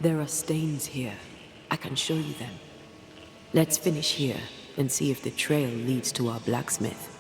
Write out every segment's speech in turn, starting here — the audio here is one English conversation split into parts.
There are stains here. I can show you them. Let's finish here and see if the trail leads to our blacksmith.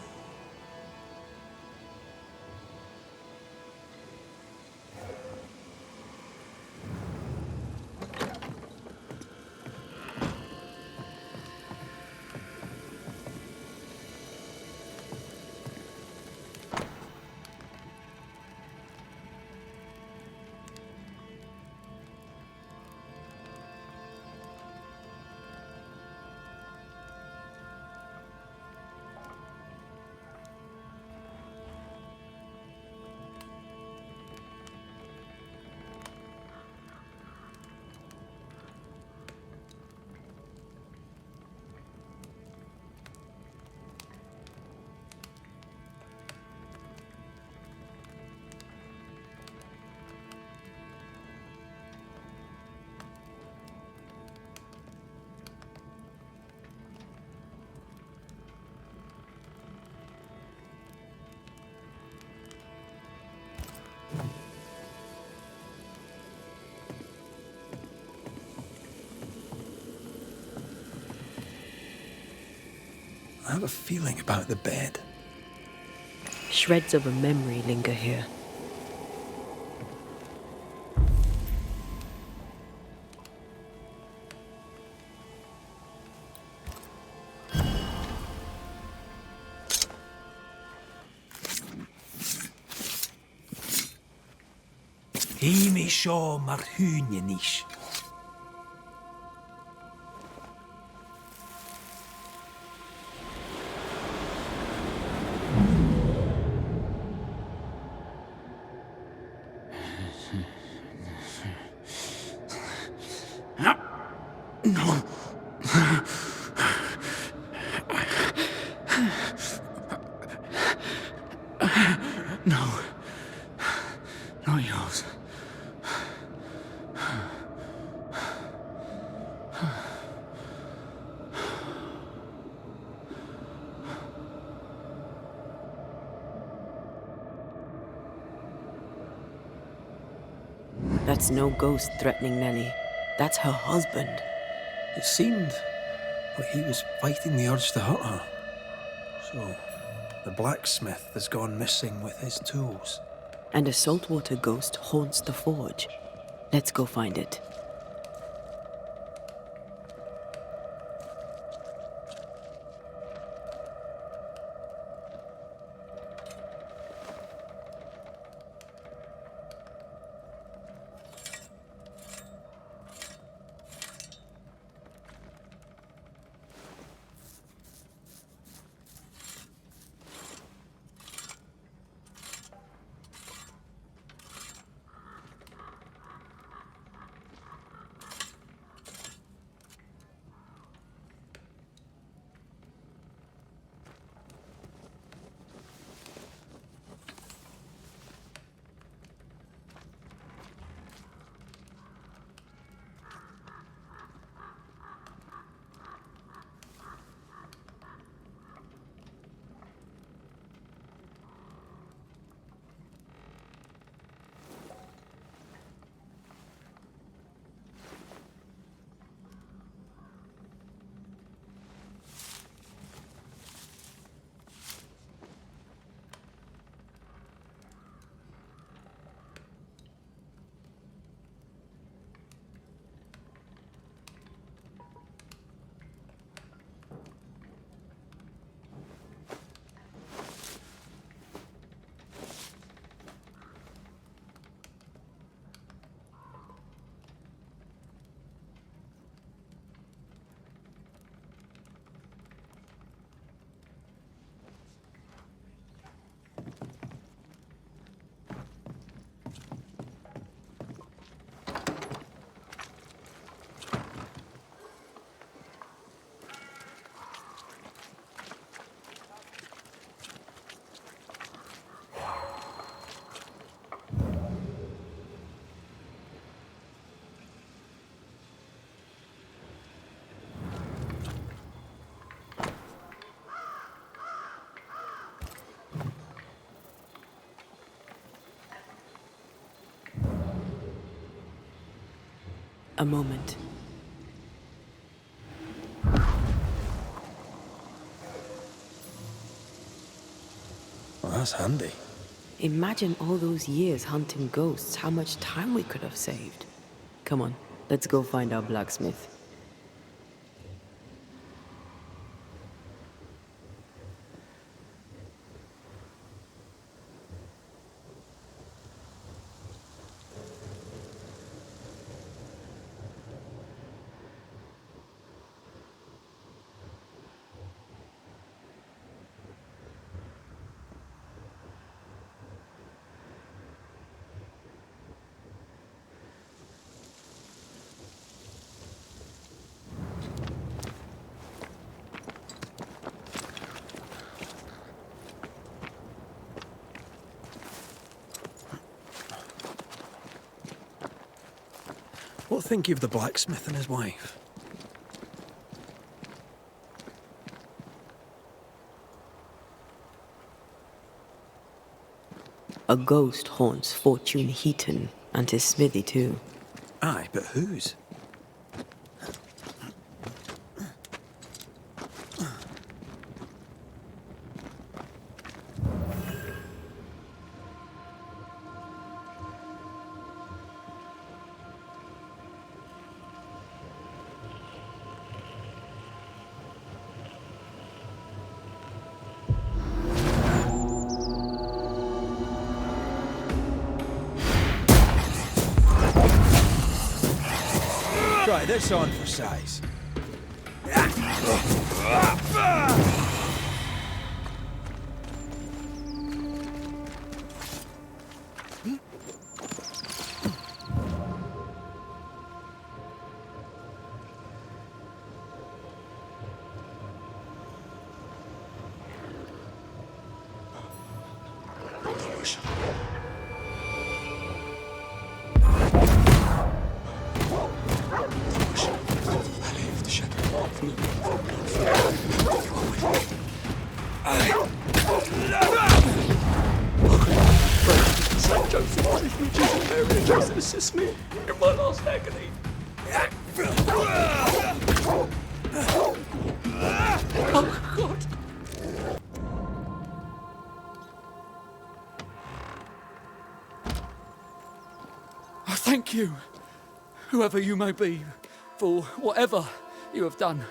I have a feeling about the bed. Shreds of a memory linger here. Himi sho marhunianish. No. No. Not yours. That's no ghost threatening Nellie. That's her husband. It seemed like he was fighting the urge to hurt her. So, the blacksmith has gone missing with his tools. And a saltwater ghost haunts the forge. Let's go find it. A moment. Well, that's handy. Imagine all those years hunting ghosts, how much time we could have saved. Come on, let's go find our blacksmith. What think you of the blacksmith and his wife? A ghost haunts Fortune Heaton, and his smithy too. Aye, but whose? Try this on for size. Assist me in my last agony. Oh, God. I thank you, whoever you may be, for whatever you have done.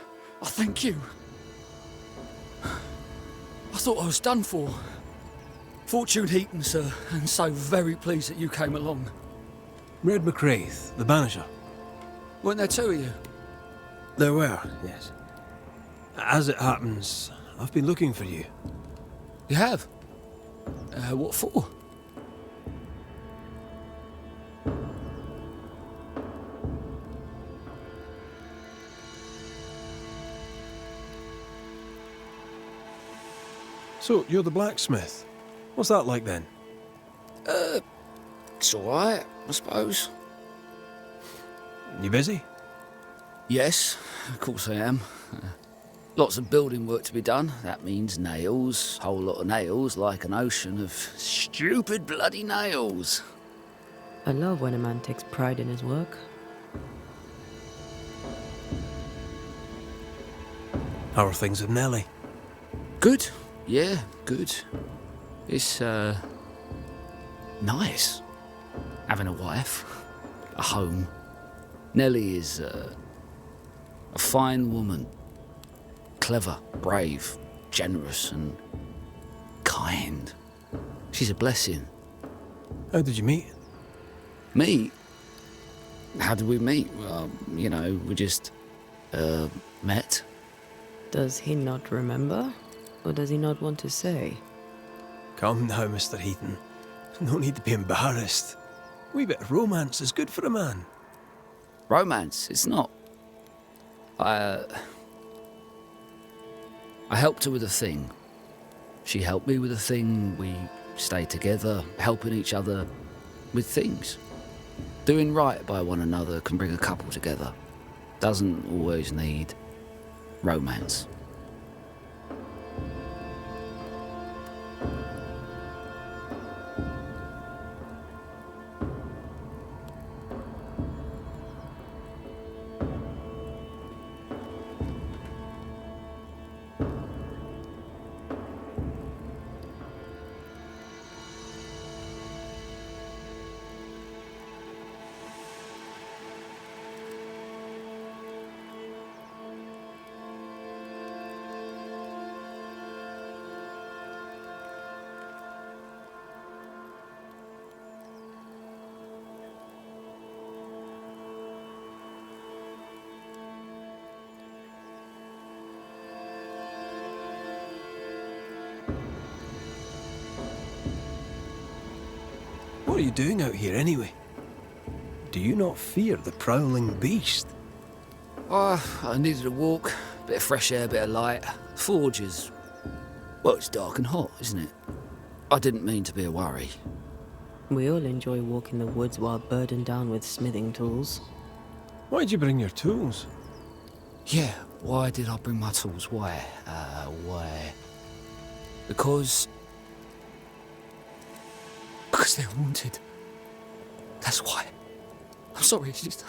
I thank you. I thought I was done for. Fortune Heaton, sir, and so very pleased that you came along. Red McCraith, the Banisher. Weren't there two of you? There were, yes. As it happens, I've been looking for you. You have? What for? So, you're the blacksmith. What's that like then? It's alright, I suppose. You busy? Yes, of course I am. Lots of building work to be done. That means nails. Whole lot of nails, like an ocean of stupid bloody nails. I love when a man takes pride in his work. How are things with Nellie? Good. Yeah, good. It's, nice. Having a wife. A home. Nellie is, a fine woman. Clever, brave, generous and kind. She's a blessing. How did you meet? Meet? How did we meet? Well, you know, we just, met. Does he not remember? Or does he not want to say? Come now, Mr. Heaton. No need to be embarrassed. A wee bit of romance is good for a man. Romance, it's not. I helped her with a thing. She helped me with a thing. We stayed together, helping each other with things. Doing right by one another can bring a couple together. Doesn't always need romance. What are you doing out here anyway? Do you not fear the prowling beast? I needed a walk, bit of fresh air, bit of light. Forge is... well, it's dark and hot, isn't it? I didn't mean to be a worry. We all enjoy walking the woods while burdened down with smithing tools. Why'd you bring your tools? Yeah, why did I bring my tools? Why? Because they're haunted. That's why. I'm sorry, it's just...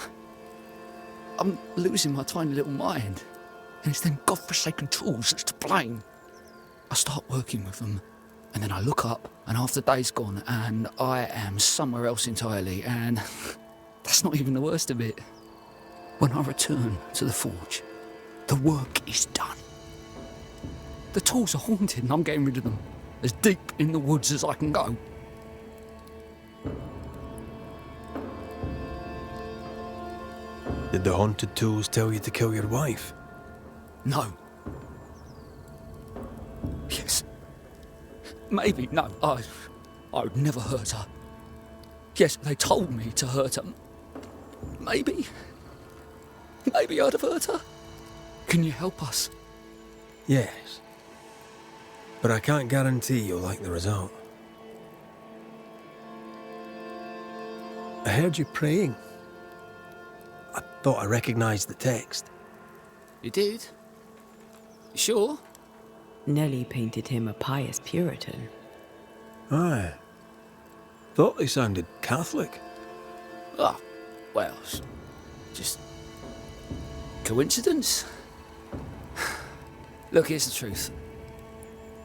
I'm losing my tiny little mind. And it's them godforsaken tools that's to blame. I start working with them, and then I look up, and half the day's gone, and I am somewhere else entirely, and that's not even the worst of it. When I return to the forge, the work is done. The tools are haunted, and I'm getting rid of them. As deep in the woods as I can go. Did the haunted tools tell you to kill your wife? No. Yes. Maybe, no. I would never hurt her. Yes, they told me to hurt her. Maybe I'd have hurt her. Can you help us? Yes. But I can't guarantee you'll like the result. I heard you praying. I thought I recognized the text. You did? You sure? Nellie painted him a pious Puritan. Aye. Thought they sounded Catholic. Oh, well, it's just... coincidence? Look, here's the truth.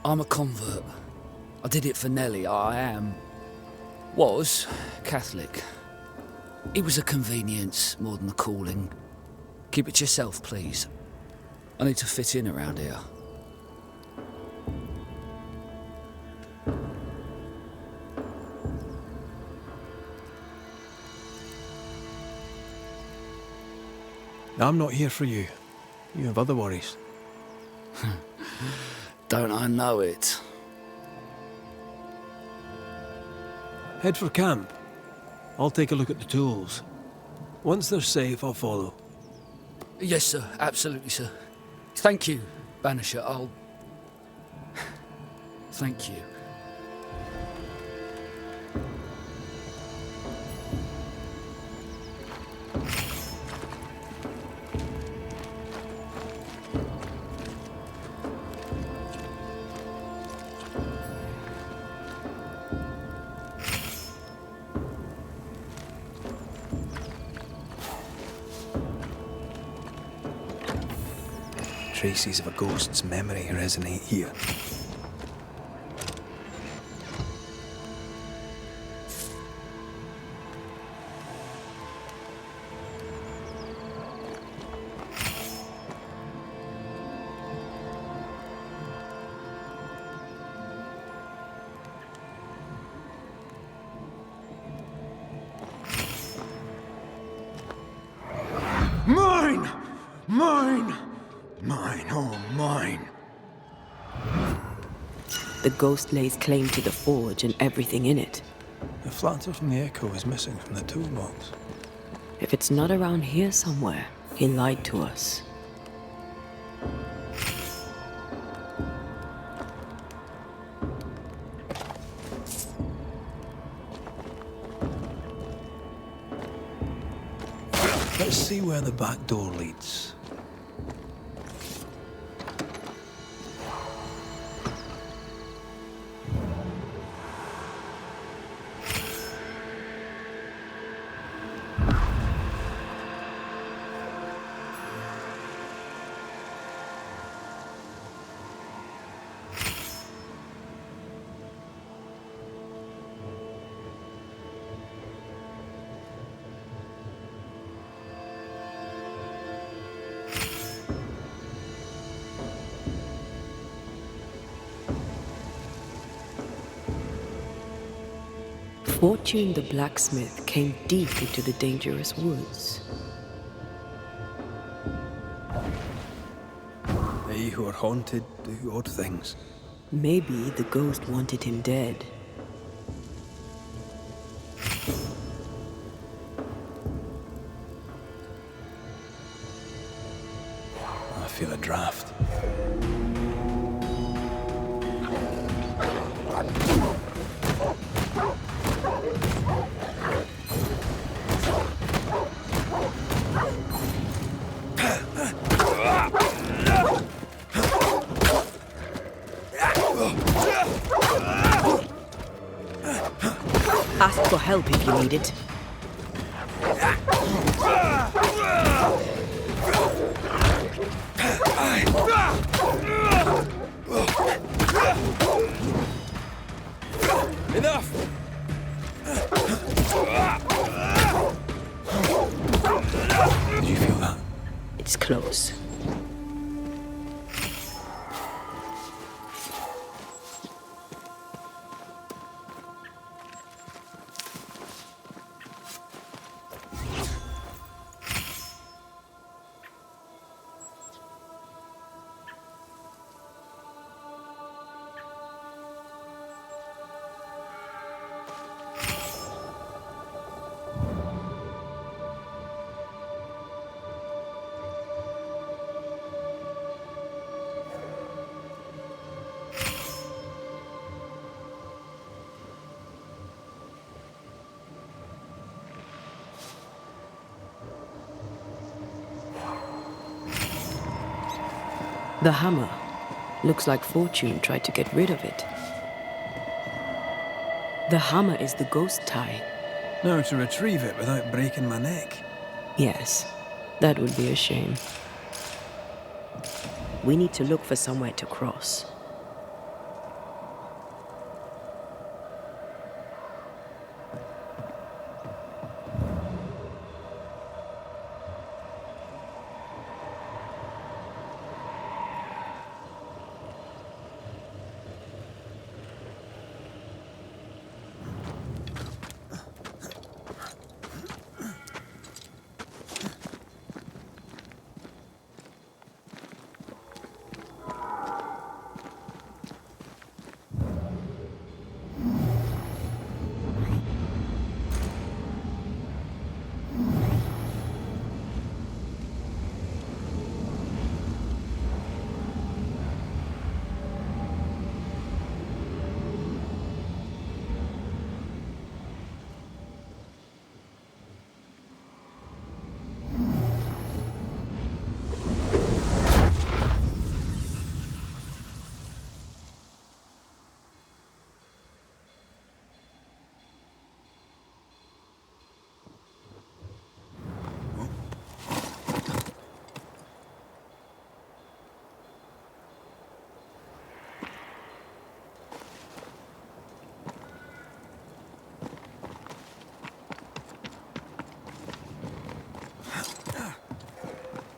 I'm a convert. I did it for Nellie. Was Catholic. It was a convenience more than a calling. Keep it to yourself, please. I need to fit in around here. I'm not here for you. You have other worries. Don't I know it? Head for camp. I'll take a look at the tools. Once they're safe, I'll follow. Yes, sir. Absolutely, sir. Thank you, Banisher. I'll... Thank you. Traces of a ghost's memory resonate here. Mine! Mine! Mine, oh mine. The ghost lays claim to the forge and everything in it. The flatter from the echo is missing from the toolbox. If it's not around here somewhere, he lied to us. Let's see where the back door leads. Fortune the blacksmith came deep into the dangerous woods. They who are haunted do odd things. Maybe the ghost wanted him dead. Ask for help if you need it. Enough! Did you feel that? It's close. The hammer. Looks like Fortune tried to get rid of it. The hammer is the ghost tie. Now to retrieve it without breaking my neck. Yes, that would be a shame. We need to look for somewhere to cross.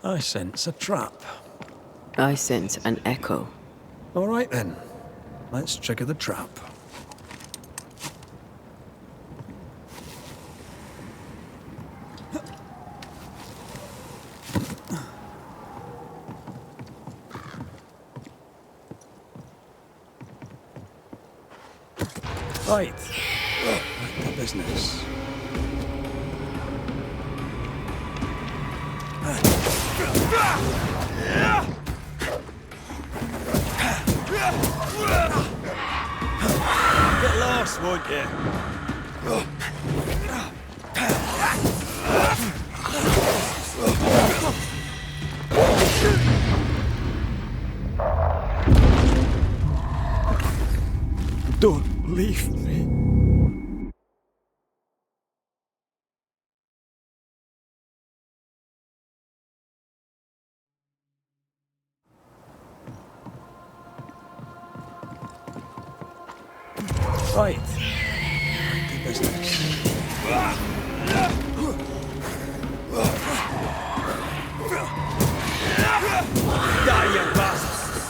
I sense a trap. I sense an echo. All right then, let's trigger the trap. Right, back to business. Get lost, won't you? Don't leave me. Right. Back to business. Die, you bastards!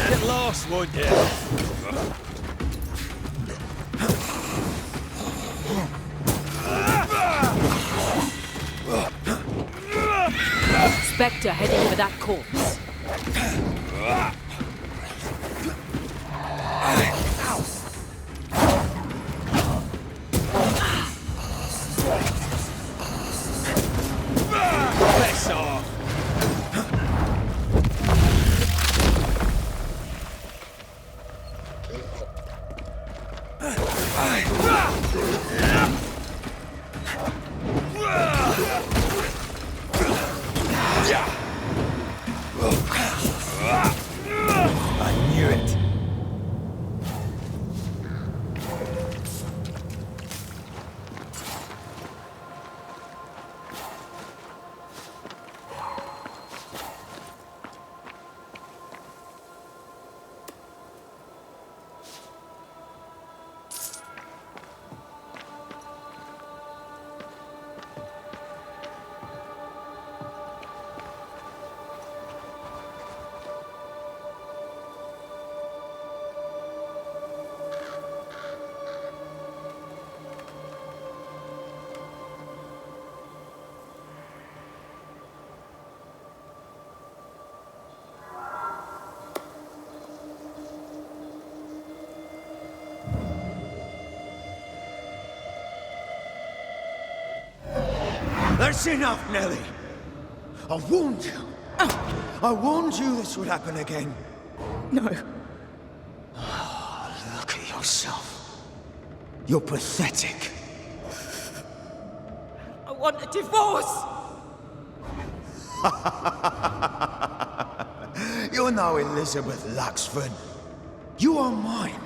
Get lost, won't you? Spectre heading for that corpse. Piss off! That's enough, Nellie. I warned you. I warned you this would happen again. No. Look at yourself. You're pathetic. I want a divorce! You're no Elizabeth Luxford. You are mine.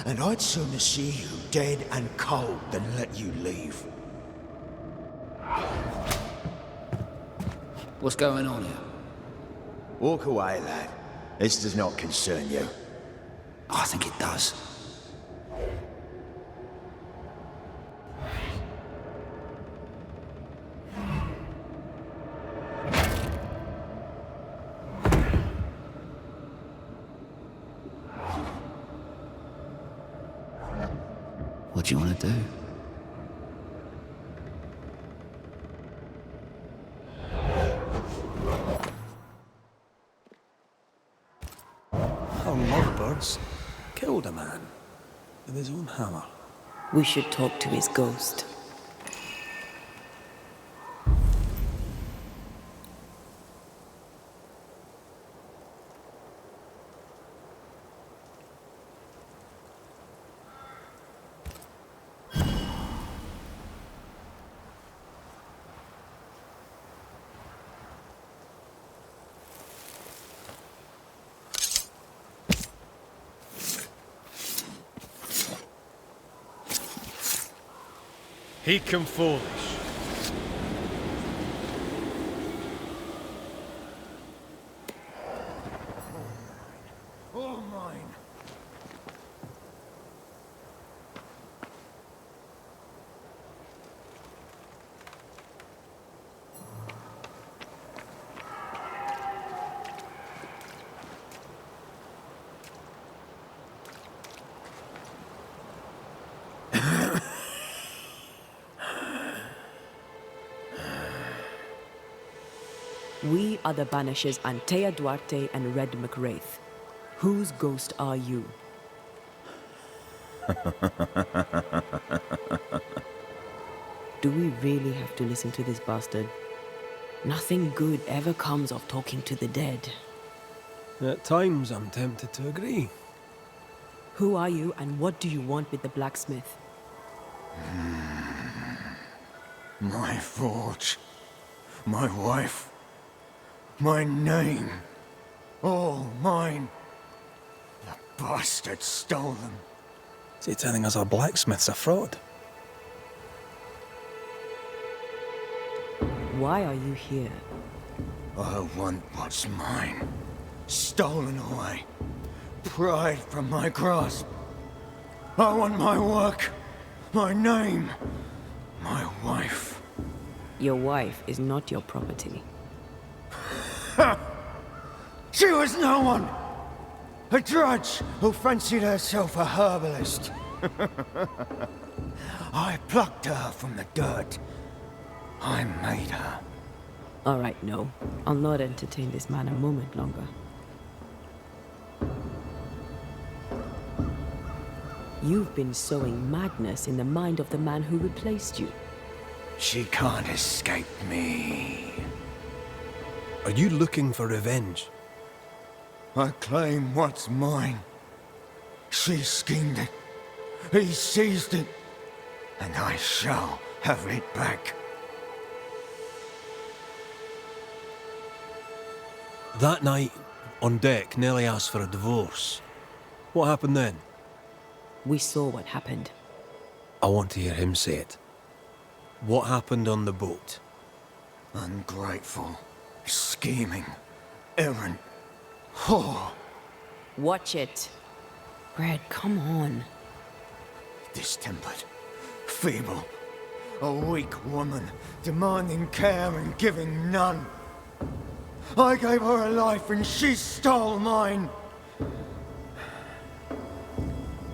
And I'd sooner see you dead and cold than let you leave. What's going on here? Walk away, lad. This does not concern you. I think it does. What do you want to do? Our lovebirds killed a man with his own hammer. We should talk to his ghost. He come foolish. All mine. We are the Banishers Antea Duarte and Red McWraith. Whose ghost are you? Do we really have to listen to this bastard? Nothing good ever comes of talking to the dead. At times, I'm tempted to agree. Who are you and what do you want with the blacksmith? My forge. My wife. My name. All mine. The bastard stole them. Is he telling us our blacksmith's a fraud? Why are you here? I want what's mine. Stolen away. Pried from my grasp. I want my work. My name. My wife. Your wife is not your property. She was no one! A drudge who fancied herself a herbalist. I plucked her from the dirt. I made her. All right, no. I'll not entertain this man a moment longer. You've been sowing madness in the mind of the man who replaced you. She can't escape me. Are you looking for revenge? I claim what's mine. She schemed it. He seized it. And I shall have it back. That night, on deck, Nellie asked for a divorce. What happened then? We saw what happened. I want to hear him say it. What happened on the boat? Ungrateful, scheming, errant, whore. Watch it. Brad, come on. Distempered, feeble, a weak woman, demanding care and giving none. I gave her a life and she stole mine.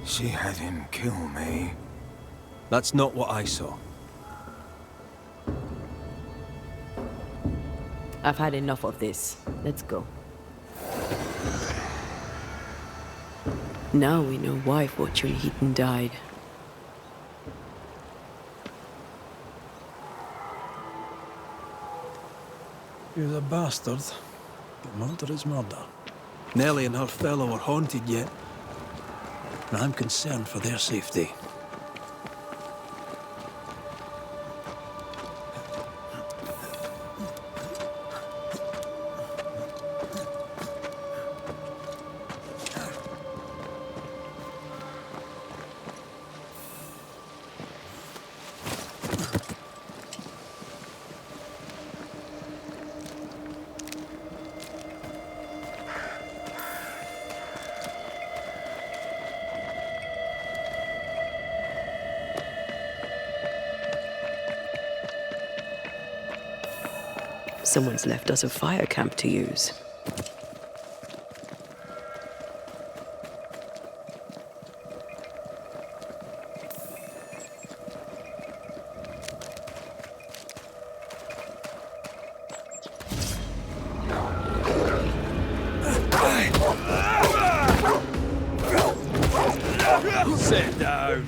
She had him kill me. That's not what I saw. I've had enough of this. Let's go. Now we know why Fortune Heaton died. He was a bastard, but murder is murder. Nellie and her fellow are haunted yet, and I'm concerned for their safety. Someone's left us a fire camp to use. Sit down.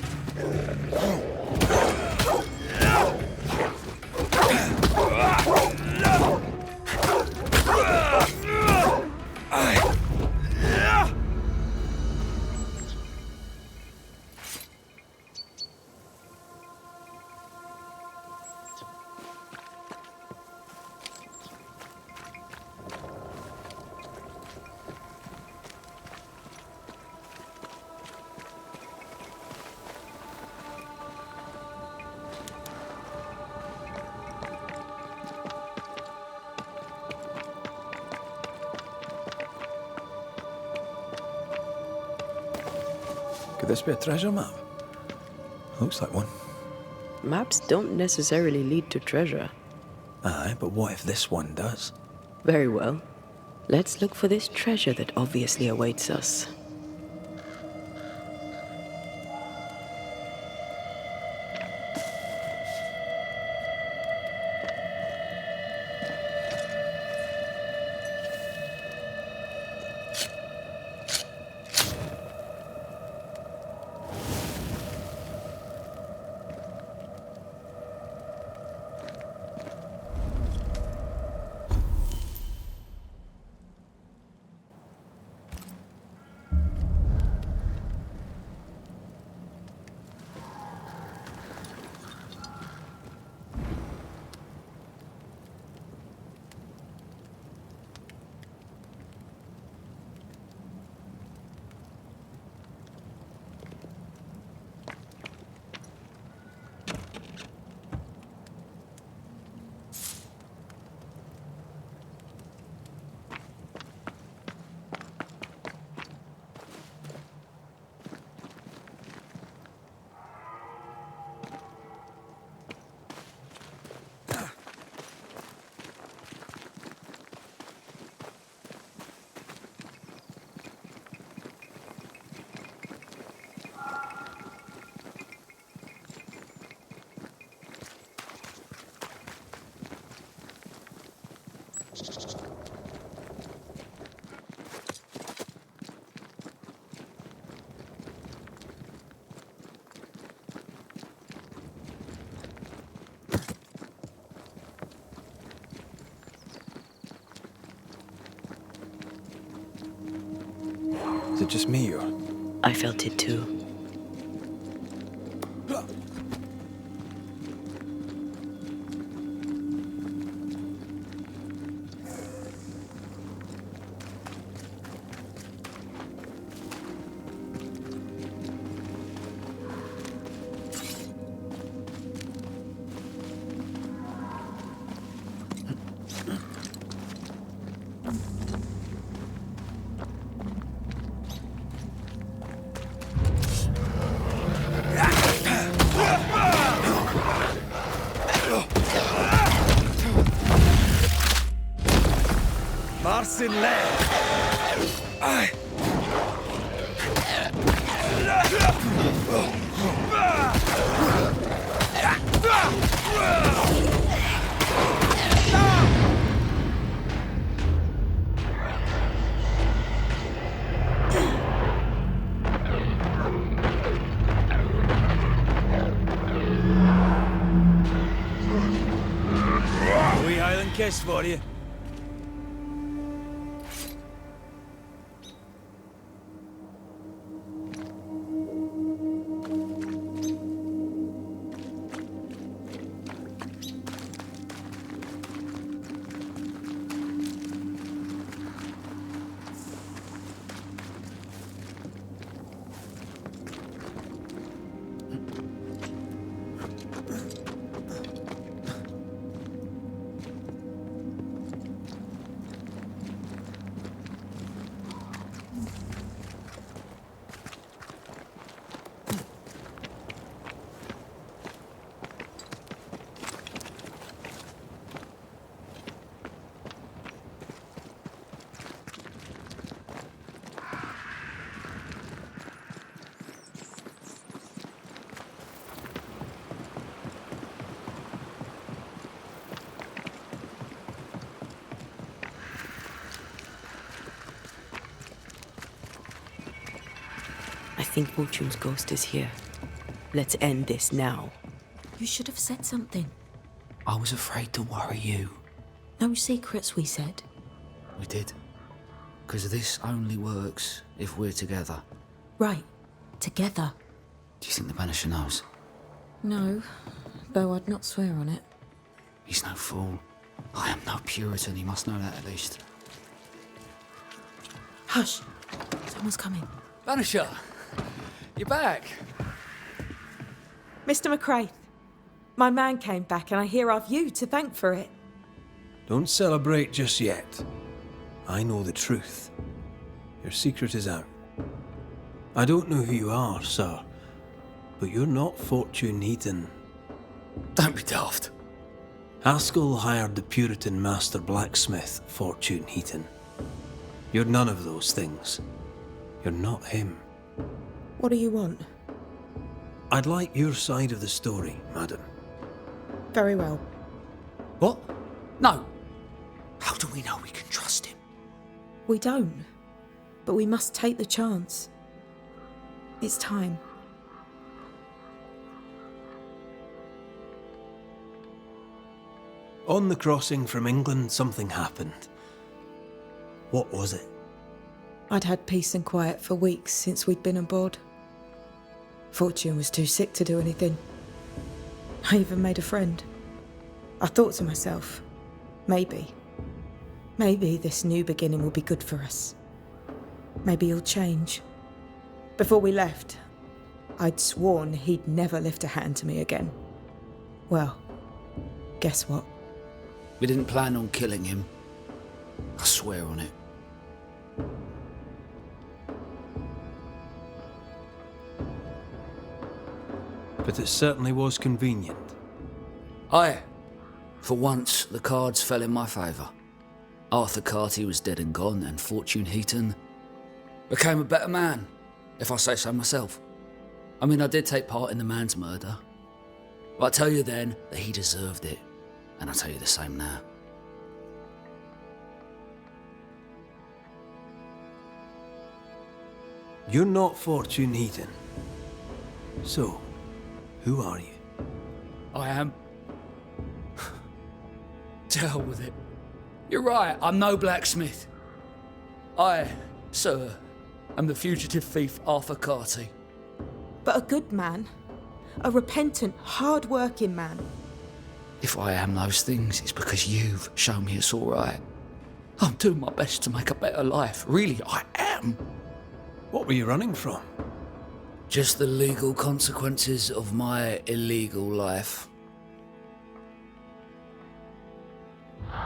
Could this be a treasure map? Looks like one. Maps don't necessarily lead to treasure. Aye, but what if this one does? Very well. Let's look for this treasure that obviously awaits us. Is it just me or? I felt it too. Marcin left. Aye. A wee Highland kiss for you. think Fortune's ghost is here. Let's end this now. You should have said something. I was afraid to worry you. No secrets, we said. We did. Because this only works if we're together. Right. Together. Do you think the Banisher knows? No, though I'd not swear on it. He's no fool. I am no Puritan, he must know that at least. Hush! Someone's coming. Banisher! You're back! Mr. McCraith, my man came back and I hear I've you to thank for it. Don't celebrate just yet. I know the truth. Your secret is out. I don't know who you are, sir, but you're not Fortune Heaton. Don't be daft. Haskell hired the Puritan master blacksmith, Fortune Heaton. You're none of those things. You're not him. What do you want? I'd like your side of the story, madam. Very well. What? No. How do we know we can trust him? We don't, but we must take the chance. It's time. On the crossing from England, something happened. What was it? I'd had peace and quiet for weeks since we'd been aboard. Fortune was too sick to do anything. I even made a friend. I thought to myself, maybe this new beginning will be good for us. Maybe he'll change. Before we left, I'd sworn he'd never lift a hand to me again. Well, guess what? We didn't plan on killing him. I swear on it. But it certainly was convenient. Aye. For once, the cards fell in my favour. Arthur Carty was dead and gone, and Fortune Heaton became a better man, if I say so myself. I mean, I did take part in the man's murder. But I tell you then that he deserved it, and I tell you the same now. You're not Fortune Heaton. So, who are you? I am. To hell with it. You're right, I'm no blacksmith. I, sir, am the fugitive thief Arthur Carty. But a good man. A repentant, hard-working man. If I am those things, it's because you've shown me it's all right. I'm doing my best to make a better life. Really, I am. What were you running from? Just the legal consequences of my illegal life.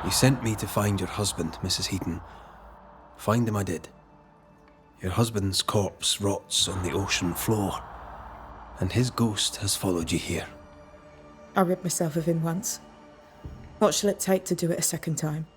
You sent me to find your husband, Mrs. Heaton. Find him I did. Your husband's corpse rots on the ocean floor, and his ghost has followed you here. I rid myself of him once. What shall it take to do it a second time?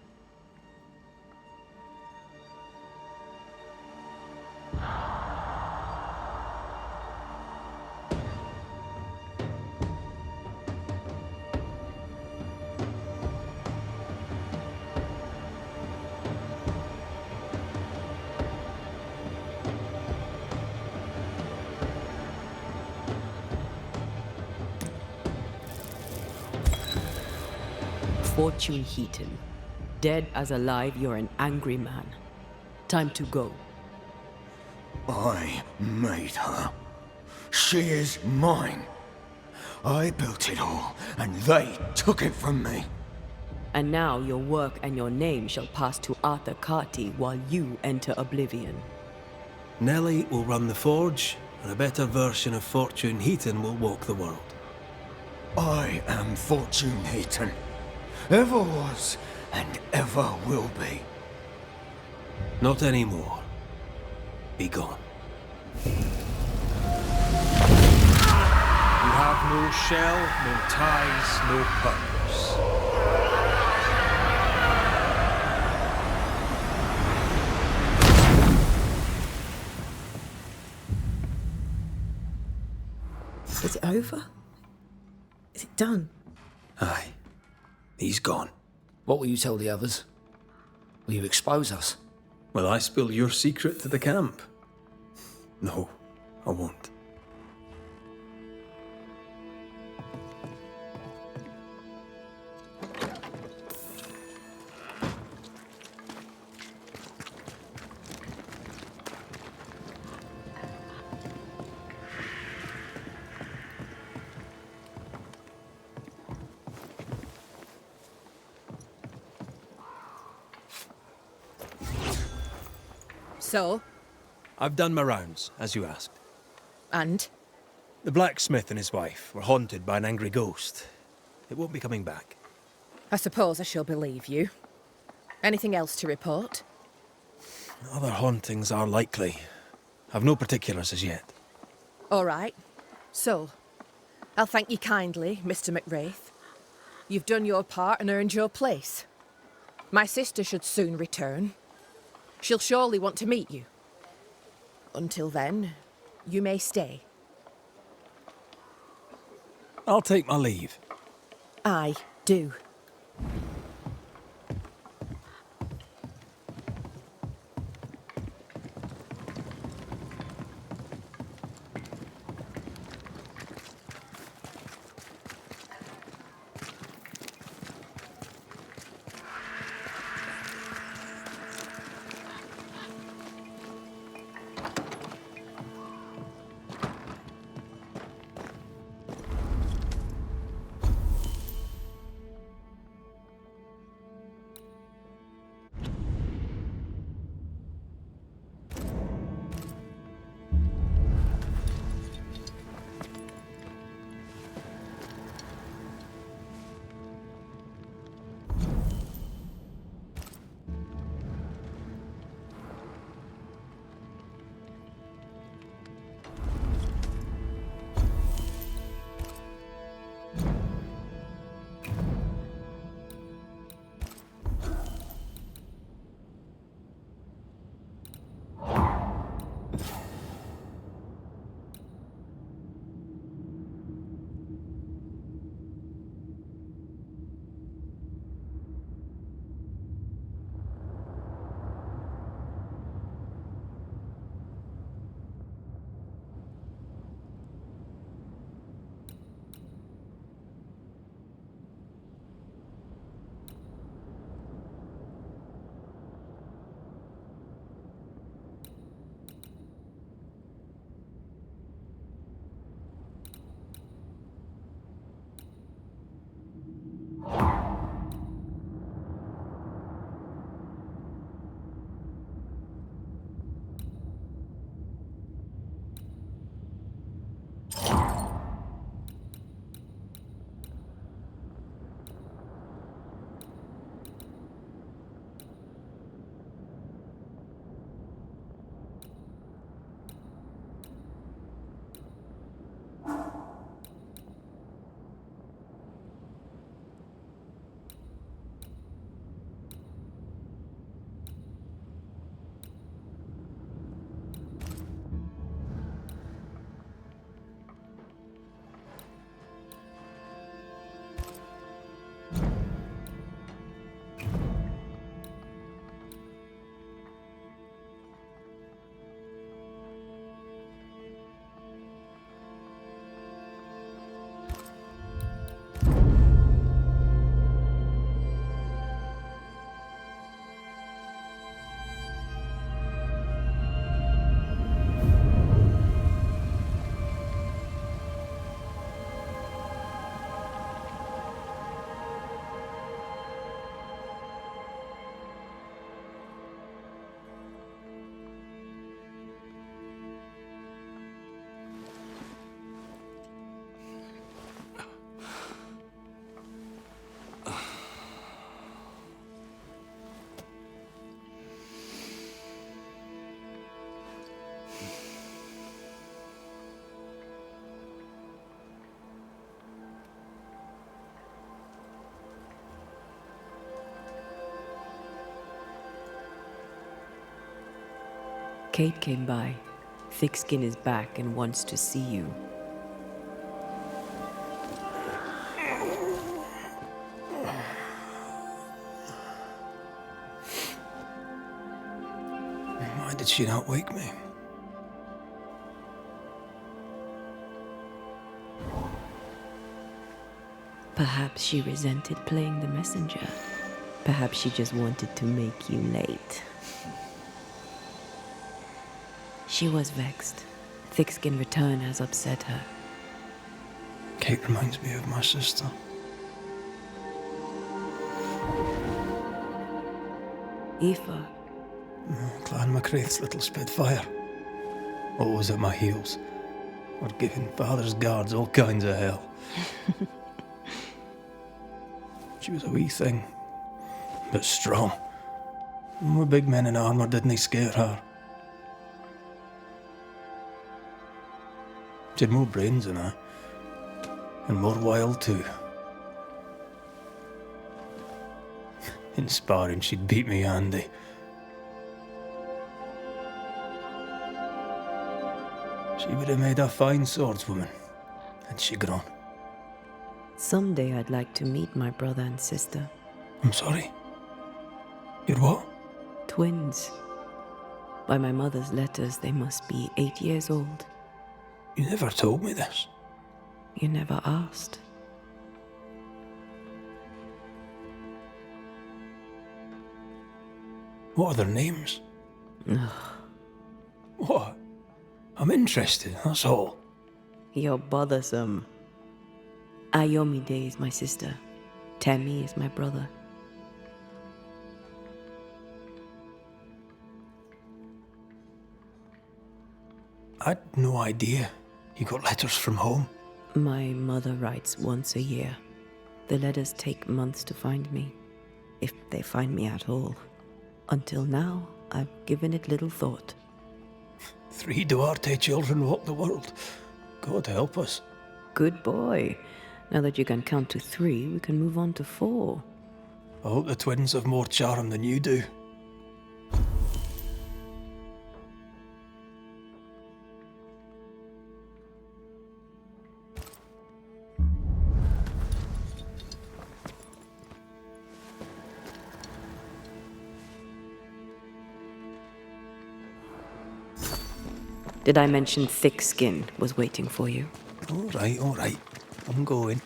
Fortune Heaton. Dead as alive, you're an angry man. Time to go. I made her. She is mine. I built it all, and they took it from me. And now your work and your name shall pass to Arthur Carty while you enter oblivion. Nellie will run the forge, and a better version of Fortune Heaton will walk the world. I am Fortune Heaton. Ever was, and ever will be. Not anymore. Be gone. You have no shell, no ties, no purpose. Is it over? Is it done? Aye. He's gone. What will you tell the others? Will you expose us? Will I spill your secret to the camp? No. I won't. So? I've done my rounds, as you asked. And? The blacksmith and his wife were haunted by an angry ghost. It won't be coming back. I suppose I shall believe you. Anything else to report? Other hauntings are likely. I've no particulars as yet. All right. So, I'll thank you kindly, Mr. McWraith. You've done your part and earned your place. My sister should soon return. She'll surely want to meet you. Until then, you may stay. I'll take my leave. I do. Kate came by. Thick Skin is back and wants to see you. Why did she not wake me? Perhaps she resented playing the messenger. Perhaps she just wanted to make you late. She was vexed. Thick-skinned return has upset her. Kate reminds me of my sister. Aoife, Clan MacRaith's little Spitfire. Always at my heels. Or giving father's guards all kinds of hell. She was a wee thing, but strong. And the big men in armour didn't scare her. She had more brains than I, and more wild too. In sparring, she'd beat me handy. She would have made a fine swordswoman, had she grown. someday I'd like to meet my brother and sister. I'm sorry. You're what? Twins. By my mother's letters, they must be 8 years old. You never told me this. You never asked. What are their names? What? I'm interested, that's all. You're bothersome. Ayomide is my sister. Tammy is my brother. I'd no idea. You got letters from home? My mother writes once a year. The letters take months to find me, if they find me at all. Until now, I've given it little thought. 3 Duarte children walk the world. God help us. Good boy. Now that you can count to 3, we can move on to 4. I hope the twins have more charm than you do. Did I mention thick skin was waiting for you? All right. I'm going.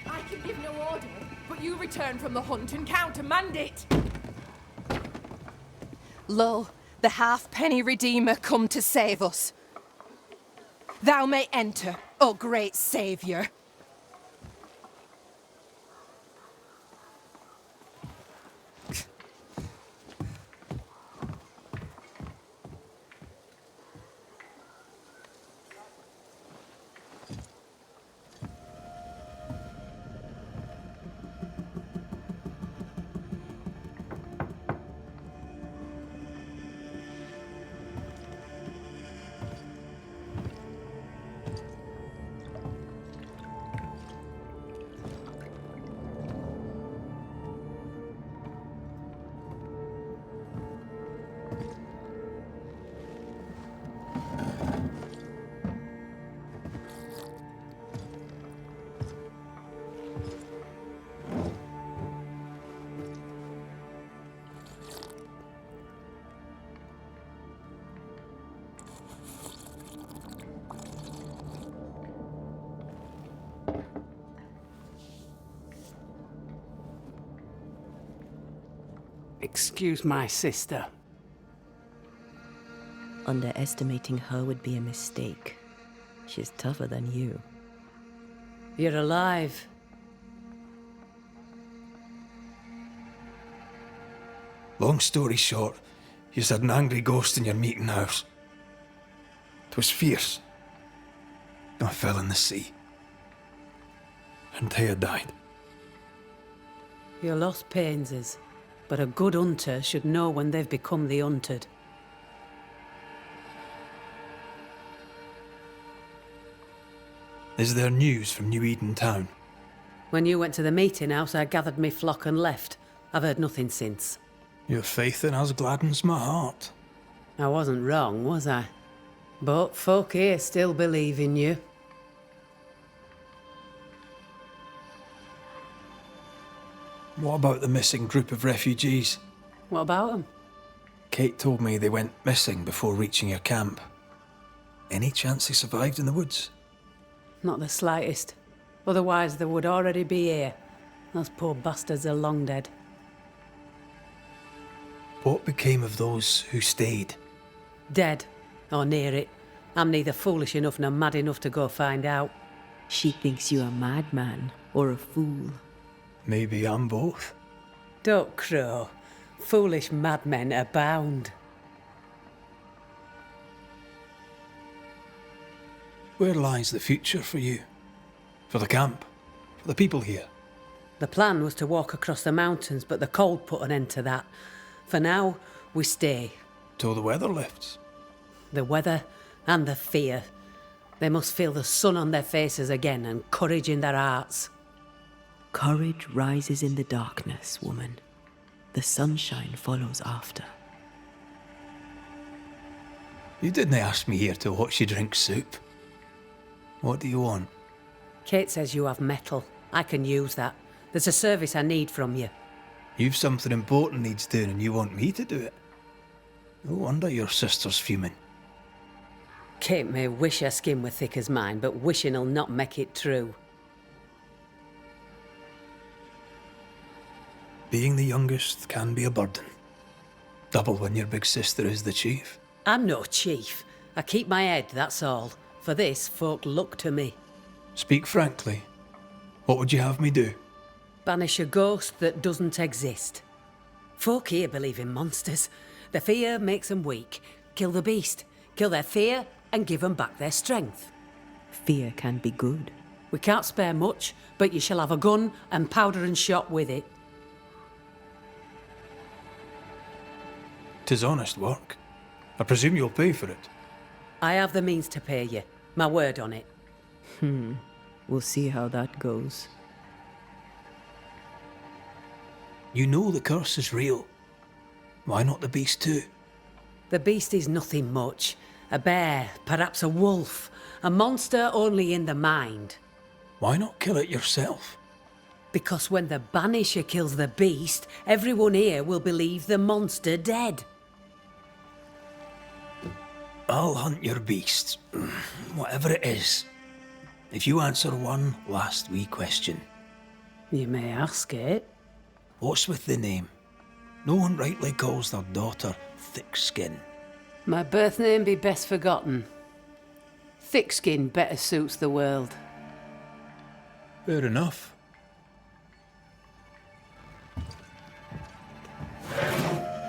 I can give no order, but you return from the hunt and countermand it. Lo, the halfpenny redeemer come to save us. Thou may enter, O great saviour. Excuse my sister. Underestimating her would be a mistake. She's tougher than you. You're alive. Long story short, you had an angry ghost in your meeting house. 'Twas fierce. I fell in the sea. And Thea died. Your loss pains us, but a good hunter should know when they've become the hunted. Is there news from New Eden town? When you went to the meeting house, I gathered me flock and left. I've heard nothing since. Your faith in us gladdens my heart. I wasn't wrong, was I? But folk here still believe in you. What about the missing group of refugees? What about them? Kate told me they went missing before reaching your camp. Any chance they survived in the woods? Not the slightest. Otherwise, they would already be here. Those poor bastards are long dead. What became of those who stayed? Dead, or near it. I'm neither foolish enough nor mad enough to go find out. She thinks you a madman or a fool. Maybe I'm both. Don't crow. Foolish madmen abound. Where lies the future for you? For the camp? For the people here? The plan was to walk across the mountains, but the cold put an end to that. For now, we stay. Till the weather lifts. The weather and the fear. They must feel the sun on their faces again and courage in their hearts. Courage rises in the darkness, woman. The sunshine follows after. You didn't ask me here to watch you drink soup. What do you want? Kate says you have metal. I can use that. There's a service I need from you. You've something important needs doing and you want me to do it? No wonder your sister's fuming. Kate may wish her skin were thick as mine, but wishing'll not make it true. Being the youngest can be a burden. Double when your big sister is the chief. I'm no chief. I keep my head, that's all. For this, folk look to me. Speak frankly. What would you have me do? Banish a ghost that doesn't exist. Folk here believe in monsters. The fear makes them weak. Kill the beast. Kill their fear and give them back their strength. Fear can be good. We can't spare much, but you shall have a gun and powder and shot with it. 'Tis honest work. I presume you'll pay for it. I have the means to pay you. My word on it. We'll see how that goes. You know the curse is real. Why not the beast too? The beast is nothing much. A bear, perhaps a wolf. A monster only in the mind. Why not kill it yourself? Because when the Banisher kills the beast, everyone here will believe the monster dead. I'll hunt your beast, whatever it is, if you answer one last wee question. You may ask it. What's with the name? No one rightly calls their daughter Thick Skin. My birth name be best forgotten. Thick skin better suits the world. Fair enough.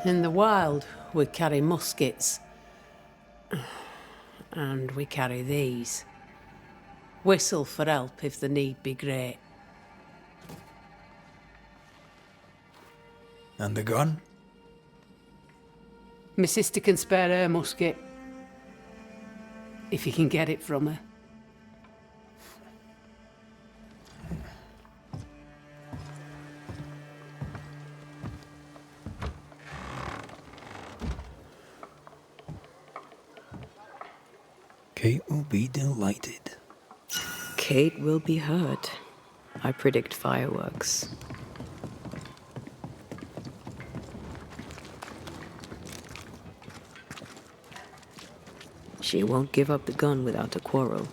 In the wild, we carry muskets. And we carry these. Whistle for help if the need be great. And the gun? My sister can spare her musket. If you can get it from her. Kate will be delighted. Kate will be hurt. I predict fireworks. She won't give up the gun without a quarrel.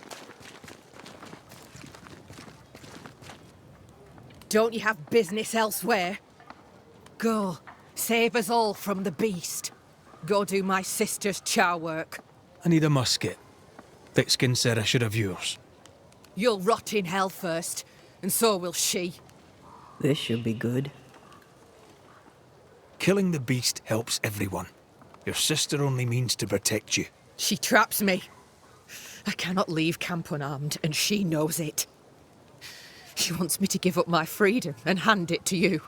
Don't you have business elsewhere? Go, save us all from the beast. Go do my sister's chow work. I need a musket. Thickskin said I should have yours. You'll rot in hell first, and so will she. This should be good. Killing the beast helps everyone. Your sister only means to protect you. She traps me. I cannot leave camp unarmed, and she knows it. She wants me to give up my freedom and hand it to you.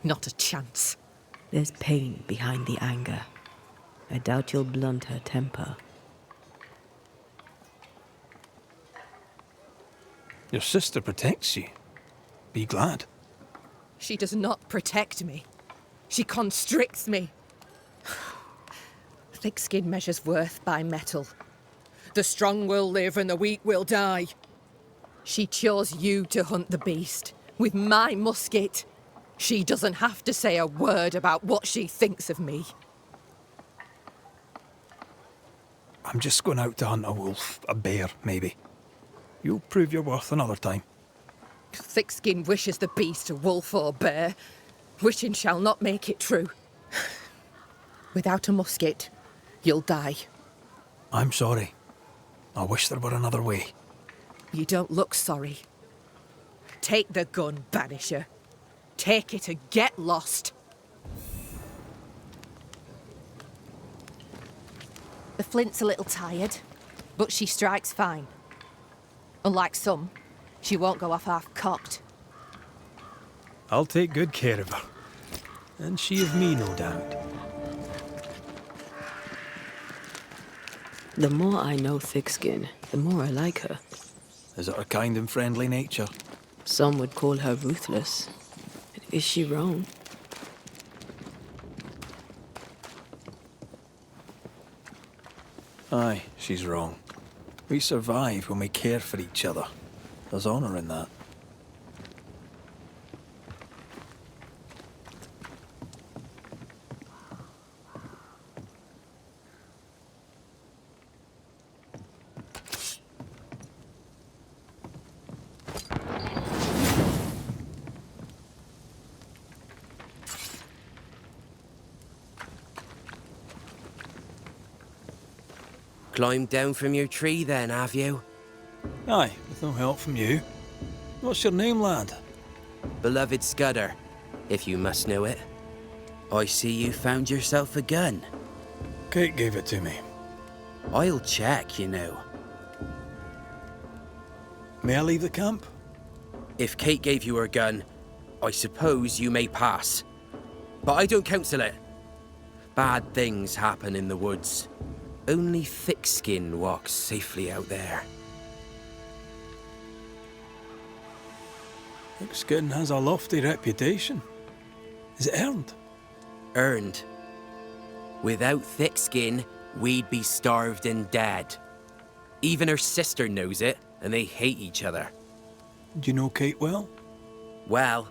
Not a chance. There's pain behind the anger. I doubt you'll blunt her temper. Your sister protects you. Be glad. She does not protect me. She constricts me. Thick skin measures worth by metal. The strong will live and the weak will die. She chose you to hunt the beast with my musket. She doesn't have to say a word about what she thinks of me. I'm just going out to hunt a wolf, a bear, maybe. You'll prove your worth another time. Thick-skinned wishes the beast a wolf or bear. Wishing shall not make it true. Without a musket, you'll die. I'm sorry. I wish there were another way. You don't look sorry. Take the gun, Banisher. Take it and get lost. The flint's a little tired, but she strikes fine. Unlike some, she won't go off half-cocked. I'll take good care of her. And she of me, no doubt. The more I know Thickskin, the more I like her. Is it her kind and friendly nature? Some would call her ruthless. Is she wrong? Aye, she's wrong. We survive when we care for each other. There's honour in that. Climbed down from your tree then, have you? Aye, with no help from you. What's your name, lad? Beloved Scudder, if you must know it. I see you found yourself a gun. Kate gave it to me. I'll check, you know. May I leave the camp? If Kate gave you her gun, I suppose you may pass. But I don't counsel it. Bad things happen in the woods. Only Thickskin walks safely out there. Thickskin has a lofty reputation. Is it earned? Earned. Without Thickskin, we'd be starved and dead. Even her sister knows it, and they hate each other. Do you know Kate well? Well,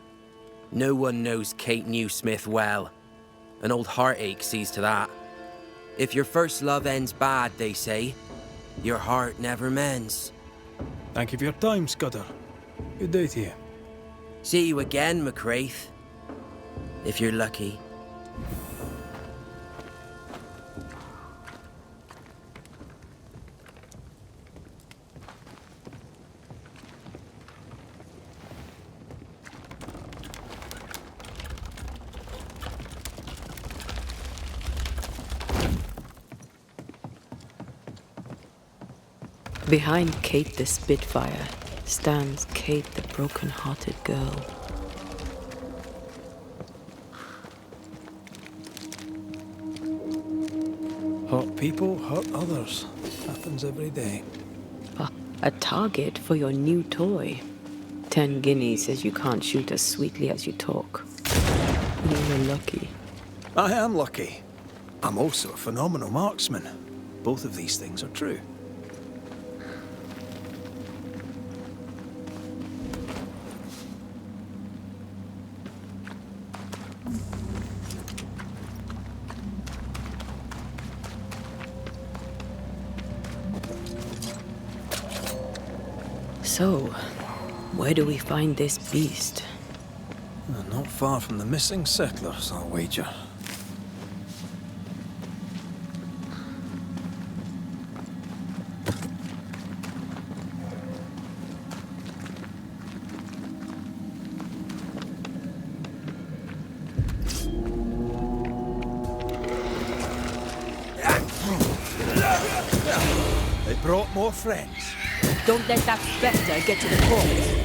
no one knows Kate Newsmith well. An old heartache sees to that. If your first love ends bad, they say, your heart never mends. Thank you for your time, Scudder. Good day to you. See you again, McWraith. If you're lucky. Behind Kate the Spitfire stands Kate the broken-hearted girl. Hurt people hurt others. Happens every day. A target for your new toy. 10 guineas says you can't shoot as sweetly as you talk. You were lucky. I am lucky. I'm also a phenomenal marksman. Both of these things are true. So, where do we find this beast? Not far from the missing settlers, I'll wager. They brought more friends. Don't let that spectre get to the corpse.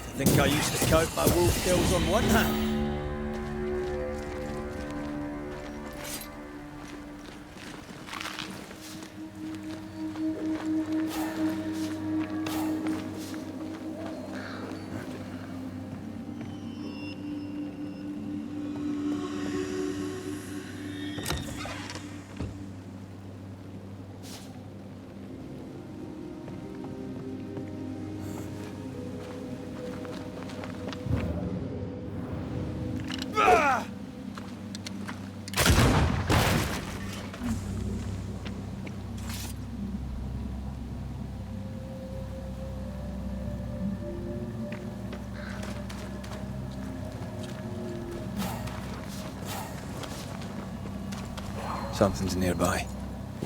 I think I used to count my wolf kills on one hand. Something's nearby.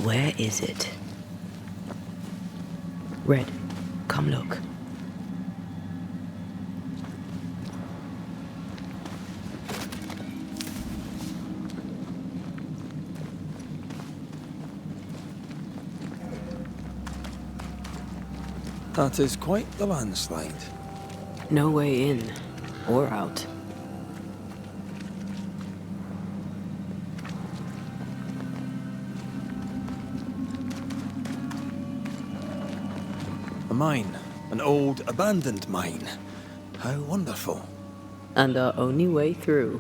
Where is it? Red, come look. That is quite the landslide. No way in or out. A mine. An old, abandoned mine. How wonderful. And our only way through.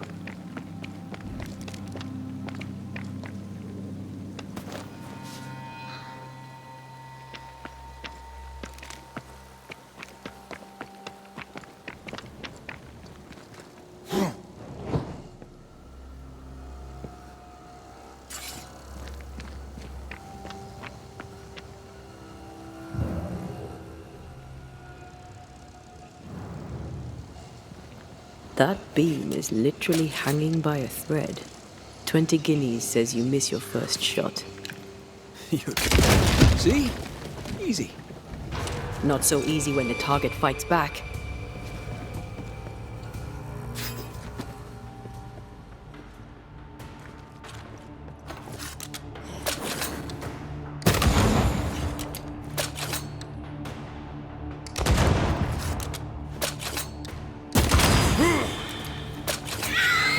That beam is literally hanging by a thread. 20 guineas says you miss your first shot. See? Easy. Not so easy when the target fights back.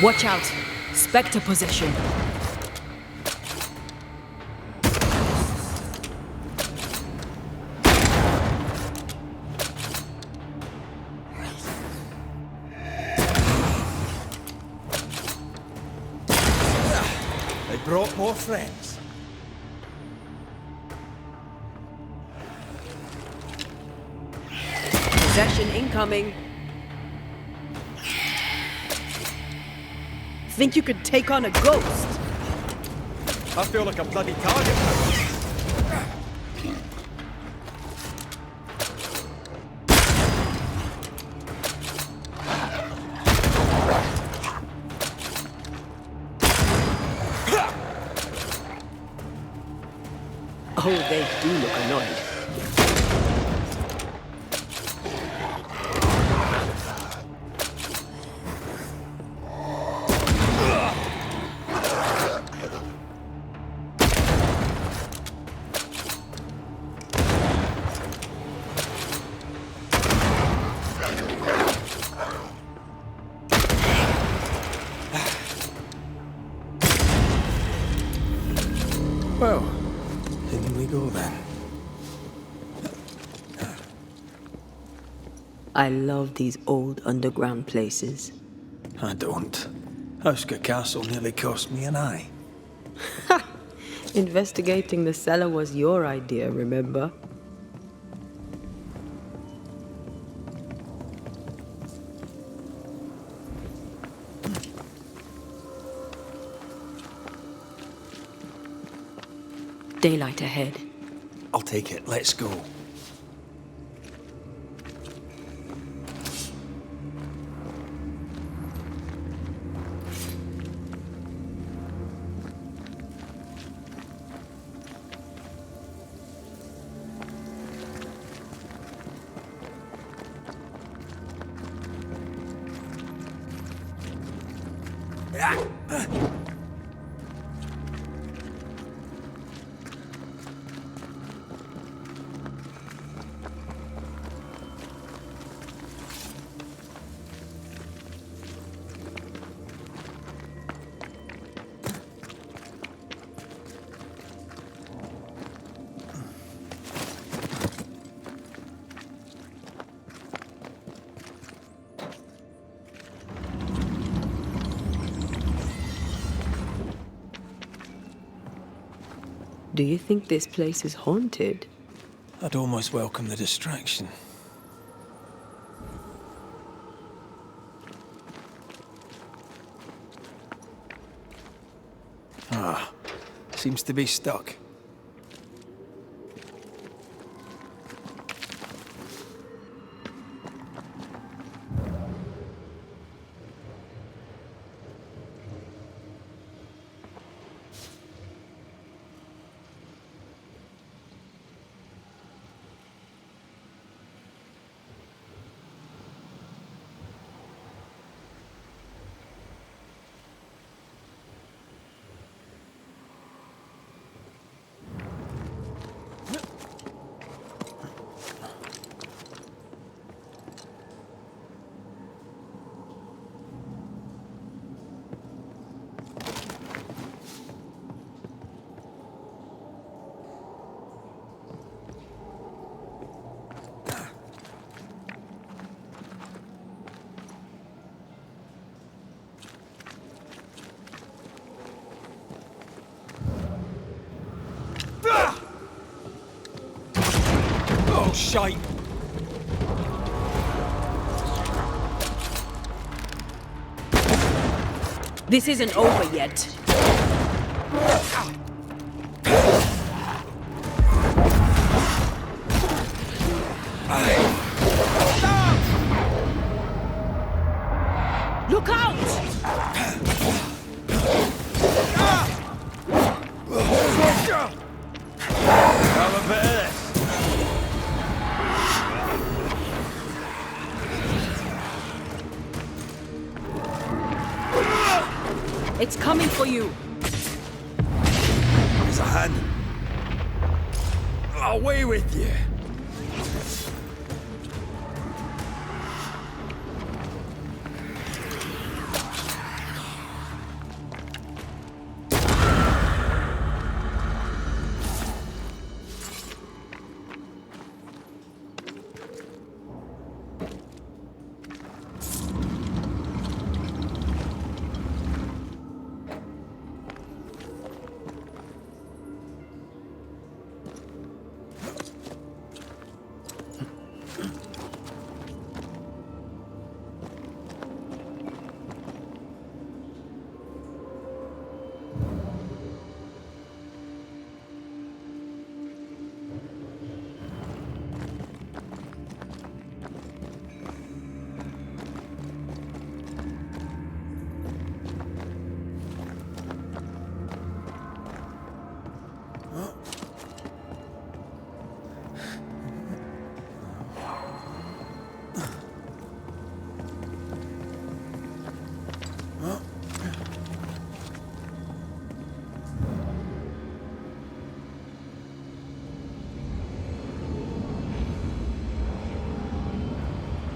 Watch out! Spectre possession! They brought more friends. Possession incoming! Think you could take on a ghost? I feel like a bloody target now. Oh, they do look annoyed. Well, in we go then. I love these old underground places. I don't. Houska Castle nearly cost me an eye. Investigating the cellar was your idea, remember? Daylight ahead. I'll take it. Let's go. Do you think this place is haunted? I'd almost welcome the distraction. Ah, seems to be stuck. Oh, shite! This isn't over yet. Look out! Have a bit of this. It's coming for you. There's a hand. Away with you.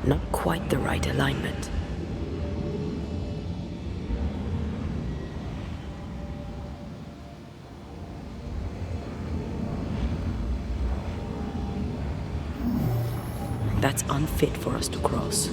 Not quite the right alignment. That's unfit for us to cross.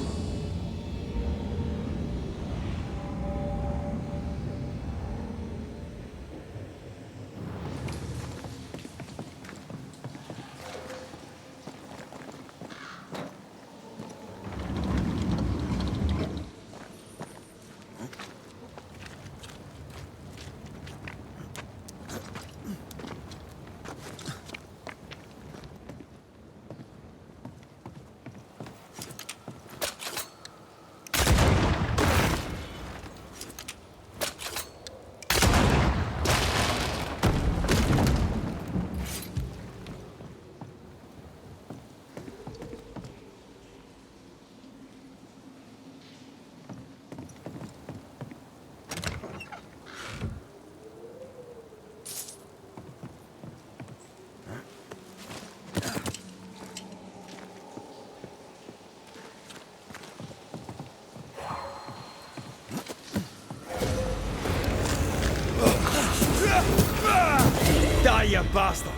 Die, you bastard!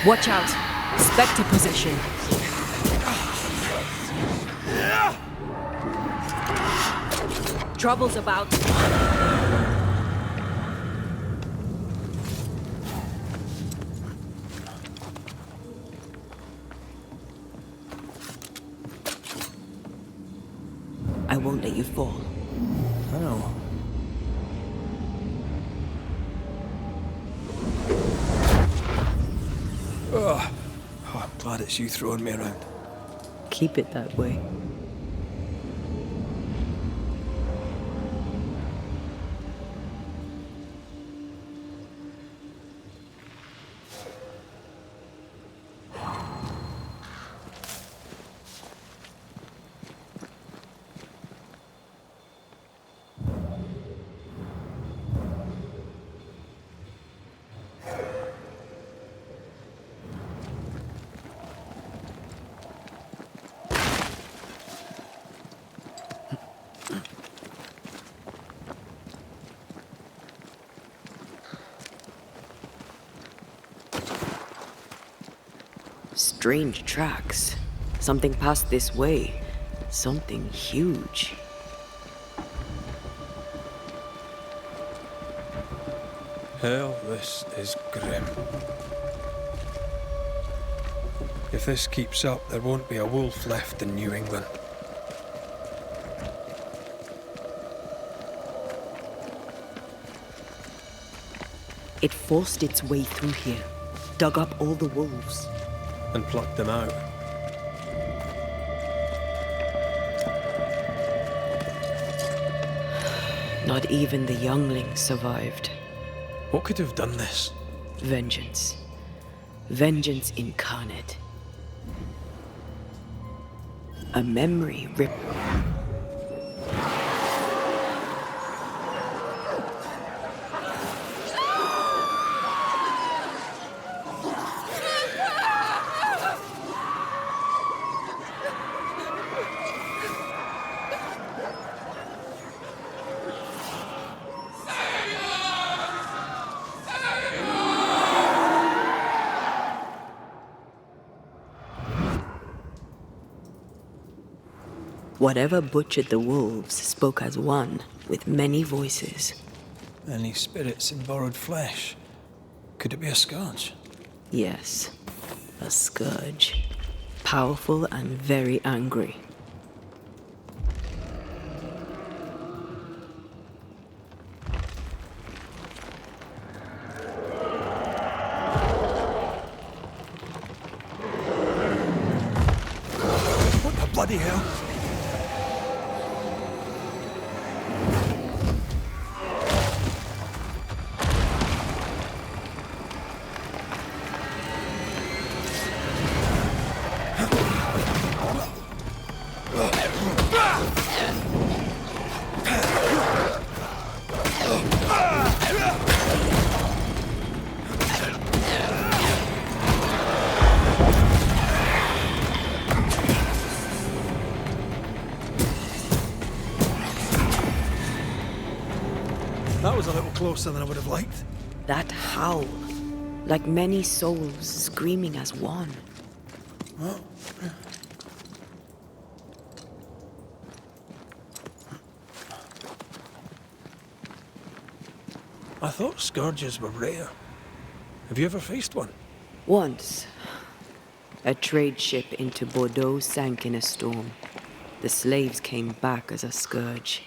Watch out. Spectre position. Trouble's about. I won't let you fall. I know. Oh, I'm glad it's you throwing me around. Keep it that way. Strange tracks. Something passed this way. Something huge. Hell, this is grim. If this keeps up, there won't be a wolf left in New England. It forced its way through here, dug up all the wolves. And plucked them out. Not even the younglings survived. What could have done this? Vengeance. Vengeance incarnate. A memory ripped. Whatever butchered the wolves spoke as one, with many voices. Any spirits in borrowed flesh? Could it be a scourge? Yes, a scourge. Powerful and very angry. What the bloody hell? That was a little closer than I would have liked. That howl, like many souls screaming as one. I thought scourges were rare. Have you ever faced one? Once, a trade ship into Bordeaux sank in a storm. The slaves came back as a scourge.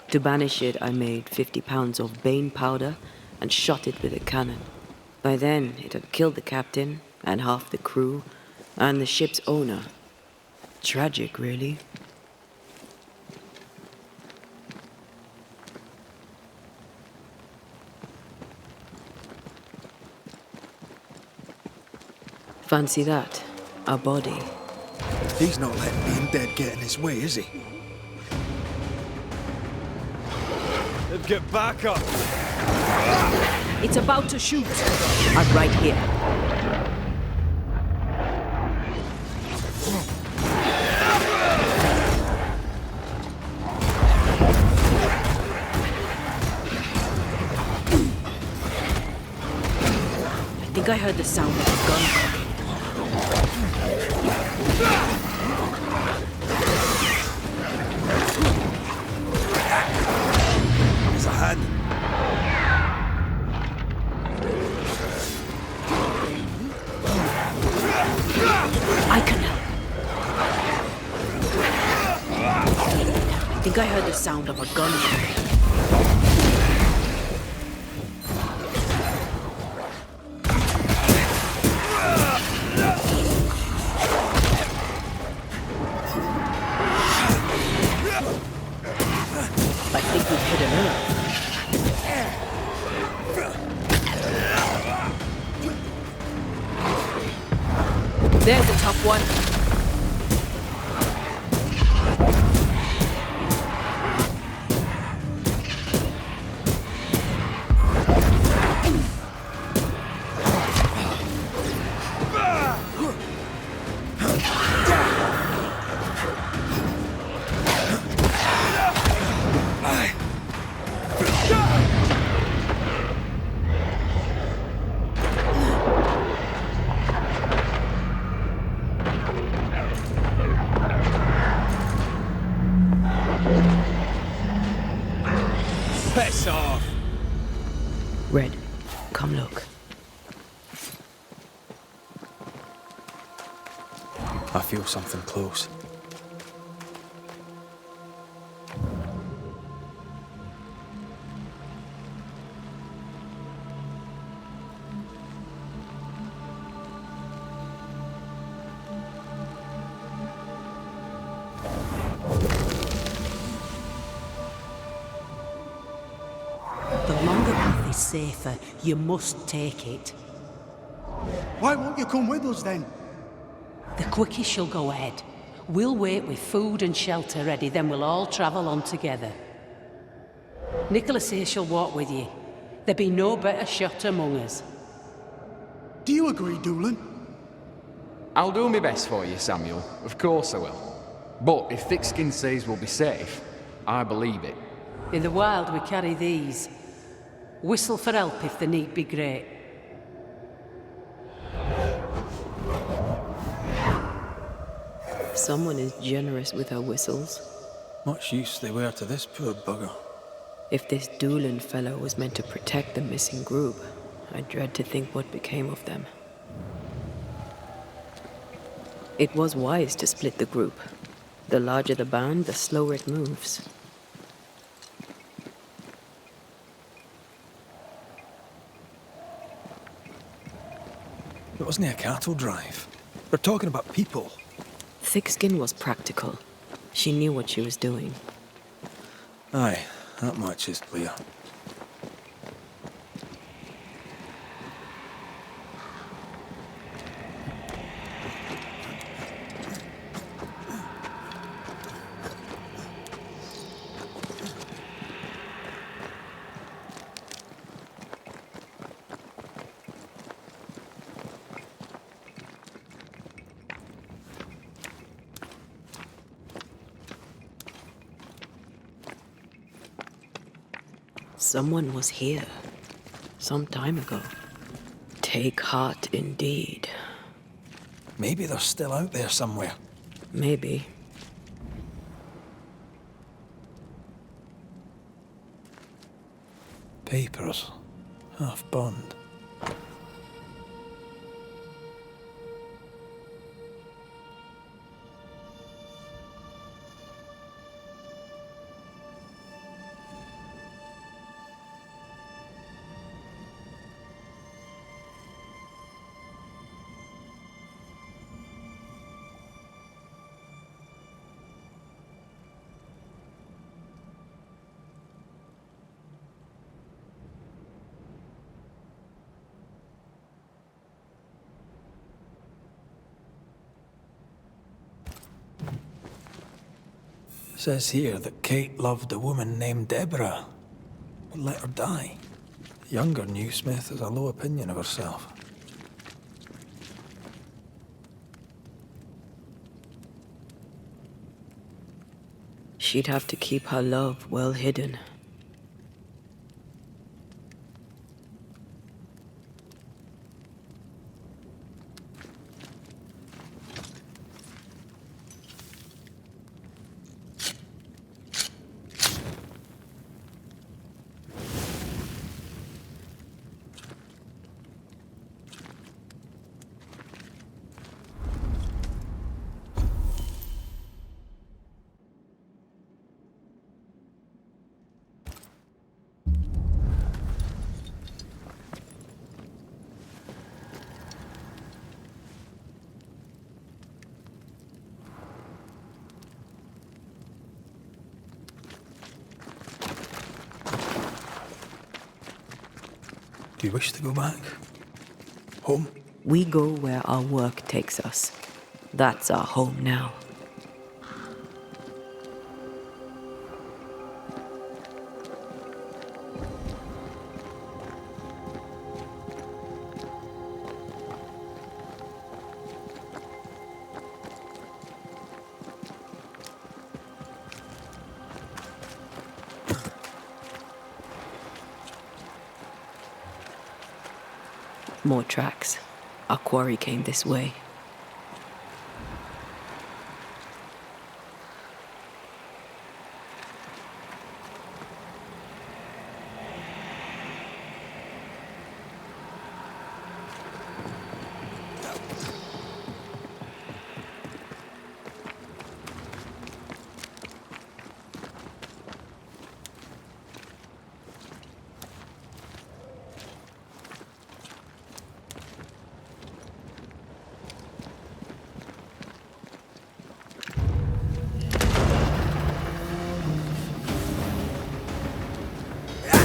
To banish it, I made 50 pounds of bane powder and shot it with a cannon. By then, it had killed the captain and half the crew and the ship's owner. Tragic, really. Fancy that, a body. He's not letting being dead get in his way, is he? Get back up! It's about to shoot. I'm right here. I think I heard the sound of a gun cocking. There's a hand. I can help. I think I heard the sound of a gun cocking. I think we've hit a nerve. There's a tough one. I feel something close. The longer path is safer. You must take it. Why won't you come with us then? The quickest you'll go ahead. We'll wait with food and shelter ready, then we'll all travel on together. Nicholas here shall walk with you. There be no better shot among us. Do you agree, Doolan? I'll do my best for you, Samuel. Of course I will. But if Thickskin says we'll be safe, I believe it. In the wild we carry these. Whistle for help if the need be great. Someone is generous with her whistles. Much use they were to this poor bugger. If this Doolan fellow was meant to protect the missing group, I dread to think what became of them. It was wise to split the group. The larger the band, the slower it moves. It wasn't a cattle drive. We're talking about people. Thickskin was practical. She knew what she was doing. Aye, that much is clear. Someone was here. Some time ago. Take heart indeed. Maybe they're still out there somewhere. Maybe. Papers. Half burned. Says here that Kate loved a woman named Deborah, but let her die. The younger Newsmith has a low opinion of herself. She'd have to keep her love well hidden. Do you wish to go back? Home? We go where our work takes us. That's our home now. More tracks. Our quarry came this way.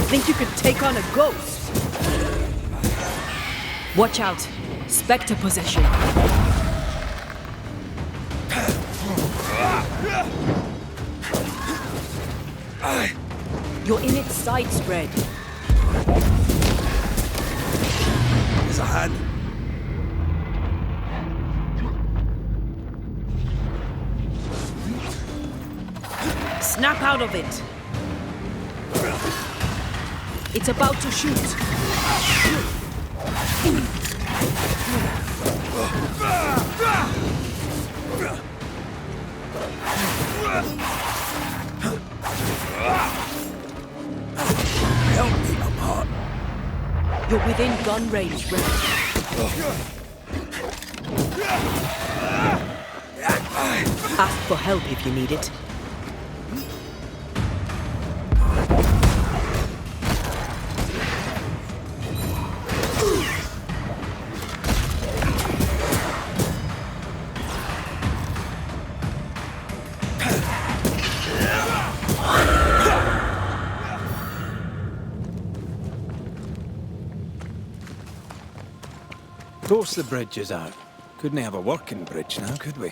Think you could take on a ghost? Watch out. Spectre possession. You're in its side spread. There's a hand. Snap out of it. It's about to shoot. Help me, I'm hot. You're within gun range, Red. Ask for help if you need it. Of course the bridge is out. Couldn't have a working bridge now, could we?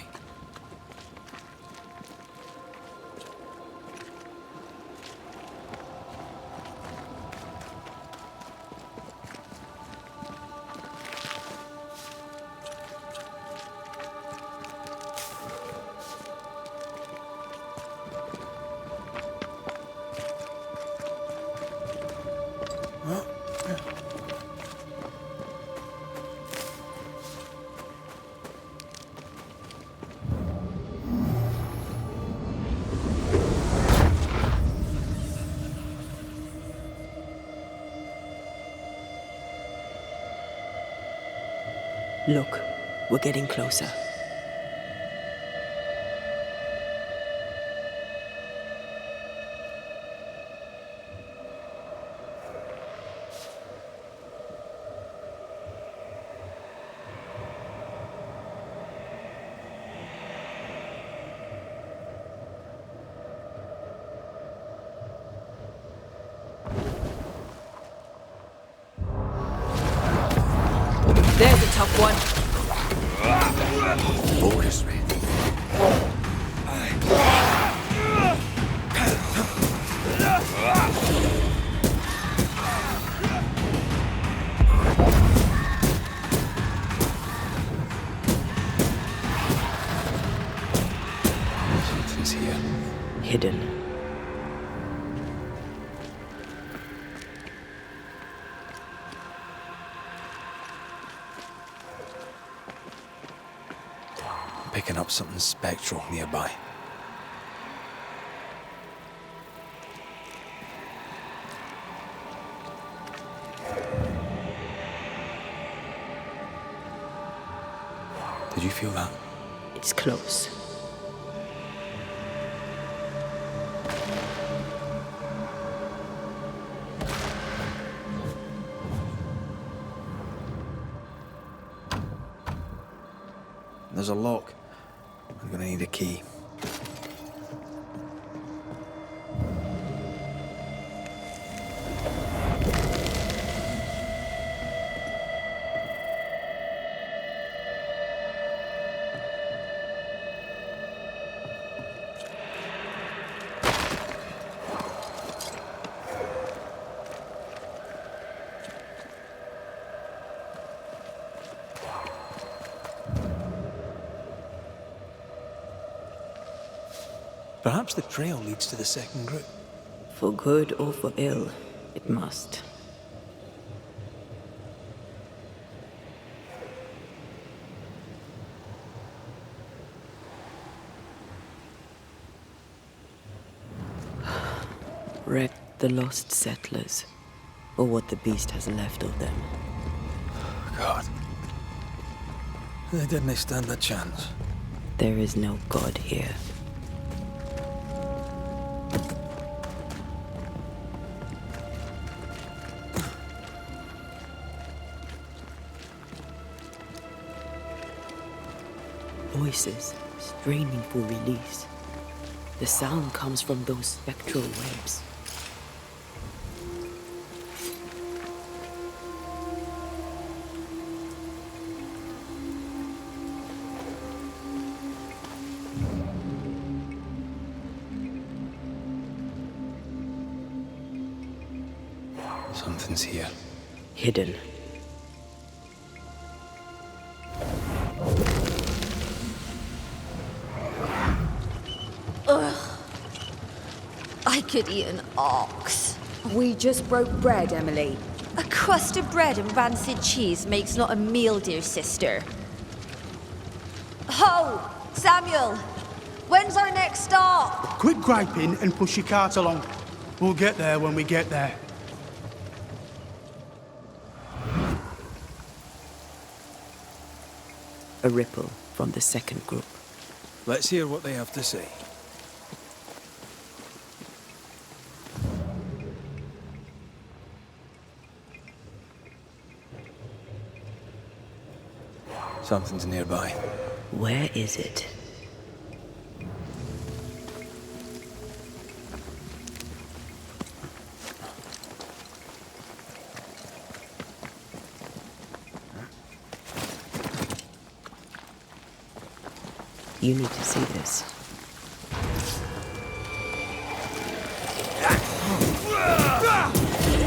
Look, we're getting closer. There's a tough one. Focus me. Something's here. Hidden. Picking up something spectral nearby. Did you feel that? It's close. There's a lock. I'm gonna need a key. Perhaps the trail leads to the second group. For good or for ill, it must. Wrecked the lost settlers, or what the beast has left of them. God. They didn't stand a chance. There is no God here. Voices straining for release. The sound comes from those spectral webs. Something's here. Hidden. Ugh. I could eat an ox. We just broke bread, Emily. A crust of bread and rancid cheese makes not a meal, dear sister. Ho! Samuel! When's our next stop? Quit griping and push your cart along. We'll get there when we get there. A ripple from the second group. Let's hear what they have to say. Something's nearby. Where is it? You need to see this.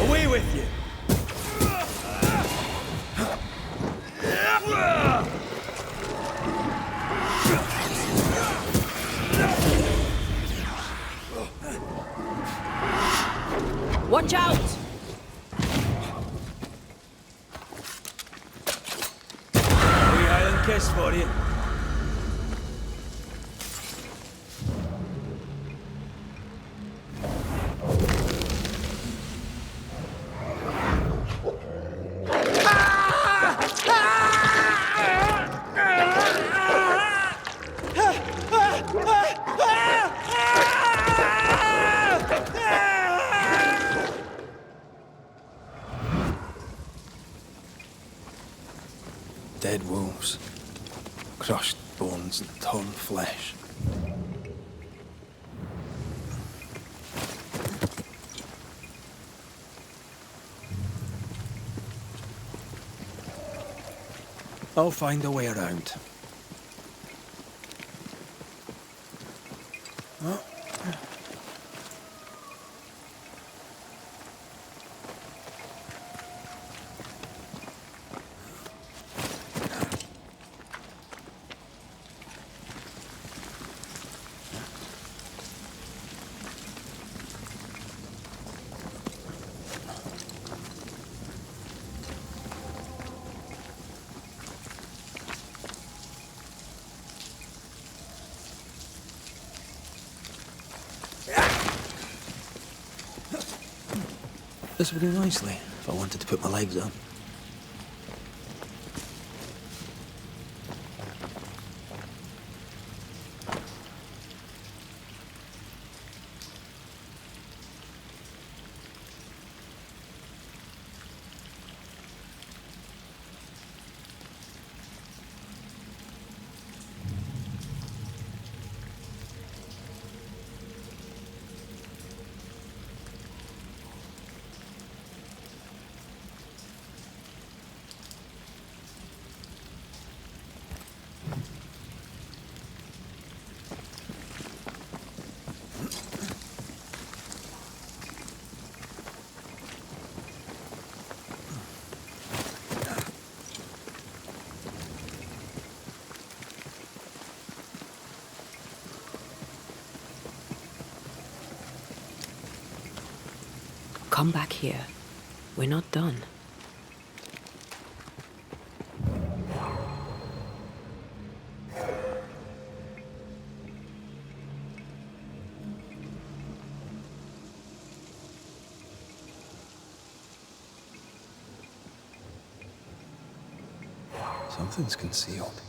Away with you! Watch out! Wee Highland kiss for you. Dead wolves. Crushed bones and torn flesh. I'll find a way around. This would do nicely if I wanted to put my legs up. Come back here. We're not done. Something's concealed.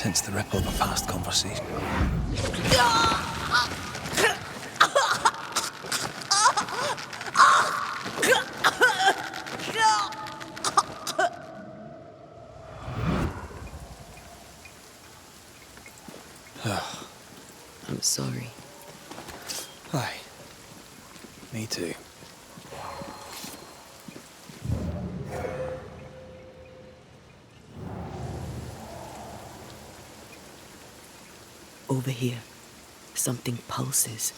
sense the ripple of a past conversation. I'm sorry. Aye. Me too. Over here, something pulses.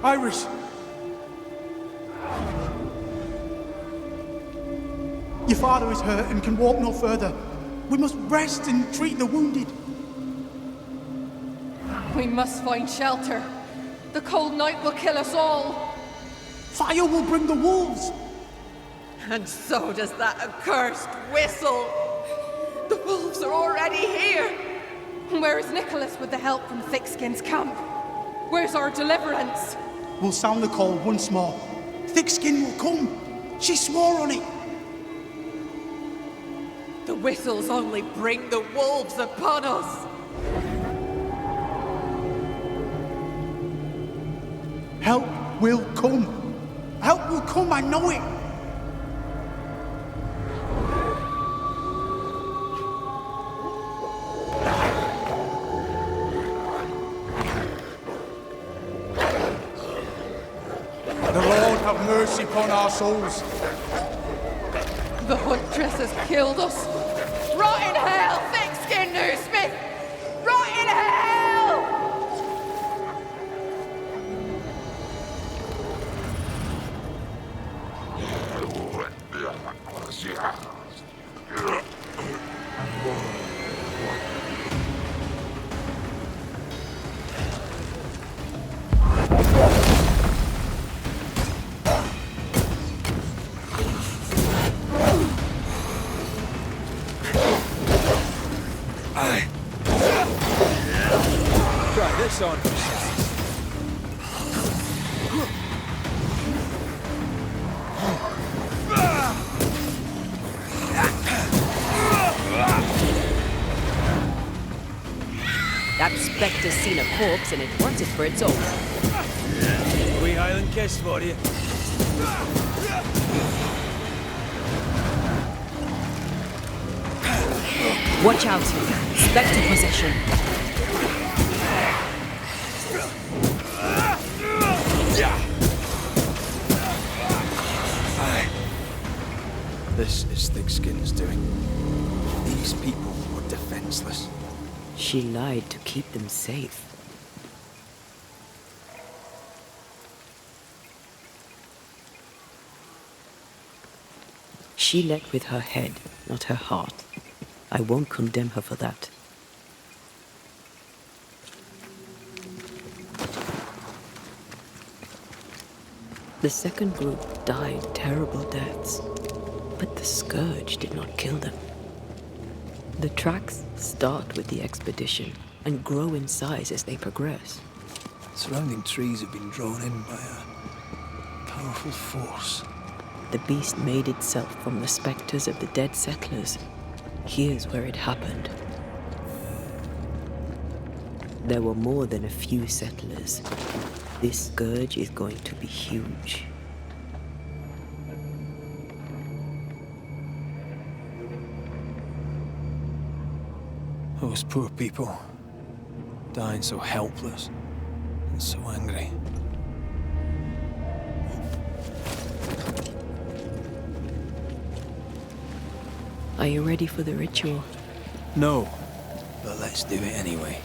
Iris! Your father is hurt and can walk no further. We must rest and treat the wounded. We must find shelter. The cold night will kill us all. Fire will bring the wolves. And so does that accursed whistle. The wolves are already here. Where is Nicholas with the help from Thickskin's camp? Where's our deliverance? We'll sound the call once more. Thickskin will come. She swore on it. The whistles only bring the wolves upon us. Help will come. Help will come, I know it. The Lord have mercy upon our souls. The huntress has killed us. Rot in hell, Thickskin Newsmith! Rot in hell! Try this on. That spectre's seen a corpse and it wants it for its own. Wee Highland kiss for you. Watch out! Spectre possession. This is Thickskin's doing. These people were defenseless. She lied to keep them safe. She led with her head, not her heart. I won't condemn her for that. The second group died terrible deaths, but the scourge did not kill them. The tracks start with the expedition and grow in size as they progress. Surrounding trees have been drawn in by a powerful force. The beast made itself from the spectres of the dead settlers. Here's where it happened. There were more than a few settlers. This scourge is going to be huge. Those poor people, dying so helpless. get so angry. Are you ready for the ritual? No, but let's do it anyway.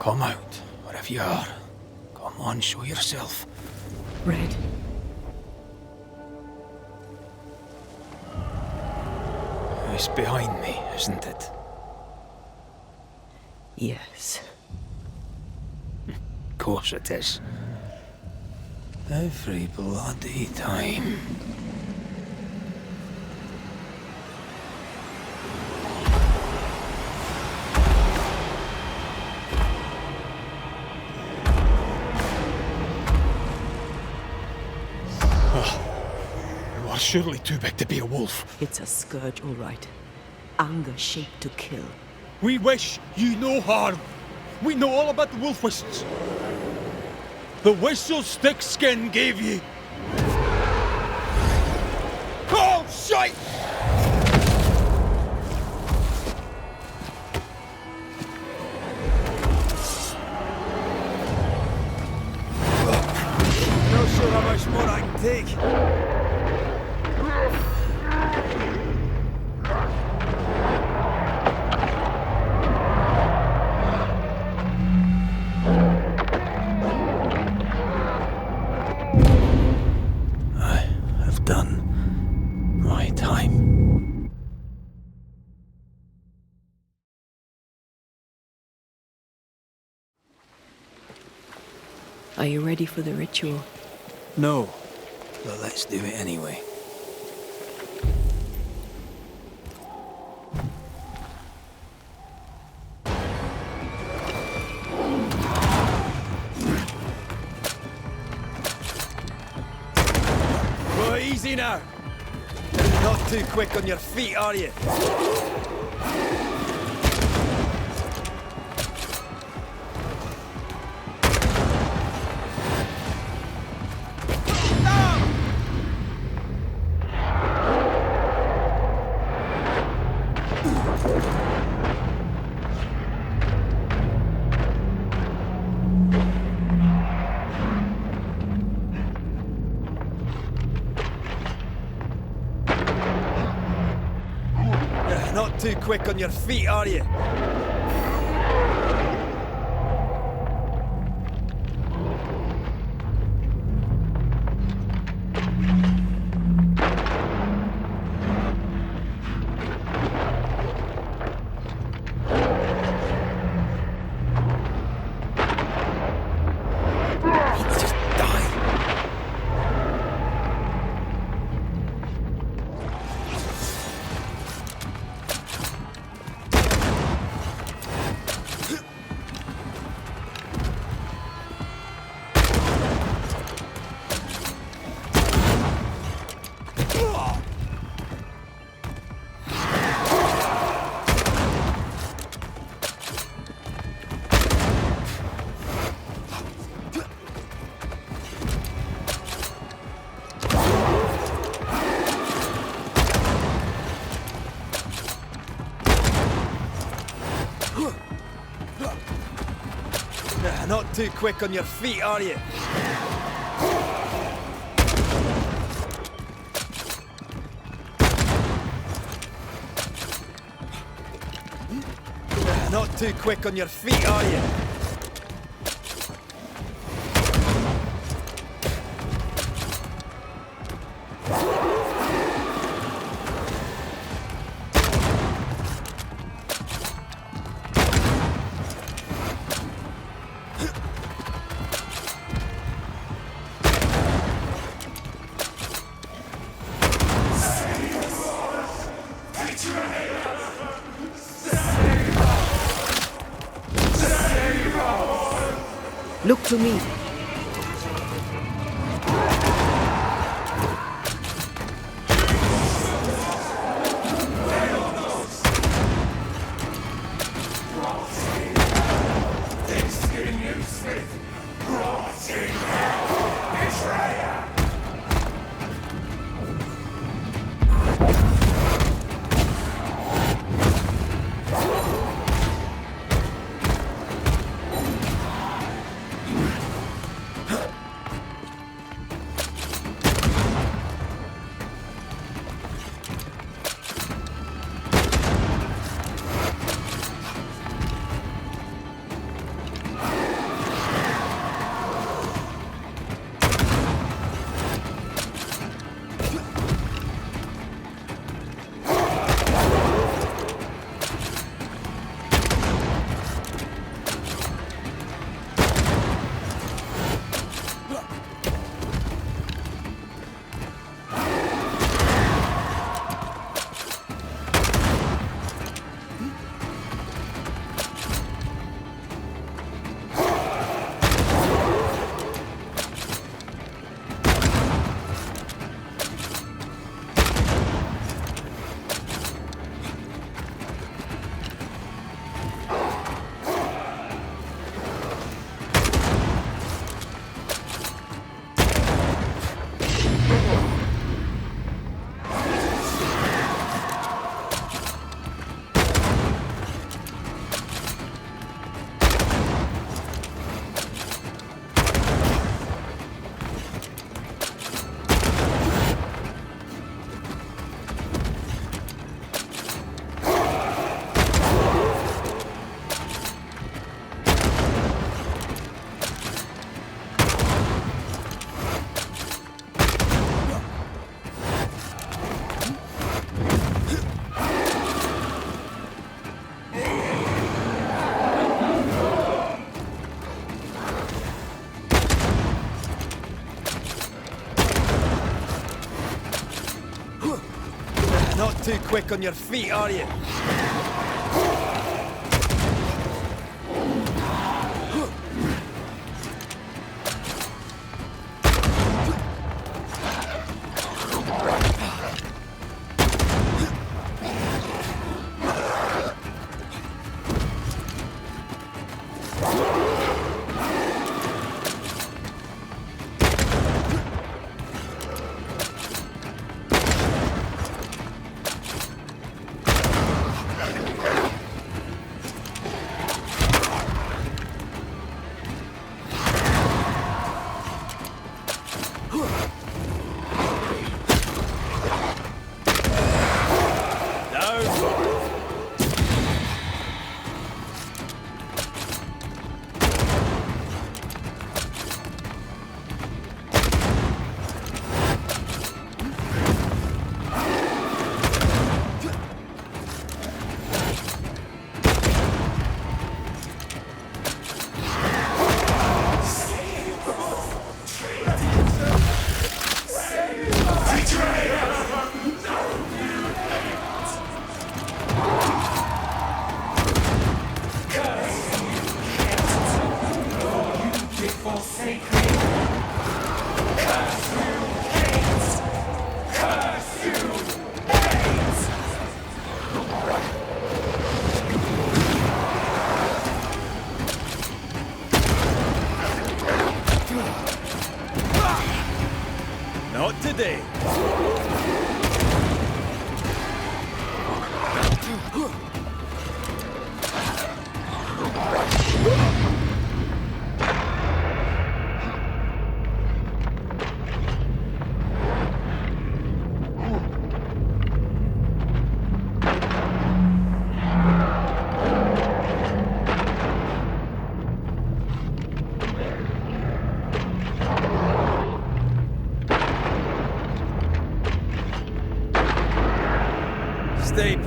Come out, wherever you are. Come on, show yourself. Red. It's behind me, isn't it? Yes. Of course it is. Every bloody time. You are surely too big to be a wolf. It's a scourge, all right. Anger shaped to kill. We wish you no harm. We know all about the wolf whistles. The whistle Thickskin gave you. Oh, shite! Not sure how much more I can take. I have done my time. Are you ready for the ritual? No, but let's do it anyway. Go easy now. Not too quick on your feet, are you? Not too quick on your feet, are you? Just die. Not too quick on your feet, are you? Not too quick on your feet, are you? Look to me. Not too quick on your feet, are you? Not today.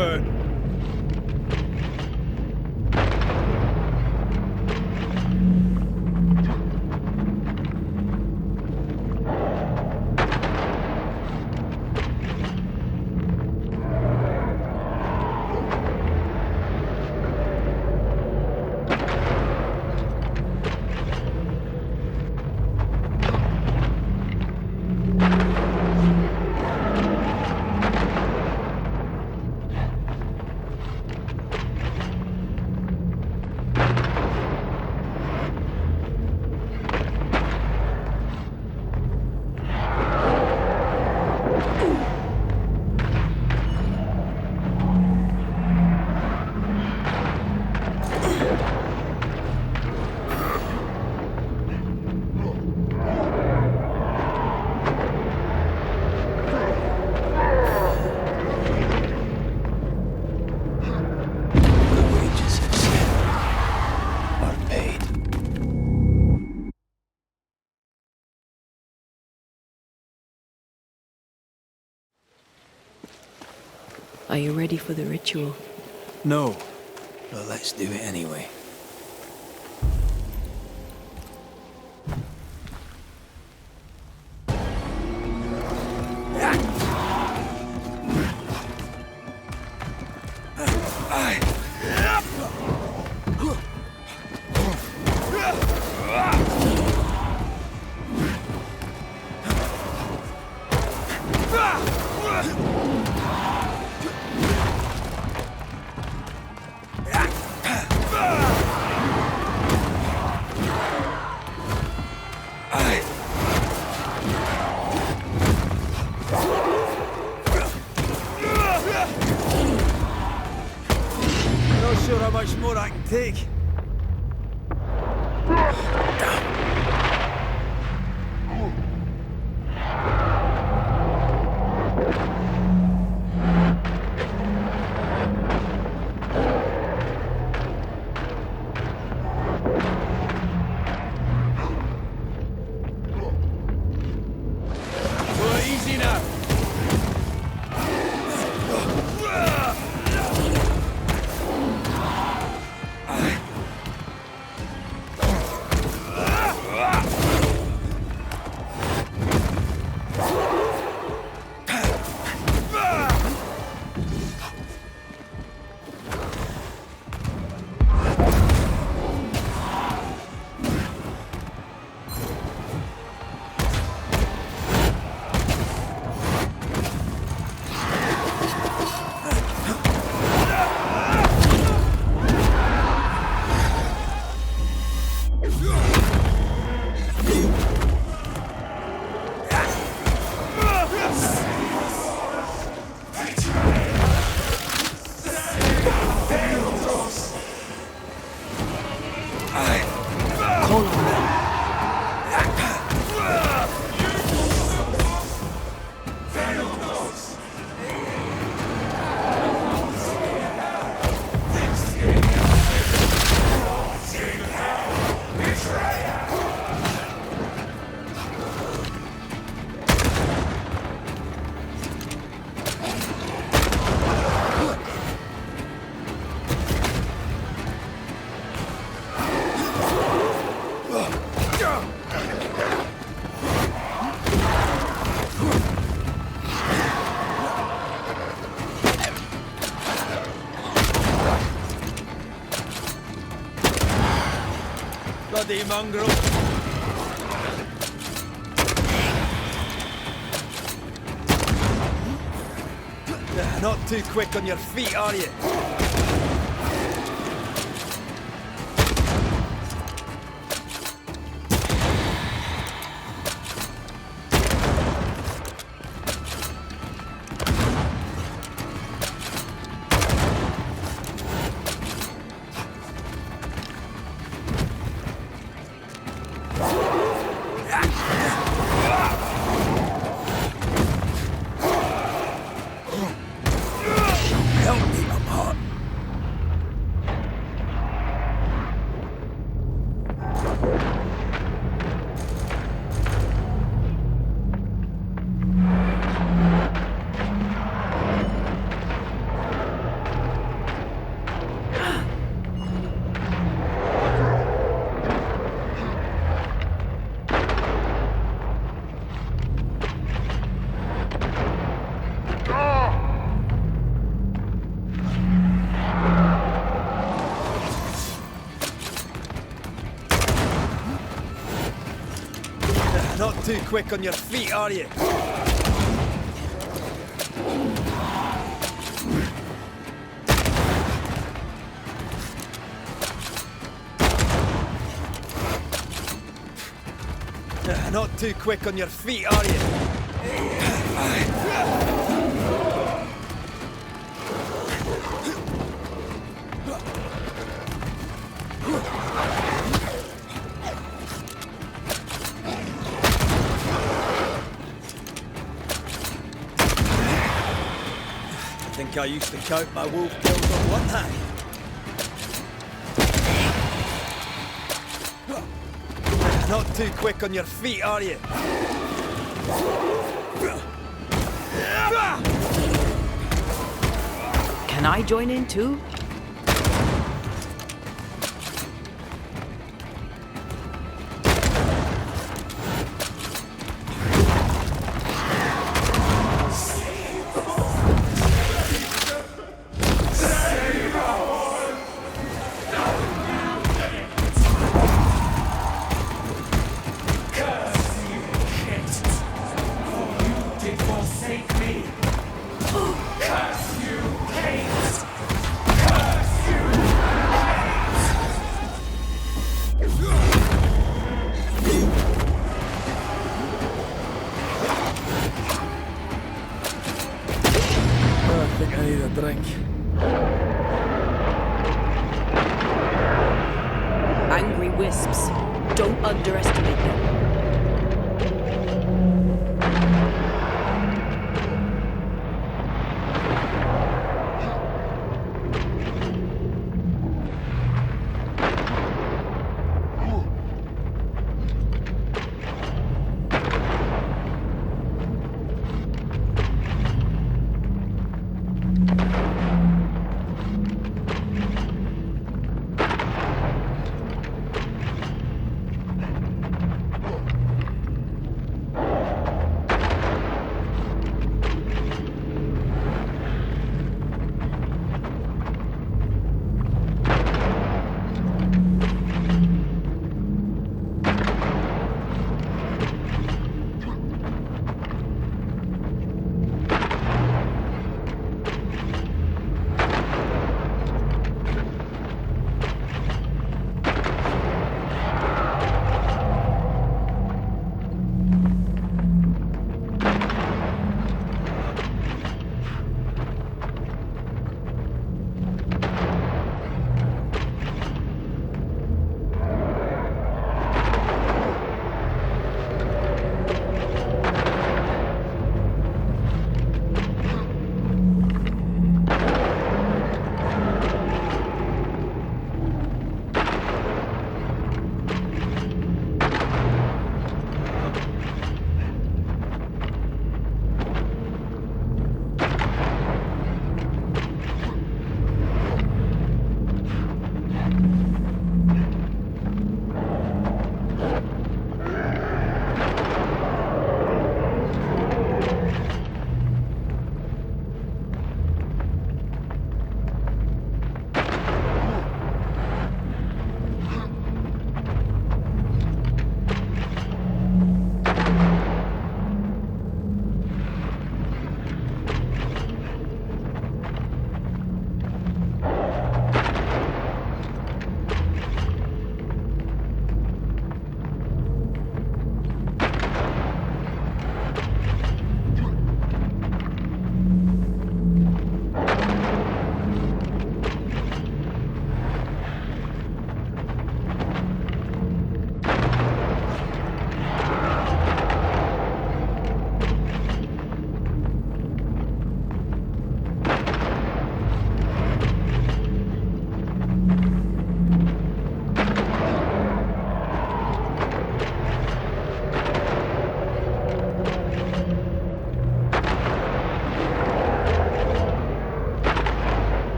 hurt. Are you ready for the ritual? No, but let's do it anyway. Not sure how much more I can take. Go easy now. Bloody mongrel. Not too quick on your feet, are you? Help me, I'm hot. too quick on your feet, are you? Not too quick on your feet, are you? I think I used to count my wolf kills on one hand. Not too quick on your feet, are you? Can I join in too? I think I need a drink. Angry wisps. Don't underestimate them.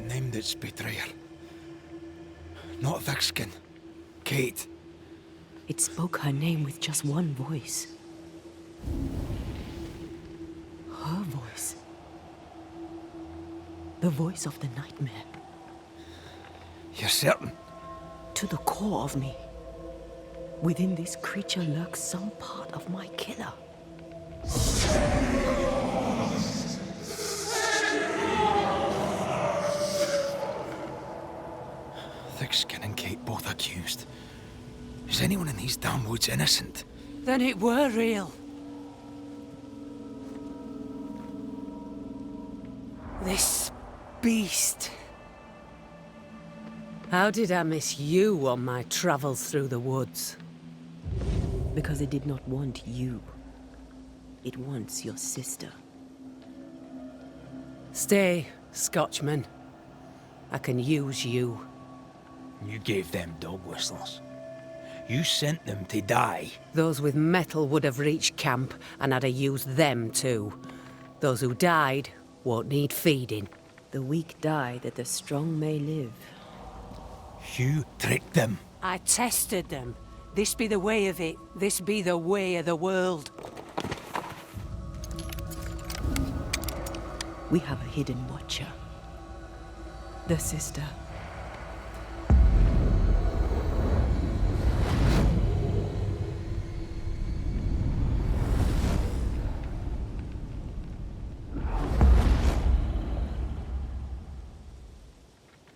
It named its betrayer. Not Thickskin. Kate. It spoke her name with just one voice. Her voice. The voice of the nightmare. You're certain? To the core of me. Within this creature lurks some part of my killer. Thickskin and Kate both accused. Is anyone in these damn woods innocent? Then it were real. This beast. How did I miss you on my travels through the woods? Because it did not want you. It wants your sister. Stay, Scotchman. I can use you. You gave them dog whistles. You sent them to die. Those with metal would have reached camp, and I'd have used them too. Those who died won't need feeding. The weak die that the strong may live. You tricked them. I tested them. This be the way of it. This be the way of the world. We have a hidden watcher. The sister.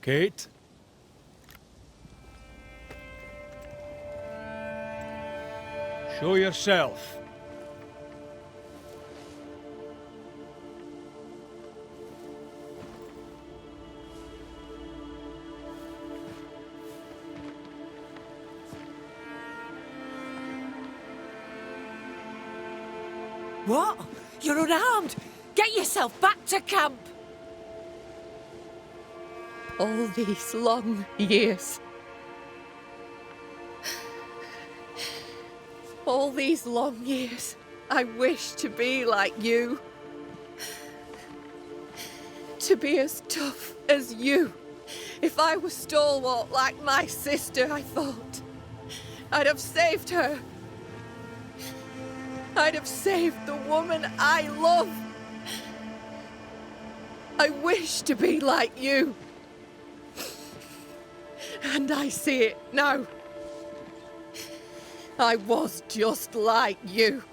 Kate? Show yourself. What? You're unarmed! Get yourself back to camp! All these long years. All these long years, I wish to be like you. To be as tough as you. If I was stalwart like my sister, I thought, I'd have saved her. I'd have saved the woman I love. I wish to be like you. And I see it now. I was just like you.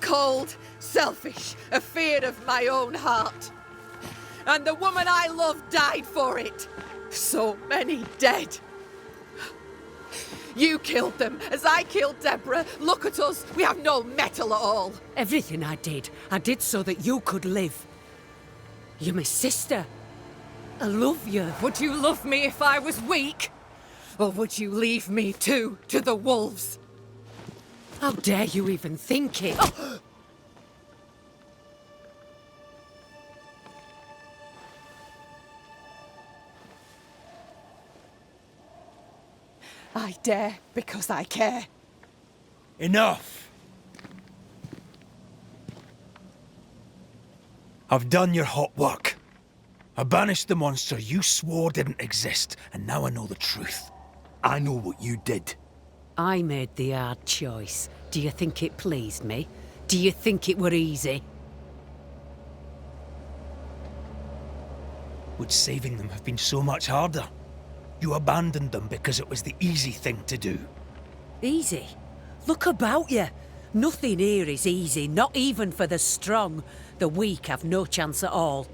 Cold, selfish, afeard of my own heart. And the woman I love died for it. So many dead. You killed them, as I killed Deborah. Look at us, we have no metal at all. Everything I did so that you could live. You're my sister. I love you. Would you love me if I was weak? Or would you leave me too, to the wolves? How dare you even think it? Oh. I dare because I care. Enough! I've done your hot work. I banished the monster you swore didn't exist, and now I know the truth. I know what you did. I made the hard choice. Do you think it pleased me? Do you think it were easy? Would saving them have been so much harder? You abandoned them because it was the easy thing to do. Easy? Look about you. Nothing here is easy, not even for the strong. The weak have no chance at all.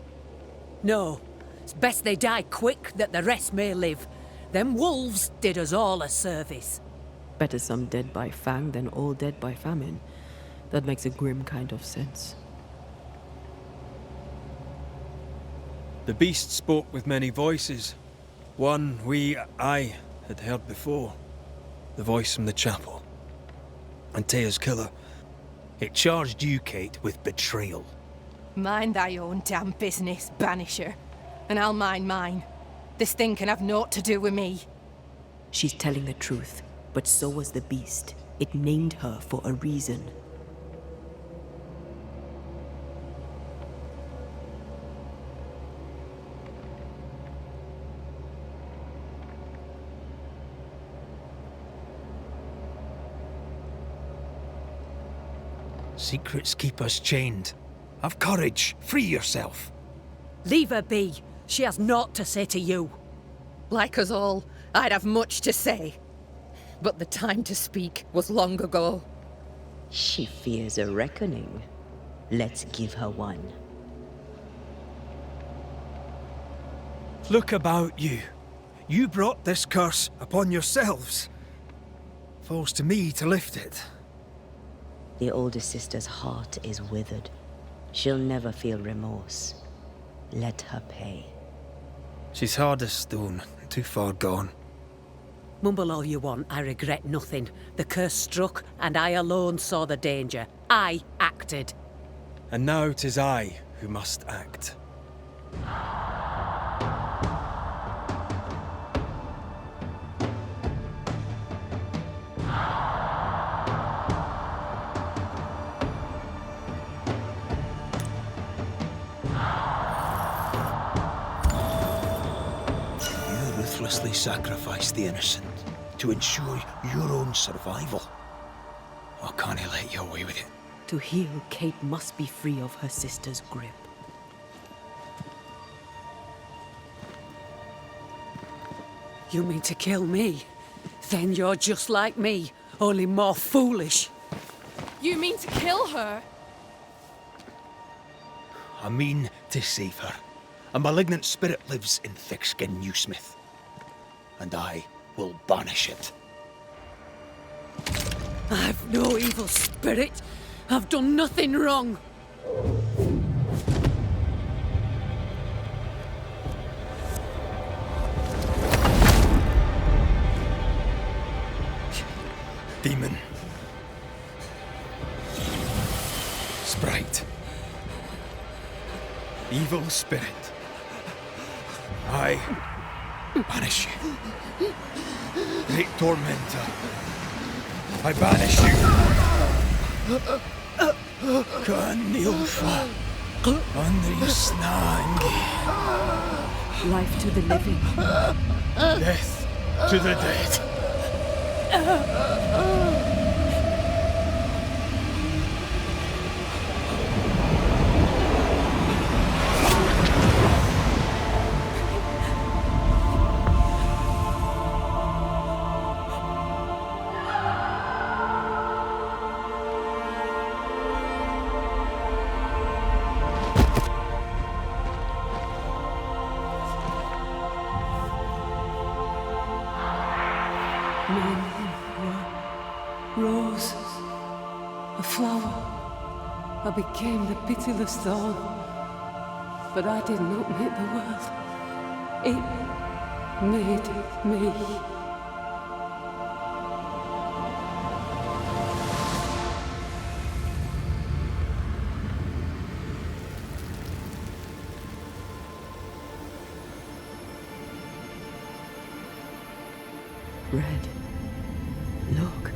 No, it's best they die quick, that the rest may live. Them wolves did us all a service. Better some dead by fang than all dead by famine. That makes a grim kind of sense. The beast spoke with many voices. One I had heard before. The voice from the chapel. Antea's killer. It charged you, Kate, with betrayal. Mind thy own damn business, Banisher. And I'll mind mine. This thing can have naught to do with me. She's telling the truth, but so was the beast. It named her for a reason. Secrets keep us chained. Have courage. Free yourself. Leave her be. She has naught to say to you. Like us all, I'd have much to say. But the time to speak was long ago. She fears a reckoning. Let's give her one. Look about you. You brought this curse upon yourselves. Falls to me to lift it. The older sister's heart is withered. She'll never feel remorse. Let her pay. She's hard as stone, too far gone. Mumble all you want, I regret nothing. The curse struck, and I alone saw the danger. I acted. And now 'tis I who must act. Ruthlessly sacrifice the innocent to ensure your own survival. Or can't he let you away with it? To heal, Kate must be free of her sister's grip. You mean to kill me? Then you're just like me, only more foolish. You mean to kill her? I mean to save her. A malignant spirit lives in thick-skinned Newsmith. And I will banish it. I've no evil spirit. I've done nothing wrong. Demon. Sprite. Evil spirit. I banish you. Great tormentor. I banish you. Kanilfa. Andri Snangi. Life to the living. Death to the dead. Rose, a flower. I became the pitiless thorn. But I did not make the world. It made me. Red, look.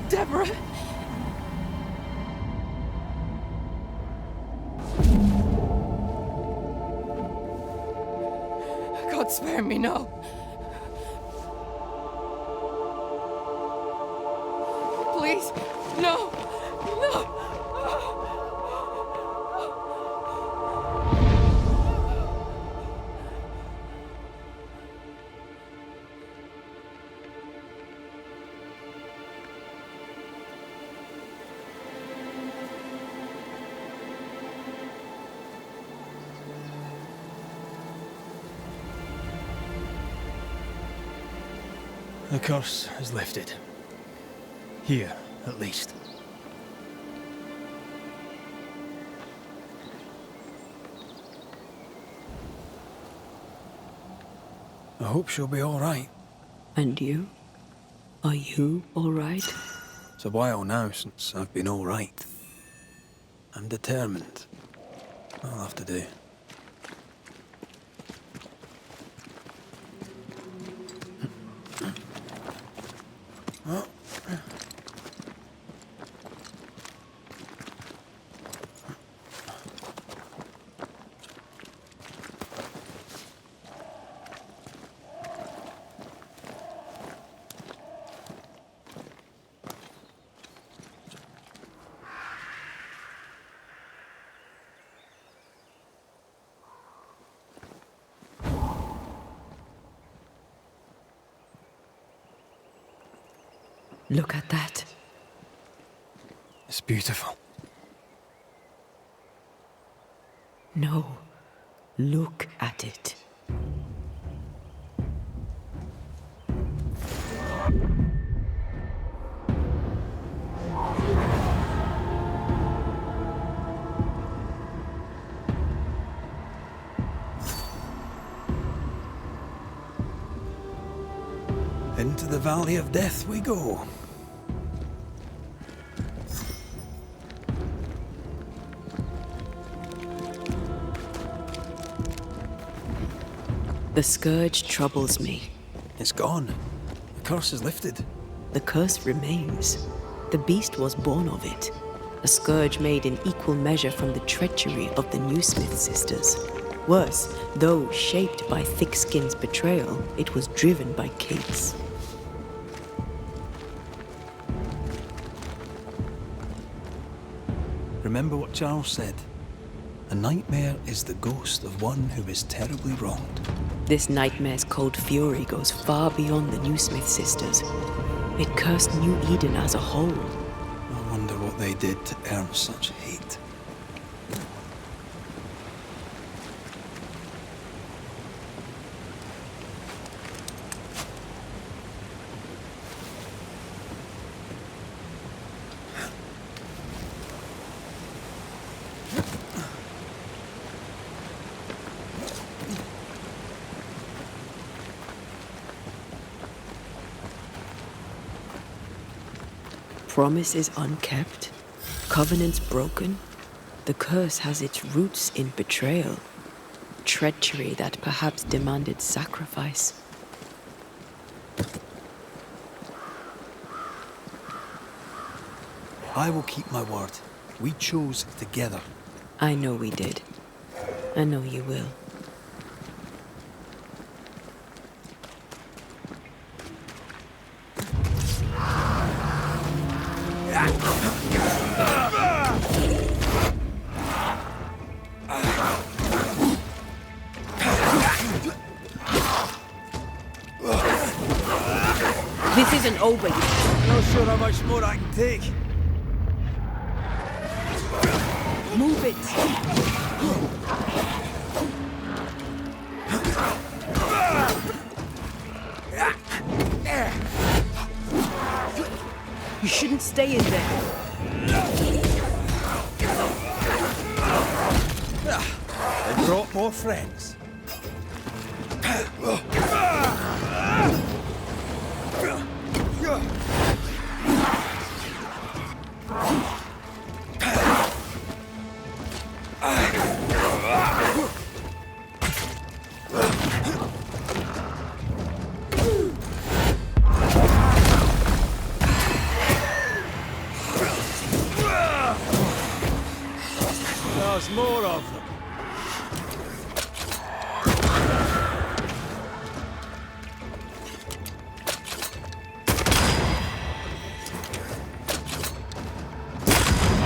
Deborah! God spare me, no. Please, no, no. The curse is lifted. Here, at least. I hope she'll be all right. And you? Are you all right? It's a while now since I've been all right. I'm determined. I'll have to do. Look at that. It's beautiful. No, look at it. Into the Valley of Death we go. The scourge troubles me. It's gone. The curse is lifted. The curse remains. The beast was born of it. A scourge made in equal measure from the treachery of the Newsmith sisters. Worse, though shaped by Thickskin's betrayal, it was driven by Kate's. Remember what Charles said. A nightmare is the ghost of one who is terribly wronged. This nightmare's cold fury goes far beyond the Newsmith sisters. It cursed New Eden as a whole. I wonder what they did to earn such hate. Promises unkept, covenants broken. The curse has its roots in betrayal, treachery that perhaps demanded sacrifice. I will keep my word. We chose together. I know we did. I know you will. This isn't over yet. Not sure how much more I can take. Move it. You shouldn't stay in there. They brought more friends. There's more of them.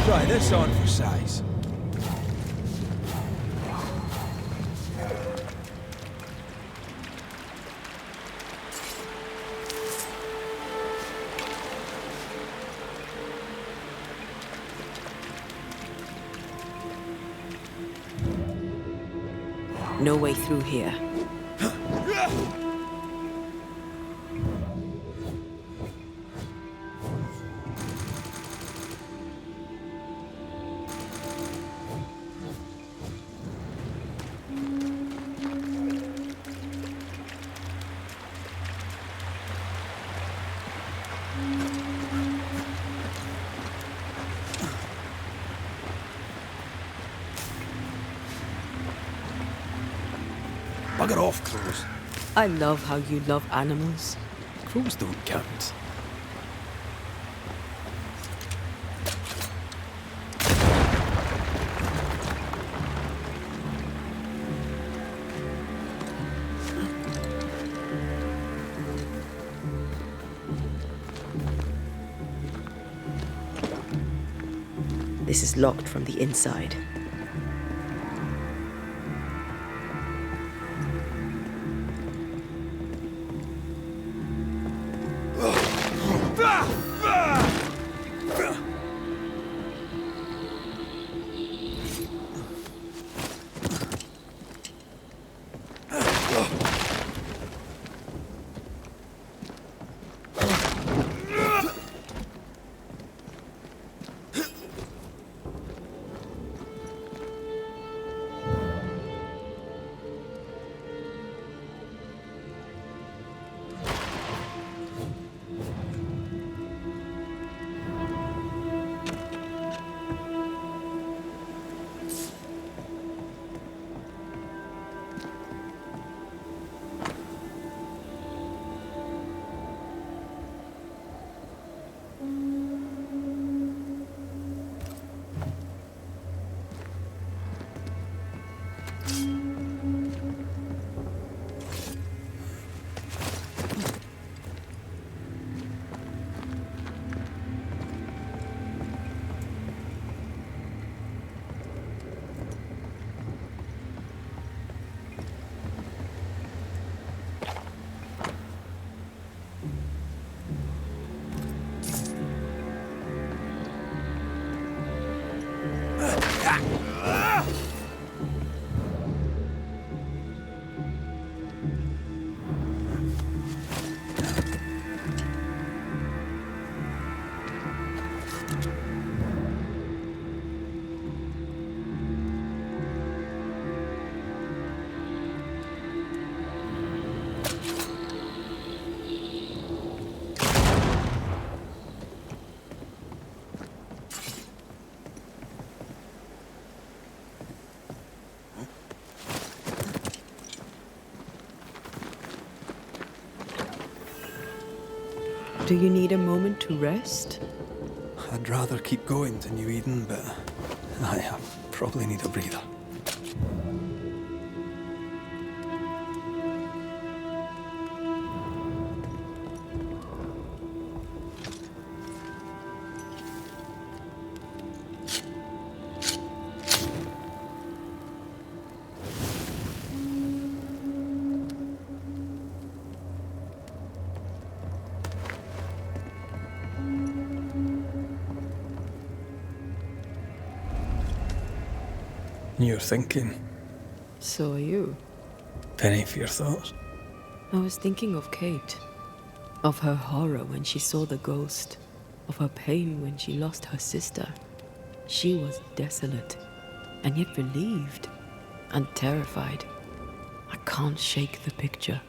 Try this on for size. No way through here. Bugger off, crows. I love how you love animals. Crows don't count. This is locked from the inside. Do you need a moment to rest? I'd rather keep going to New Eden, but I probably need a breather. You're thinking. So are you. Penny for your thoughts. I was thinking of Kate. Of her horror when she saw the ghost. Of her pain when she lost her sister. She was desolate, and yet relieved, and terrified. I can't shake the picture.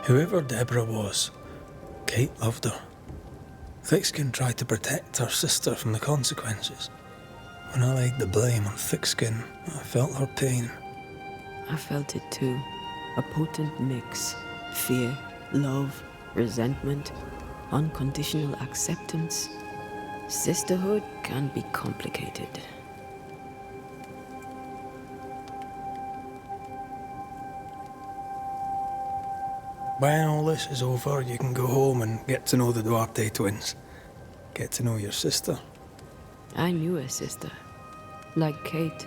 Whoever Deborah was, Kate loved her. Thickskin tried to protect her sister from the consequences. When I laid the blame on Thickskin, I felt her pain. I felt it too. A potent mix. Fear, love, resentment, unconditional acceptance. Sisterhood can be complicated. When all this is over, you can go home and get to know the Duarte twins. Get to know your sister. I knew a sister. Like Kate,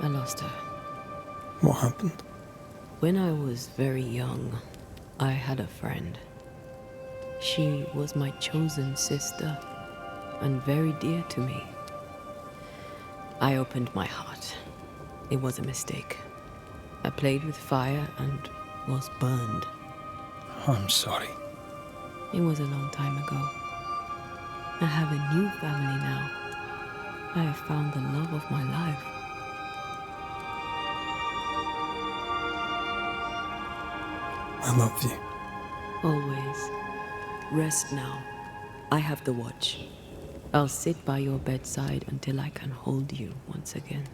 I lost her. What happened? When I was very young, I had a friend. She was my chosen sister, and very dear to me. I opened my heart. It was a mistake. I played with fire and was burned. I'm sorry. It was a long time ago. I have a new family now. I have found the love of my life. I love you. Always. Rest now. I have the watch. I'll sit by your bedside until I can hold you once again.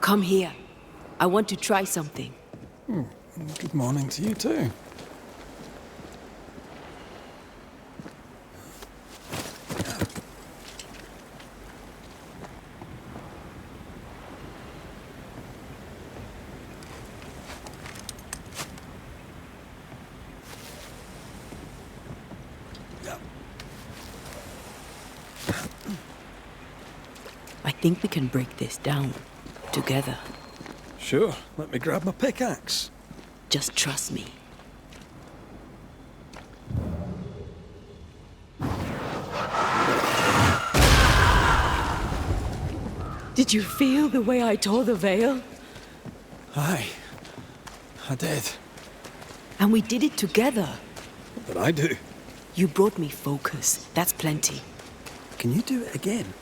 Come here. I want to try something. Good morning to you too. I think we can break this down. Together. Sure, let me grab my pickaxe. Just trust me. Did you feel the way I tore the veil? Aye, I did. And we did it together. What did I do? You brought me focus. That's plenty. Can you do it again?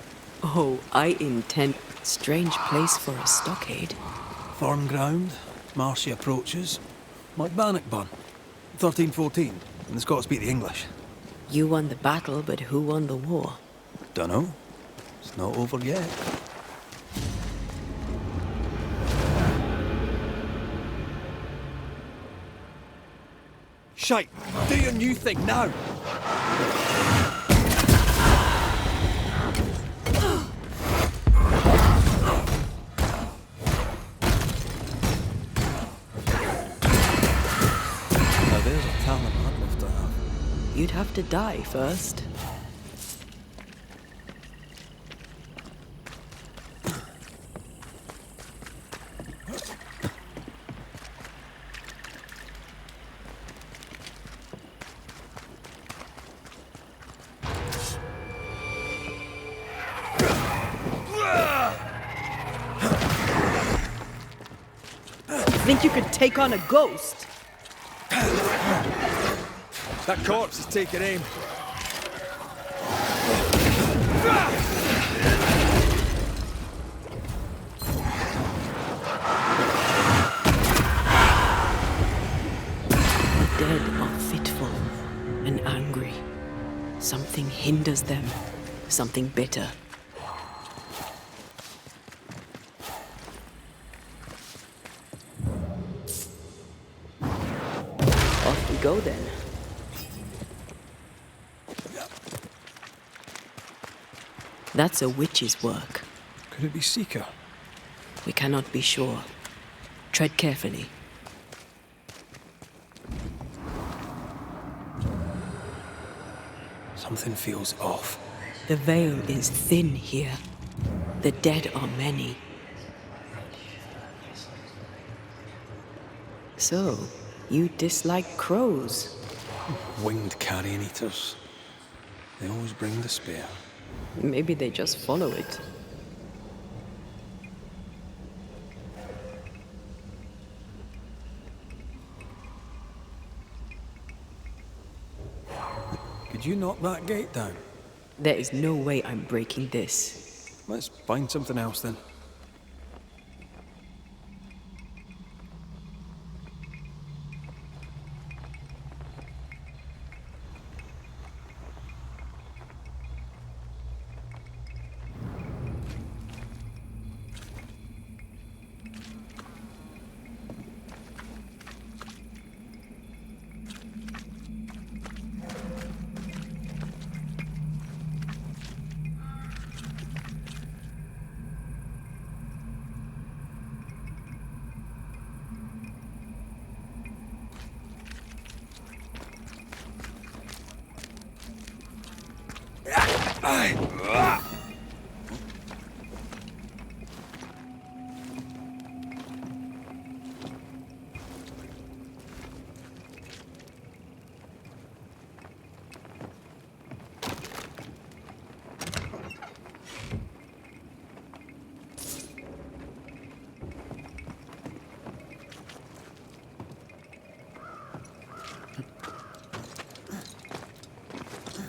Oh, I intend. Strange place for a stockade. Farm ground, marshy approaches, like Bannockburn. 1314, and the Scots beat the English. You won the battle, but who won the war? Dunno. It's not over yet. Shite! Do your new thing now! Now there's a talent I'd love to have. You'd have to die first. Think you could take on a ghost? That corpse is taking aim. The dead are fitful and angry. Something hinders them, something bitter. Off we go then. That's a witch's work. Could it be Seeker? We cannot be sure. Tread carefully. Something feels off. The veil is thin here. The dead are many. So, you dislike crows? Winged carrion eaters. They always bring despair. Maybe they just follow it. Could you knock that gate down? There is no way I'm breaking this. Let's find something else then.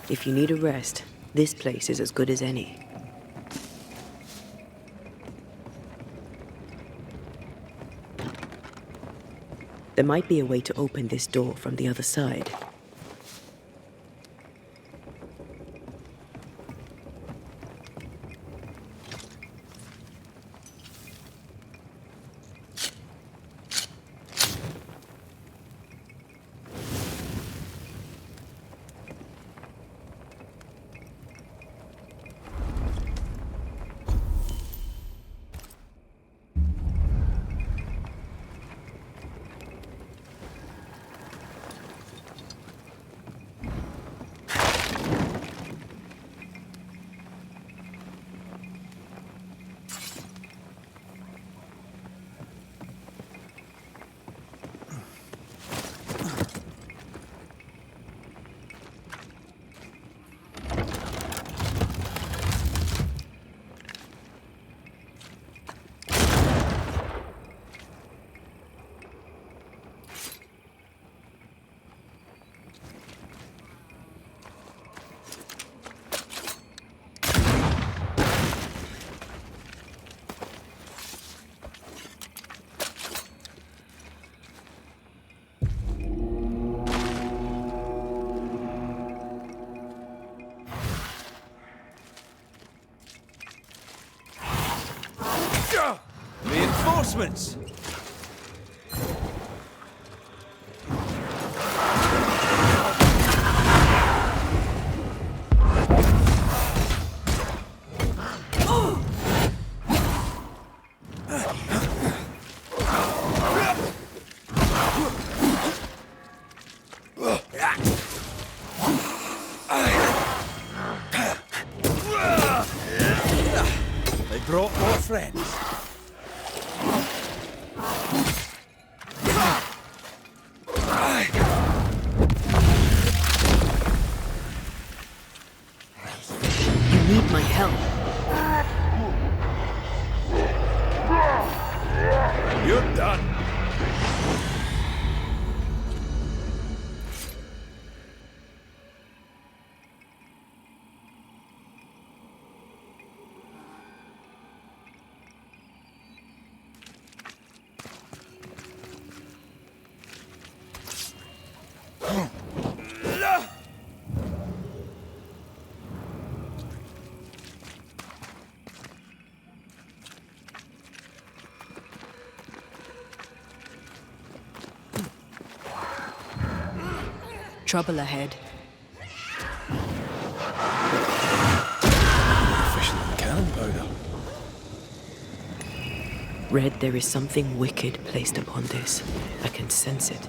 If you need a rest, this place is as good as any. There might be a way to open this door from the other side. Reinforcements! They brought more friends. You need my help. You're done. Trouble ahead. Efficient than cannon powder. Red, there is something wicked placed upon this. I can sense it.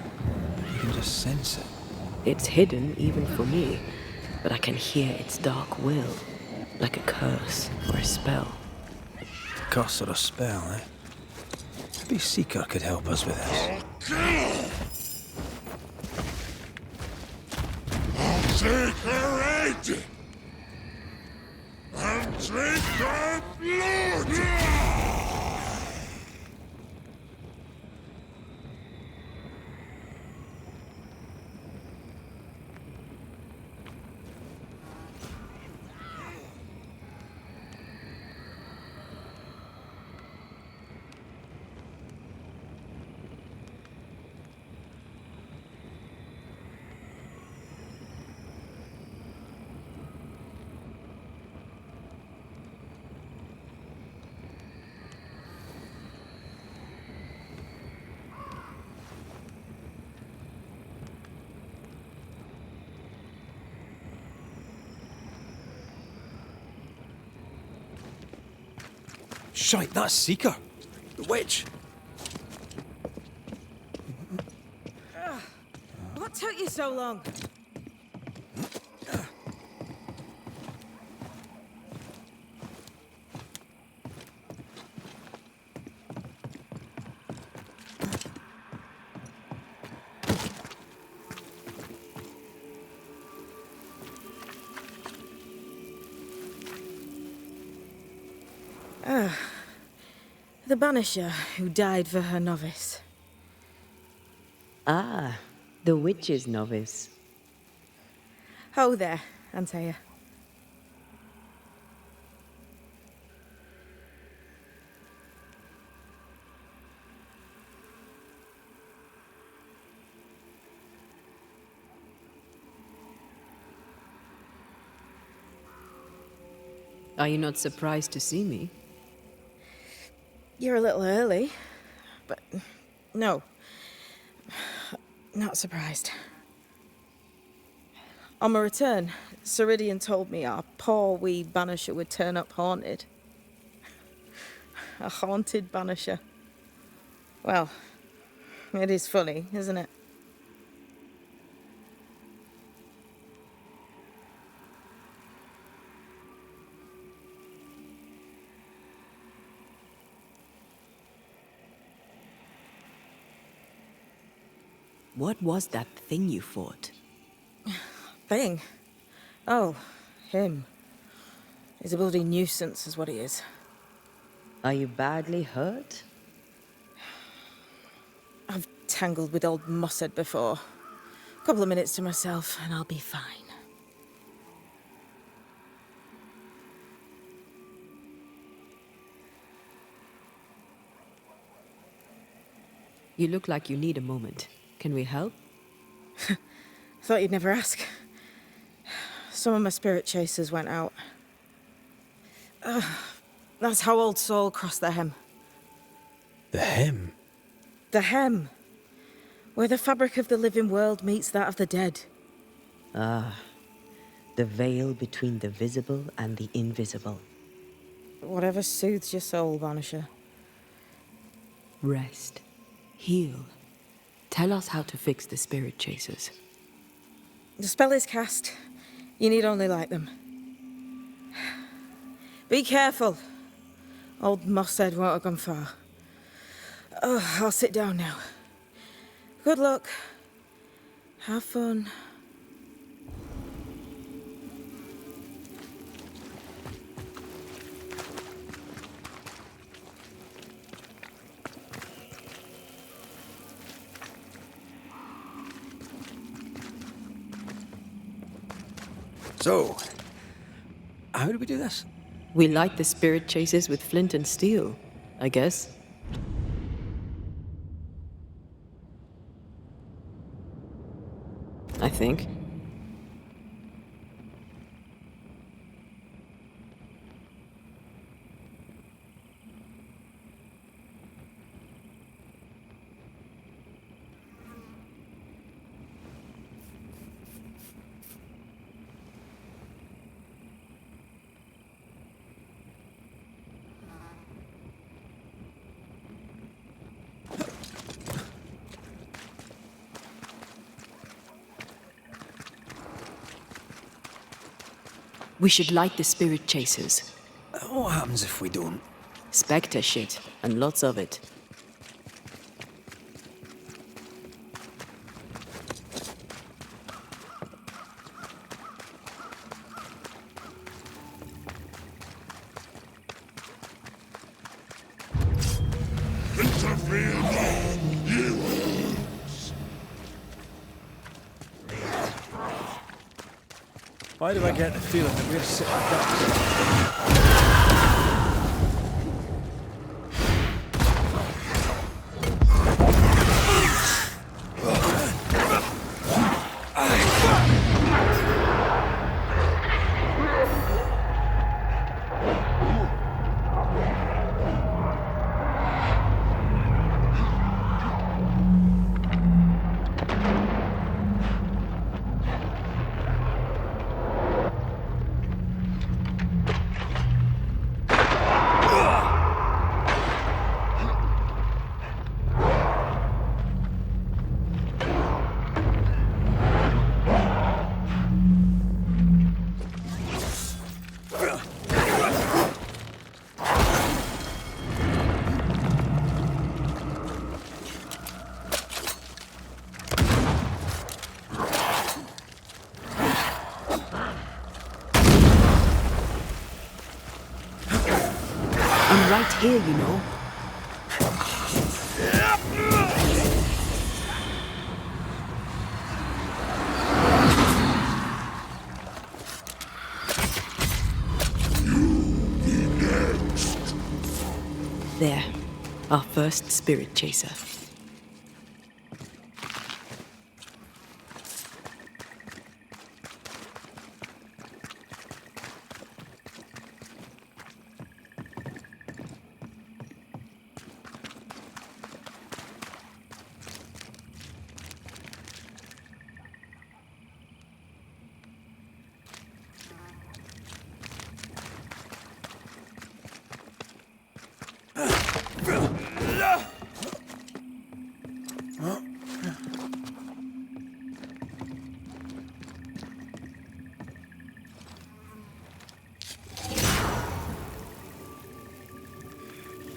You can just sense it. It's hidden even for me, but I can hear its dark will, like a curse or a spell. Curse or a spell, eh? Maybe Seeker could help us with this. Take her head! And drink her blood! Shite, that's Seeker. The witch. What took you so long? The Banisher who died for her novice. Ah, the witch's novice. Ho there, Antea. Are you not surprised to see me? You're a little early, but no, not surprised. On my return, Ceridian told me our poor wee Banisher would turn up haunted. A haunted Banisher. Well, it is funny, isn't it? What was that thing you fought? Thing? Oh, him. He's a bloody nuisance, is what he is. Are you badly hurt? I've tangled with old Mossad before. A couple of minutes to myself, and I'll be fine. You look like you need a moment. Can we help? Thought you'd never ask. Some of my spirit chasers went out. That's how old Saul crossed the hem. The hem? The hem. Where the fabric of the living world meets that of the dead. Ah, the veil between the visible and the invisible. Whatever soothes your soul, Banisher. Rest. Heal. Tell us how to fix the spirit chasers. The spell is cast. You need only light them. Be careful. Old Mosshead won't have gone far. Oh, I'll sit down now. Good luck. Have fun. So, how do we do this? We light the spirit chasers with flint and steel, I guess. I think. We should light the spirit chasers. What happens if we don't? Spectre shit, and lots of it. Interfere not, you wolves! Why do I get the feeling that we're sitting ducks? I'm right here, you know. There, our first spirit chaser.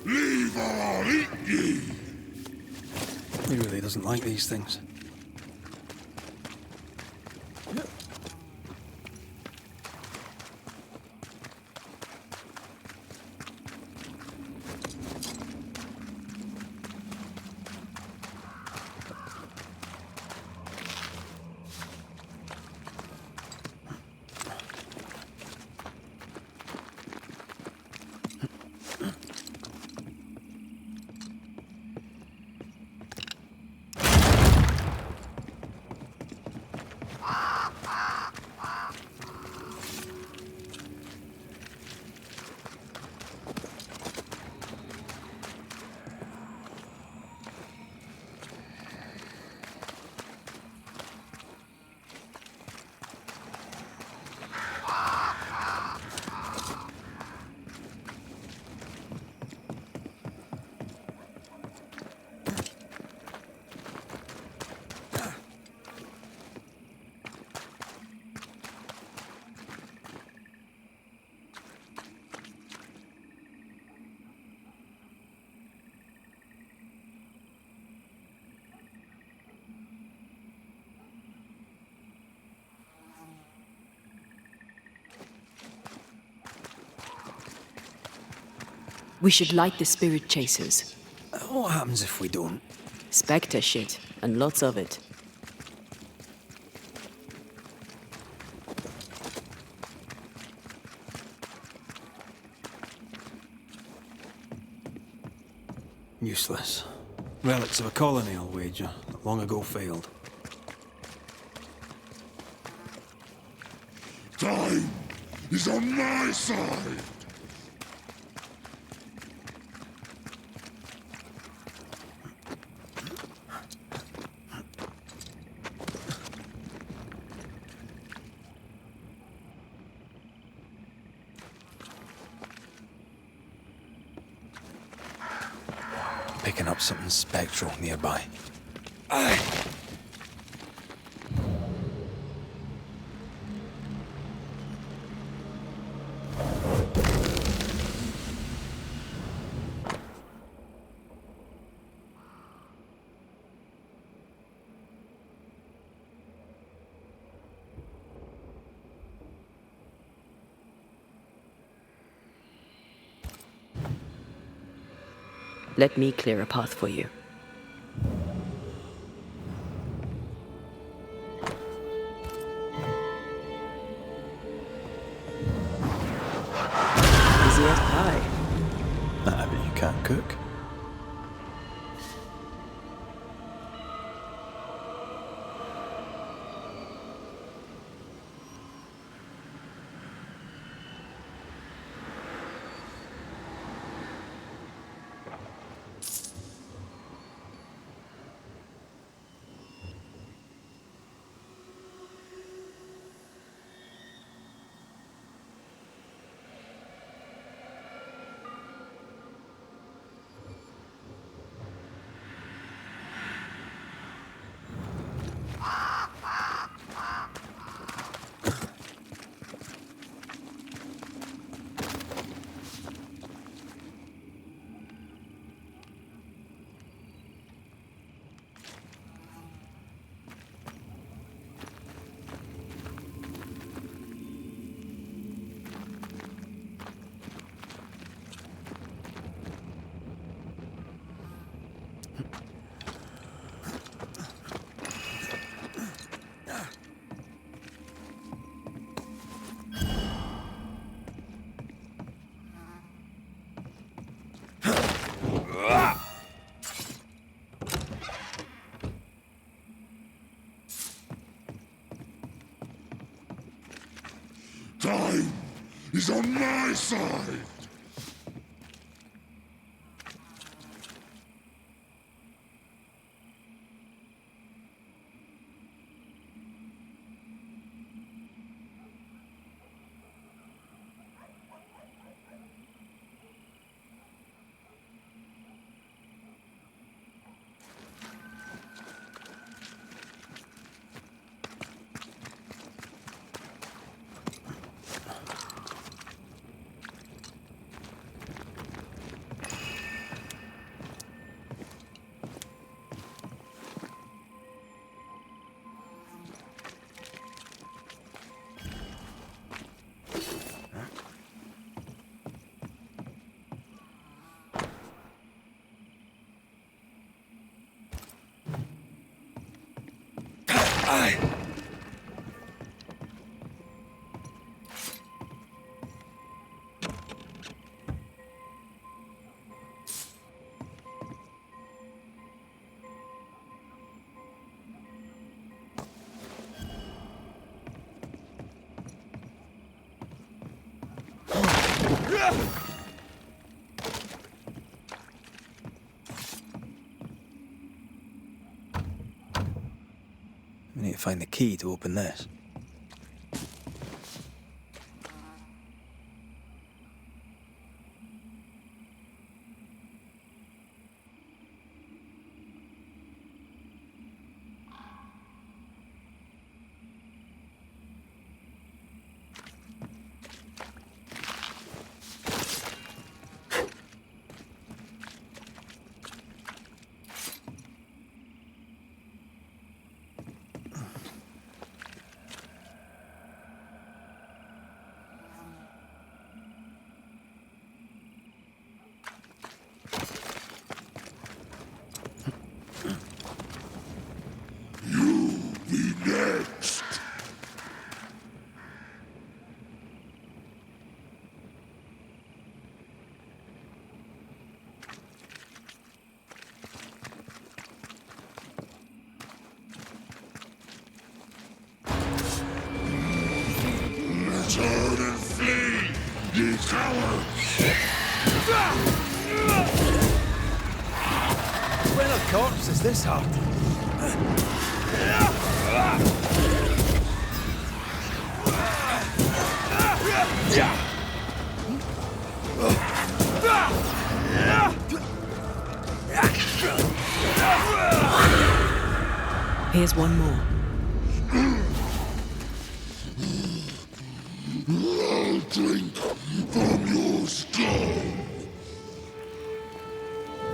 Leave or I'll eat ye! He really doesn't like these things. We should light the spirit chasers. What happens if we don't? Spectre shit, and lots of it. Useless. Relics of a colony, I'll wager, that long ago failed. Time is on my side. Picking up something spectral nearby. Let me clear a path for you. Easy as pie. I bet you can't cook. Time is on my side. We need to find the key to open this. Turn and flee, ye cowards! When a corpse is this hard? Here's one more. I'll drink from your skull.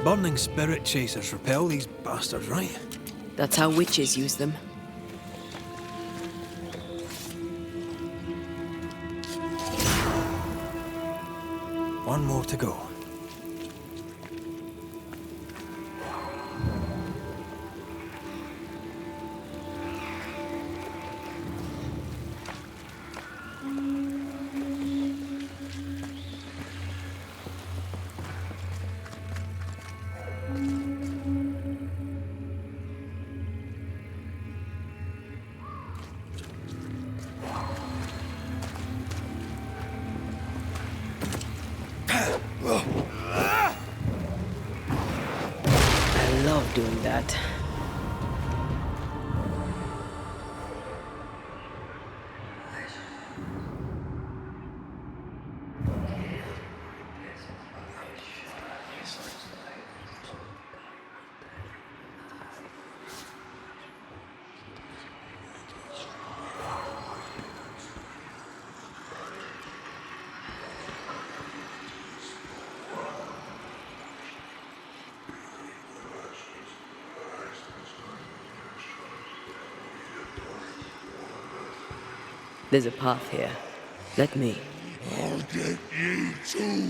Burning spirit chasers repel these bastards, right? That's how witches use them. One more to go. I love doing that. There's a path here. Let me. I'll get you too.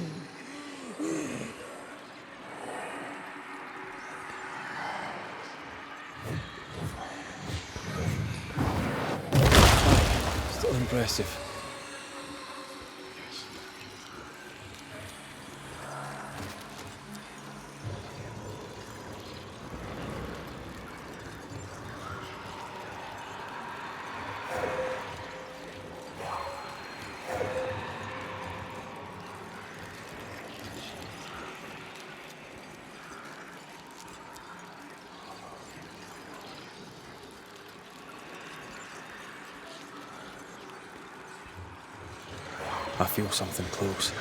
Still impressive. I feel something close.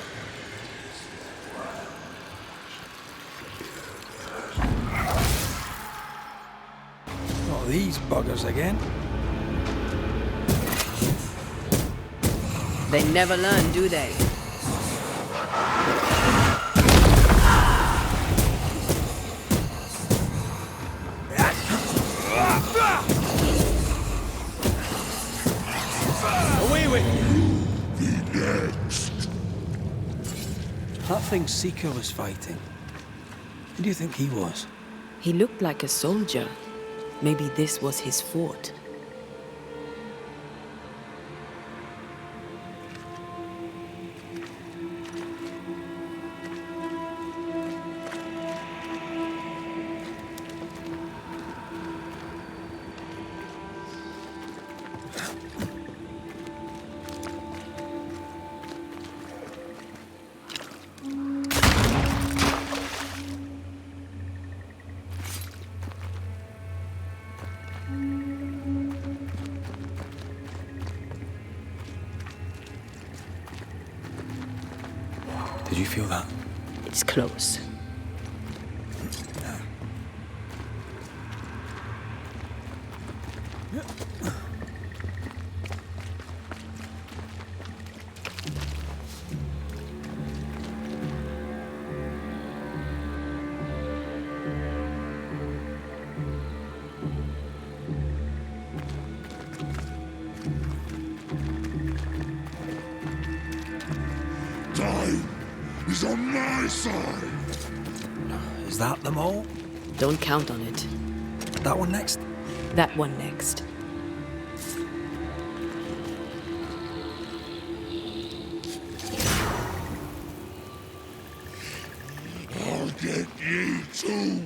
Not these buggers again. They never learn, do they? Away with you! Next. That thing Seeker was fighting. Who do you think he was? He looked like a soldier. Maybe this was his fort. Did you feel that? It's close. Time is on my side. Is that them all? Don't count on it. That one next? That one next. I'll get you too.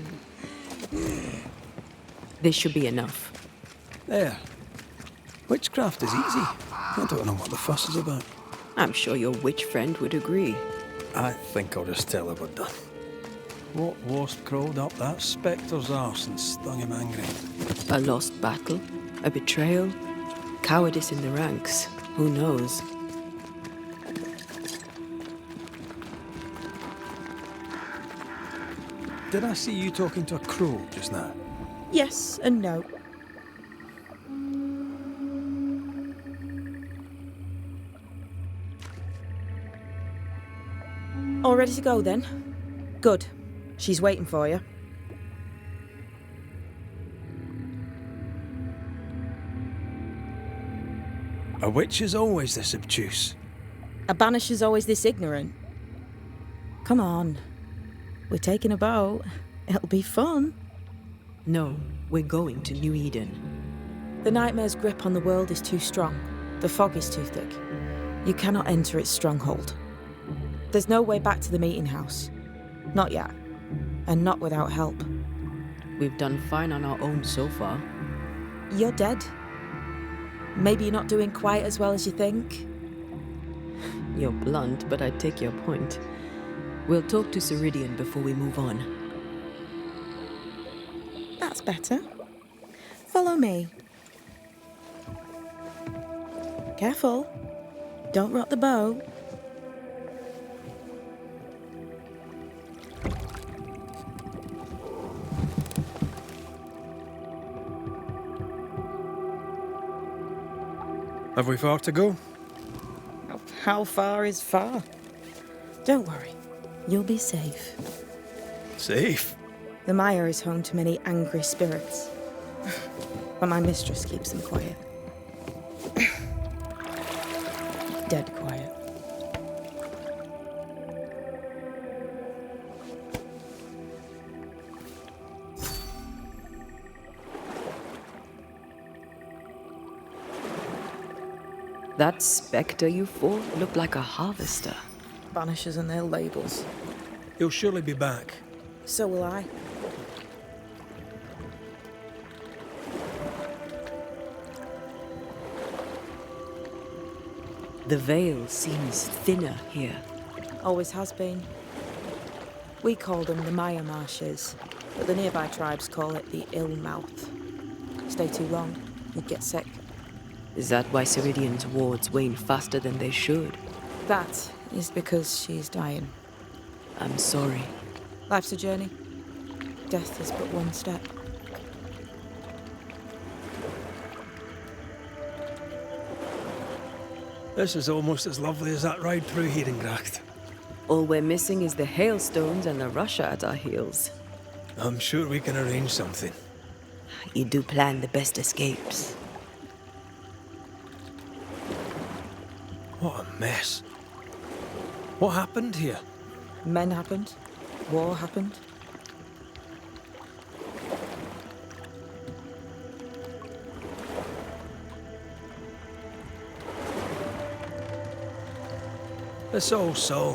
This should be enough. There. Witchcraft is easy. I don't know what the fuss is about. I'm sure your witch friend would agree. I think I'll just tell her we're done. What wasp crawled up that spectre's arse and stung him angry? A lost battle? A betrayal? Cowardice in the ranks? Who knows? Did I see you talking to a crow just now? Yes and no. All ready to go then? Good. She's waiting for you. A witch is always this obtuse. A banisher's always this ignorant. Come on. We're taking a boat. It'll be fun. No, we're going to New Eden. The nightmare's grip on the world is too strong. The fog is too thick. You cannot enter its stronghold. There's no way back to the meeting house. Not yet. And not without help. We've done fine on our own so far. You're dead. Maybe you're not doing quite as well as you think. You're blunt, but I take your point. We'll talk to Ceridian before we move on. That's better. Follow me. Careful. Don't rock the boat. Have we far to go? How far is far? Don't worry. You'll be safe. Safe? The mire is home to many angry spirits. But my mistress keeps them quiet. Dead quiet. That spectre you fought looked like a harvester. Banishers and their labels. He'll surely be back. So will I. The veil seems thinner here. Always has been. We call them the Maya Marshes, but the nearby tribes call it the Ill Mouth. Stay too long, you'd get sick. Is that why Ceridian's wards wane faster than they should? That is because she's dying. I'm sorry. Life's a journey. Death is but one step. This is almost as lovely as that ride through Hedengracht. All we're missing is the hailstones and the Russia at our heels. I'm sure we can arrange something. You do plan the best escapes. What a mess. What happened here? Men happened. War happened. This old soul.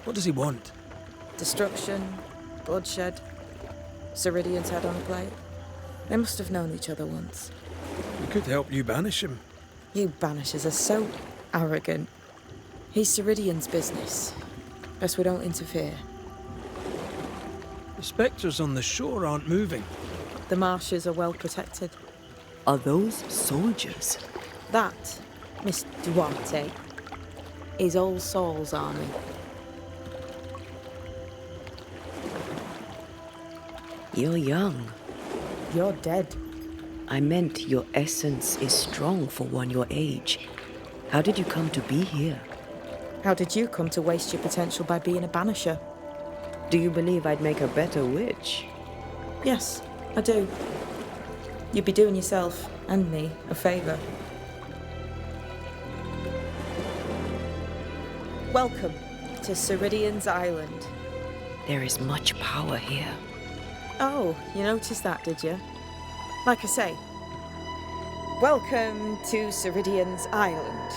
What does he want? Destruction, bloodshed, Ceridian's head on a plate. They must have known each other once. We could help you banish him. You banishers are so arrogant. He's Ceridian's business. Best we don't interfere. The spectres on the shore aren't moving. The marshes are well protected. Are those soldiers? That, Miss Duarte, is All Saul's army. You're young. You're dead. I meant your essence is strong for one your age. How did you come to be here? How did you come to waste your potential by being a banisher? Do you believe I'd make a better witch? Yes, I do. You'd be doing yourself and me a favour. Welcome to Ceridian's Island. There is much power here. Oh, you noticed that, did you? Like I say, welcome to Ceridian's Island.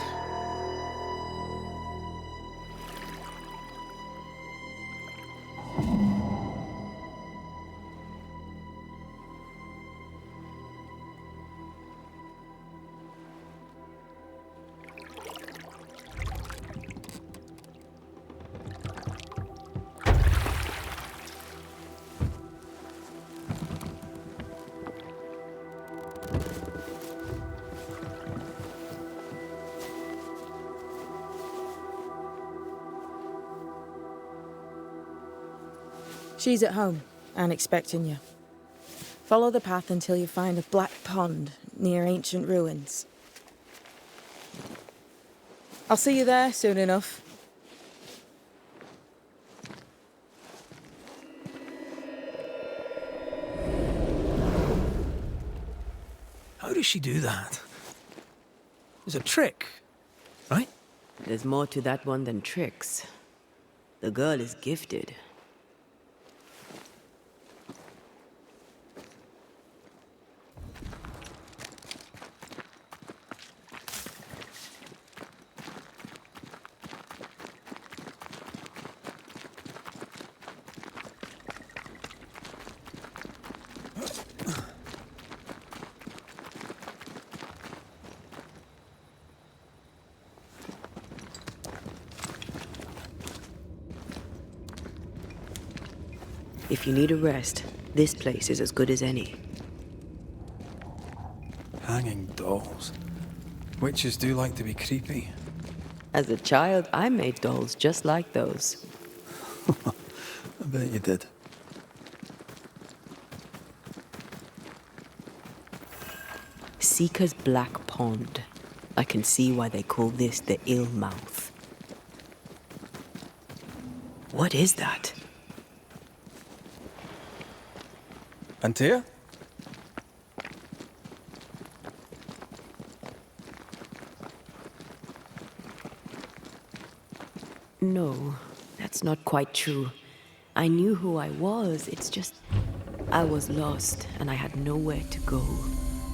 She's at home and expecting you. Follow the path until you find a black pond near ancient ruins. I'll see you there soon enough. How does she do that? It's a trick, right? There's more to that one than tricks. The girl is gifted. If you need a rest, this place is as good as any. Hanging dolls. Witches do like to be creepy. As a child, I made dolls just like those. I bet you did. Seeker's Black Pond. I can see why they call this the Ill Mouth. What is that? Antea? No, that's not quite true. I knew who I was, it's just... I was lost, and I had nowhere to go.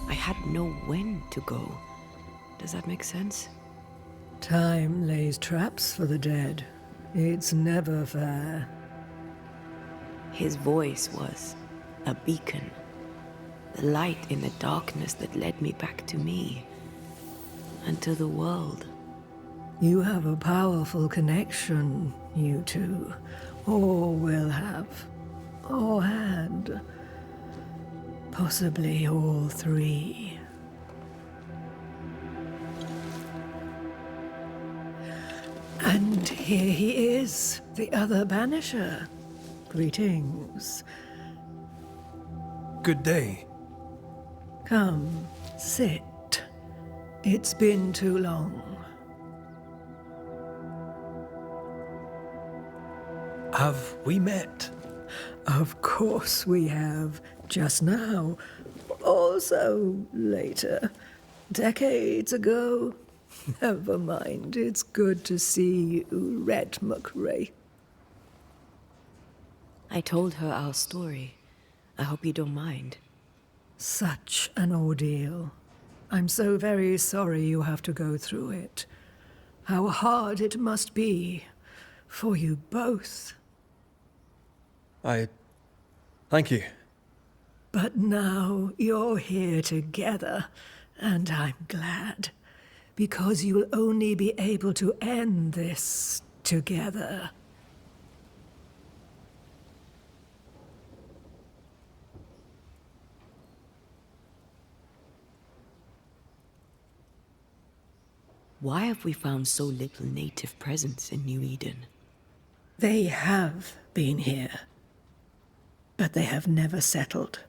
I had no when to go. Does that make sense? Time lays traps for the dead. It's never fair. His voice was a beacon. The light in the darkness that led me back to me. And to the world. You have a powerful connection, you two. Or will have. Or had. Possibly all three. And here he is, the other Banisher. Greetings. Good day. Come, sit. It's been too long. Have we met? Of course we have. Just now. Also later. Decades ago. Never mind. It's good to see you, Red McRae. I told her our story. I hope you don't mind. Such an ordeal. I'm so very sorry you have to go through it. How hard it must be for you both. Thank you. But now you're here together, and I'm glad. Because you'll only be able to end this together. Why have we found so little native presence in New Eden? They have been here, but they have never settled.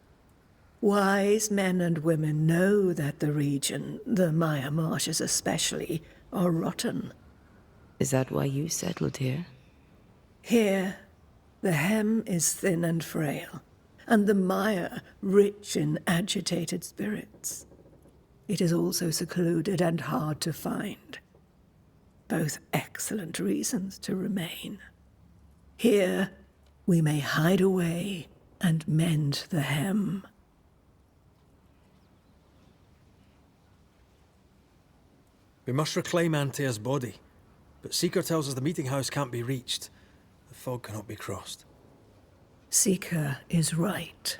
Wise men and women know that the region, the Maya Marshes especially, are rotten. Is that why you settled here? Here, the hem is thin and frail, and the Maya rich in agitated spirits. It is also secluded and hard to find. Both excellent reasons to remain. Here, we may hide away and mend the hem. We must reclaim Antea's body, but Seeker tells us the meeting house can't be reached. The fog cannot be crossed. Seeker is right.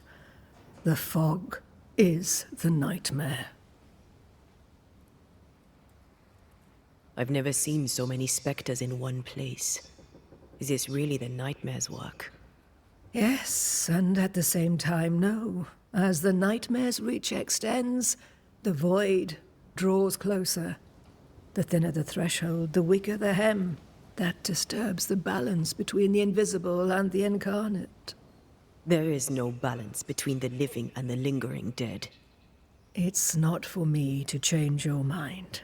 The fog is the nightmare. I've never seen so many specters in one place. Is this really the nightmare's work? Yes, and at the same time, no. As the nightmare's reach extends, the void draws closer. The thinner the threshold, the weaker the hem. That disturbs the balance between the invisible and the incarnate. There is no balance between the living and the lingering dead. It's not for me to change your mind.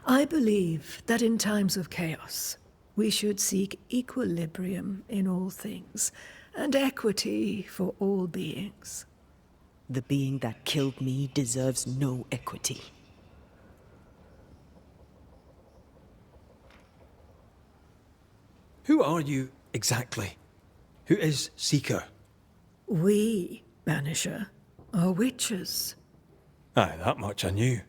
I believe that in times of chaos, we should seek equilibrium in all things, and equity for all beings. The being that killed me deserves no equity. Who are you exactly? Who is Seeker? We, Banisher, are witches. Aye, that much I knew.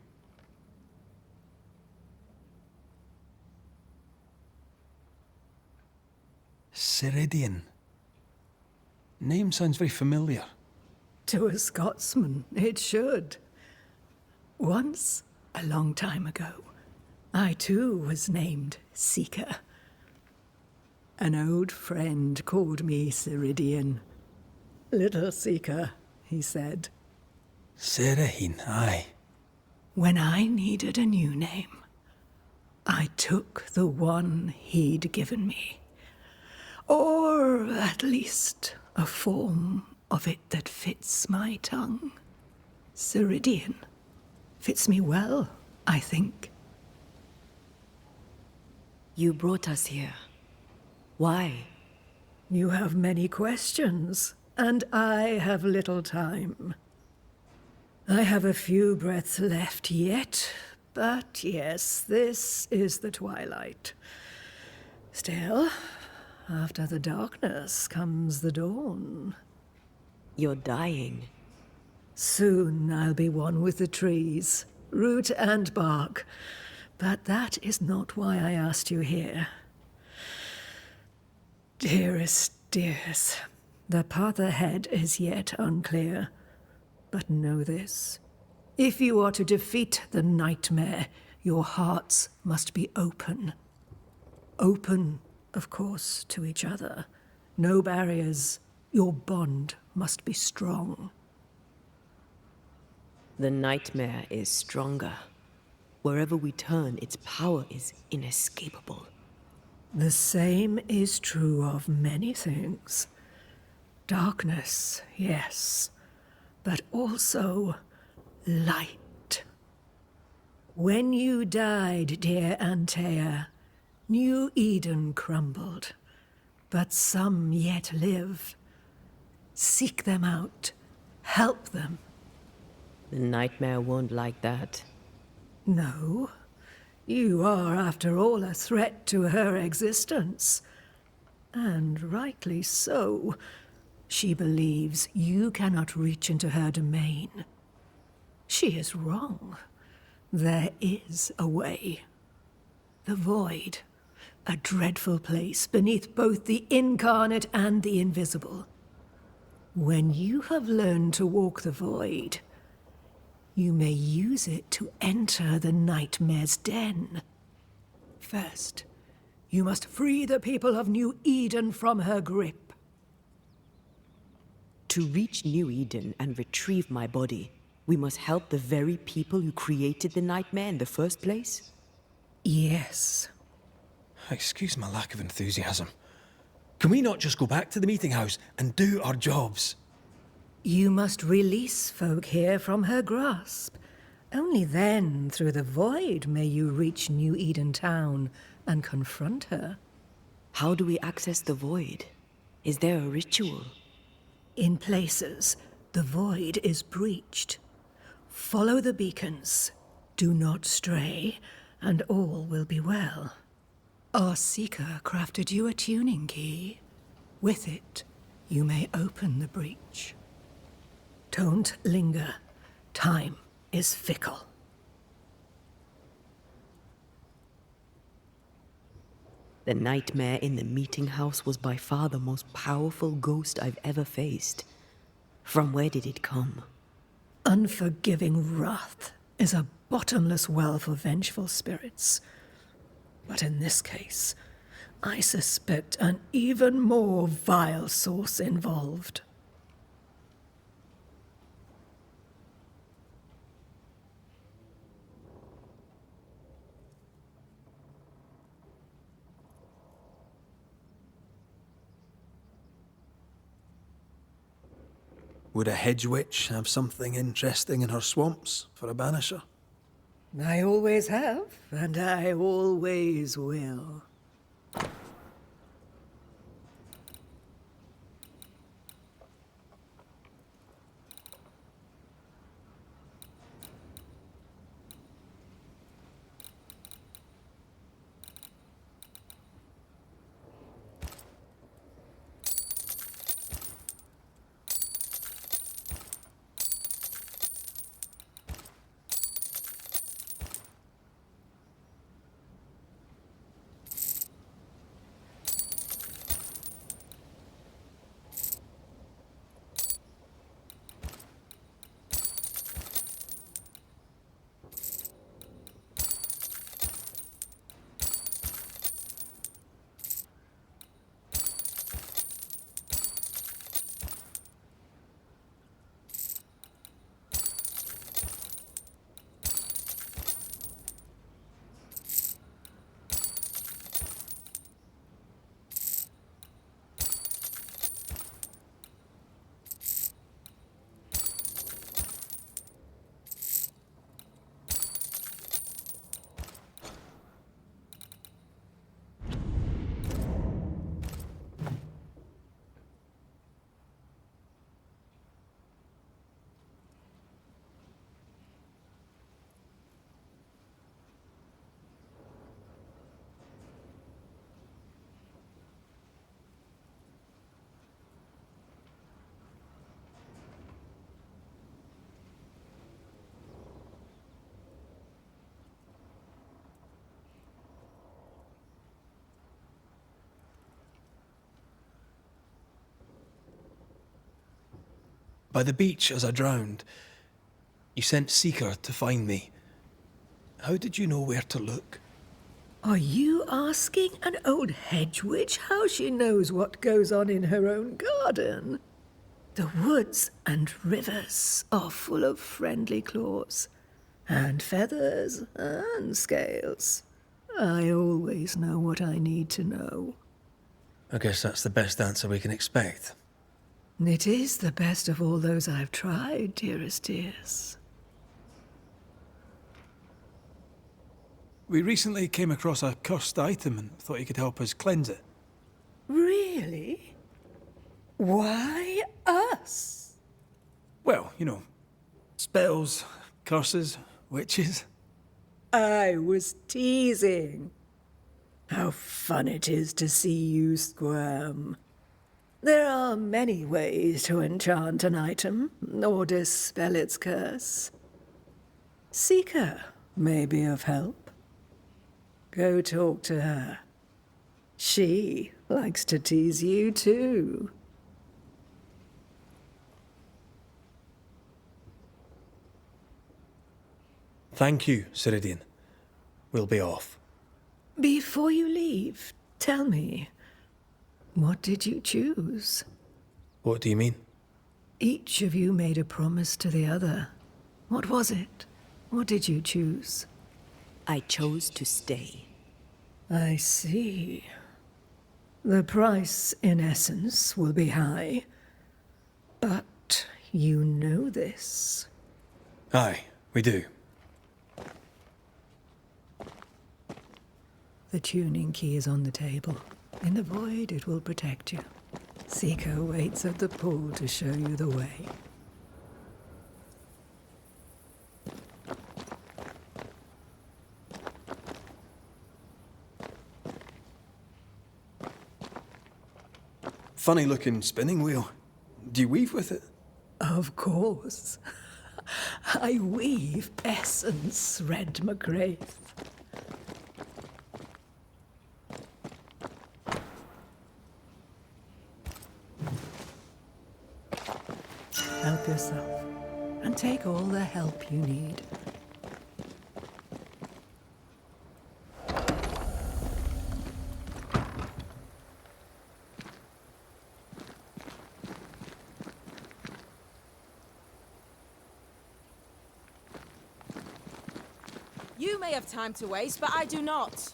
Ceridian. Name sounds very familiar. To a Scotsman, it should. Once, a long time ago, I too was named Seeker. An old friend called me Ceridian. Little Seeker, he said. Serahine, aye. When I needed a new name, I took the one he'd given me. Or at least a form of it that fits my tongue. Ceridian. Fits me well, I think. You brought us here. Why? You have many questions, and I have little time. I have a few breaths left yet, but yes, this is the twilight. Still, after the darkness comes the dawn. You're dying. Soon I'll be one with the trees, root and bark. But that is not why I asked you here. Dearest dears, the path ahead is yet unclear. But know this. If you are to defeat the nightmare, your hearts must be open. Open, of course, to each other. No barriers. Your bond must be strong. The nightmare is stronger. Wherever we turn, its power is inescapable. The same is true of many things. Darkness, yes, but also light. When you died, dear Antea, New Eden crumbled, but some yet live. Seek them out. Help them. The nightmare won't like that. No. You are, after all, a threat to her existence. And rightly so. She believes you cannot reach into her domain. She is wrong. There is a way. The void. A dreadful place beneath both the incarnate and the invisible. When you have learned to walk the void, you may use it to enter the nightmare's den. First, you must free the people of New Eden from her grip. To reach New Eden and retrieve my body, we must help the very people who created the nightmare in the first place? Yes. Excuse my lack of enthusiasm. Can we not just go back to the meeting house and do our jobs? You must release folk here from her grasp. Only then, through the void, may you reach New Eden Town and confront her. How do we access the void? Is there a ritual? In places, the void is breached. Follow the beacons. Do not stray, and all will be well. Our Seeker crafted you a tuning key. With it, you may open the breach. Don't linger. Time is fickle. The nightmare in the meeting house was by far the most powerful ghost I've ever faced. From where did it come? Unforgiving wrath is a bottomless well for vengeful spirits. But in this case, I suspect an even more vile source involved. Would a hedge witch have something interesting in her swamps for a banisher? I always have, and I always will. By the beach as I drowned, you sent Seeker to find me. How did you know where to look? Are you asking an old hedge witch how she knows what goes on in her own garden? The woods and rivers are full of friendly claws, and feathers and scales. I always know what I need to know. I guess that's the best answer we can expect. It is the best of all those I've tried, dearest dears. We recently came across a cursed item and thought you could help us cleanse it. Really? Why us? Well, you know, spells, curses, witches. I was teasing. How fun it is to see you squirm. There are many ways to enchant an item or dispel its curse. Seeker may be of help. Go talk to her. She likes to tease you too. Thank you, Ceridian. We'll be off. Before you leave, tell me, what did you choose? What do you mean? Each of you made a promise to the other. What was it? What did you choose? I chose to stay. I see. The price, in essence, will be high. But you know this. Aye, we do. The tuning key is on the table. In the void, it will protect you. Seeker waits at the pool to show you the way. Funny looking spinning wheel. Do you weave with it? Of course. I weave essence, Red McGrath. Help yourself, and take all the help you need. You may have time to waste, but I do not.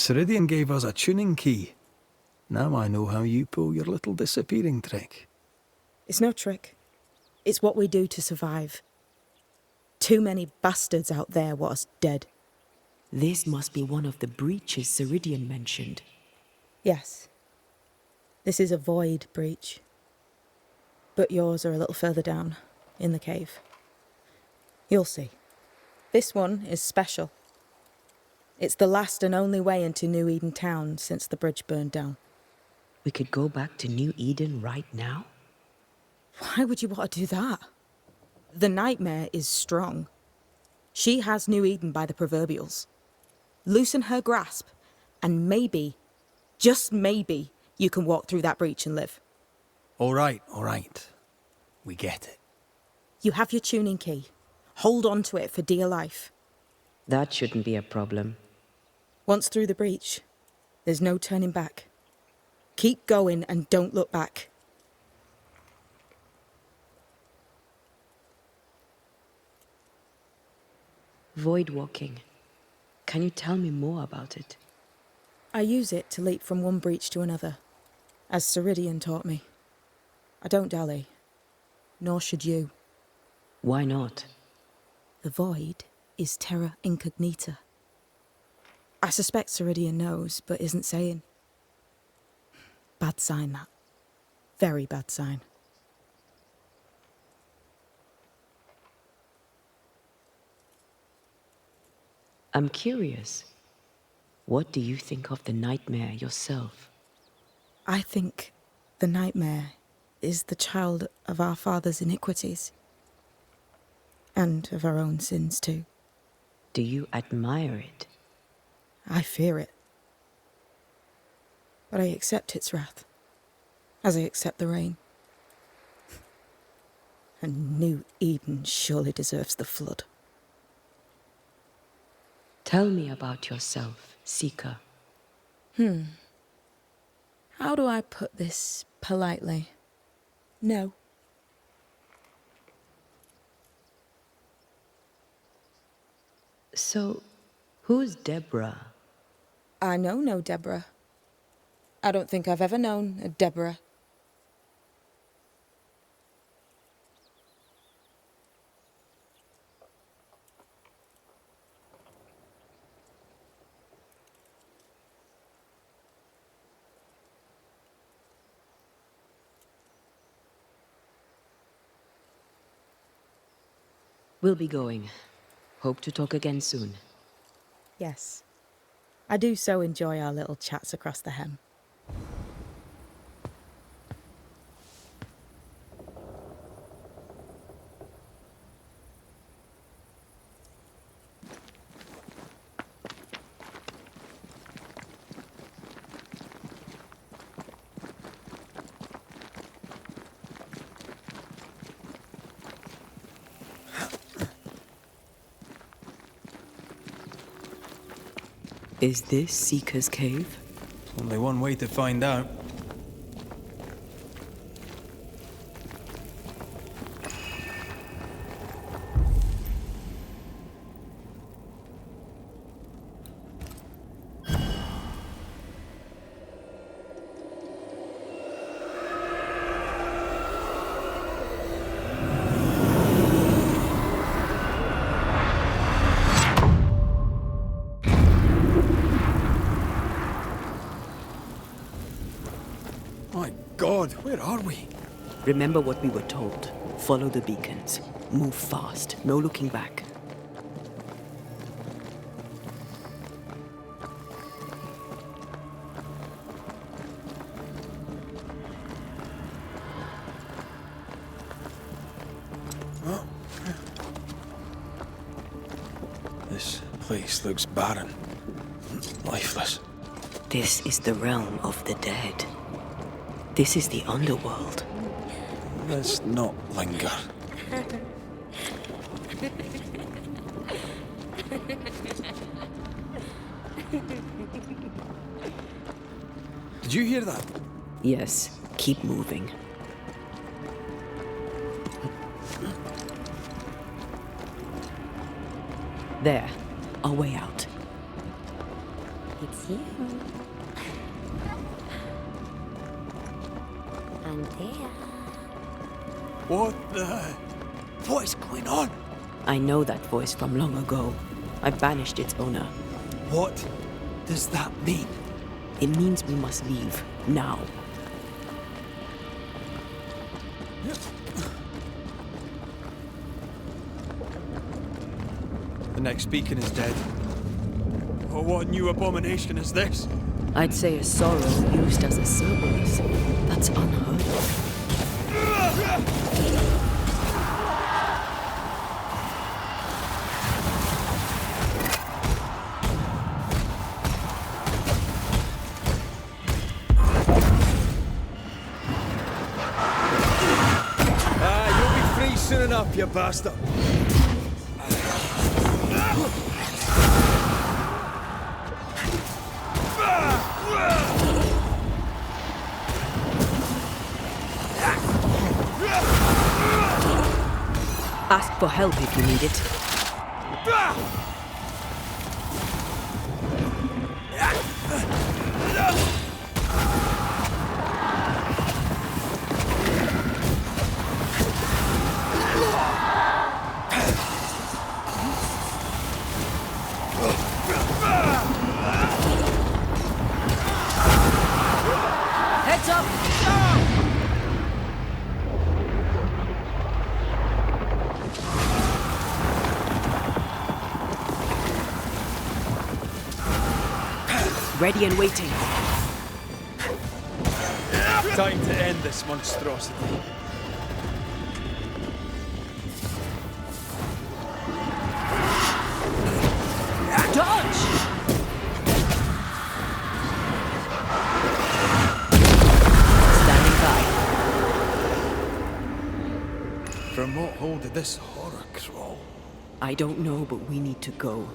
Ceridian gave us a tuning key. Now I know how you pull your little disappearing trick. It's no trick. It's what we do to survive. Too many bastards out there want us dead. This must be one of the breaches Ceridian mentioned. Yes. This is a void breach. But yours are a little further down, in the cave. You'll see. This one is special. It's the last and only way into New Eden town since the bridge burned down. We could go back to New Eden right now? Why would you want to do that? The nightmare is strong. She has New Eden by the proverbials. Loosen her grasp, and maybe, just maybe, you can walk through that breach and live. All right. We get it. You have your tuning key. Hold on to it for dear life. That shouldn't be a problem. Once through the breach, there's no turning back. Keep going and don't look back. Void walking. Can you tell me more about it? I use it to leap from one breach to another, as Ceridian taught me. I don't dally, nor should you. Why not? The void is terra incognita. I suspect Ceridian knows, but isn't saying. Bad sign, that. Very bad sign. I'm curious. What do you think of the nightmare yourself? I think the nightmare is the child of our father's iniquities. And of our own sins, too. Do you admire it? I fear it. But I accept its wrath, as I accept the rain. And New Eden surely deserves the flood. Tell me about yourself, Seeker. How do I put this politely? No. So, who's Deborah? I know no Deborah. I don't think I've ever known a Deborah. We'll be going. Hope to talk again soon. Yes. I do so enjoy our little chats across the hem. Is this Seeker's Cave? Only one way to find out. My God, where are we? Remember what we were told. Follow the beacons. Move fast. No looking back. This place looks barren. Lifeless. This is the realm of the dead. This is the underworld. Let's not linger. Did you hear that? Yes, keep moving. There, our way out. It's here. And there. What is going on? I know that voice from long ago. I banished its owner. What does that mean? It means we must leave, now. The next beacon is dead. Oh, what new abomination is this? I'd say a sorrow used as a Cerberus. That's unheard of. You'll be free soon enough, you bastard. Ask for help if you need it. Heads up! Ready and waiting. Time to end this monstrosity. Dodge! Standing by. From what hole did this horror crawl? I don't know, but we need to go.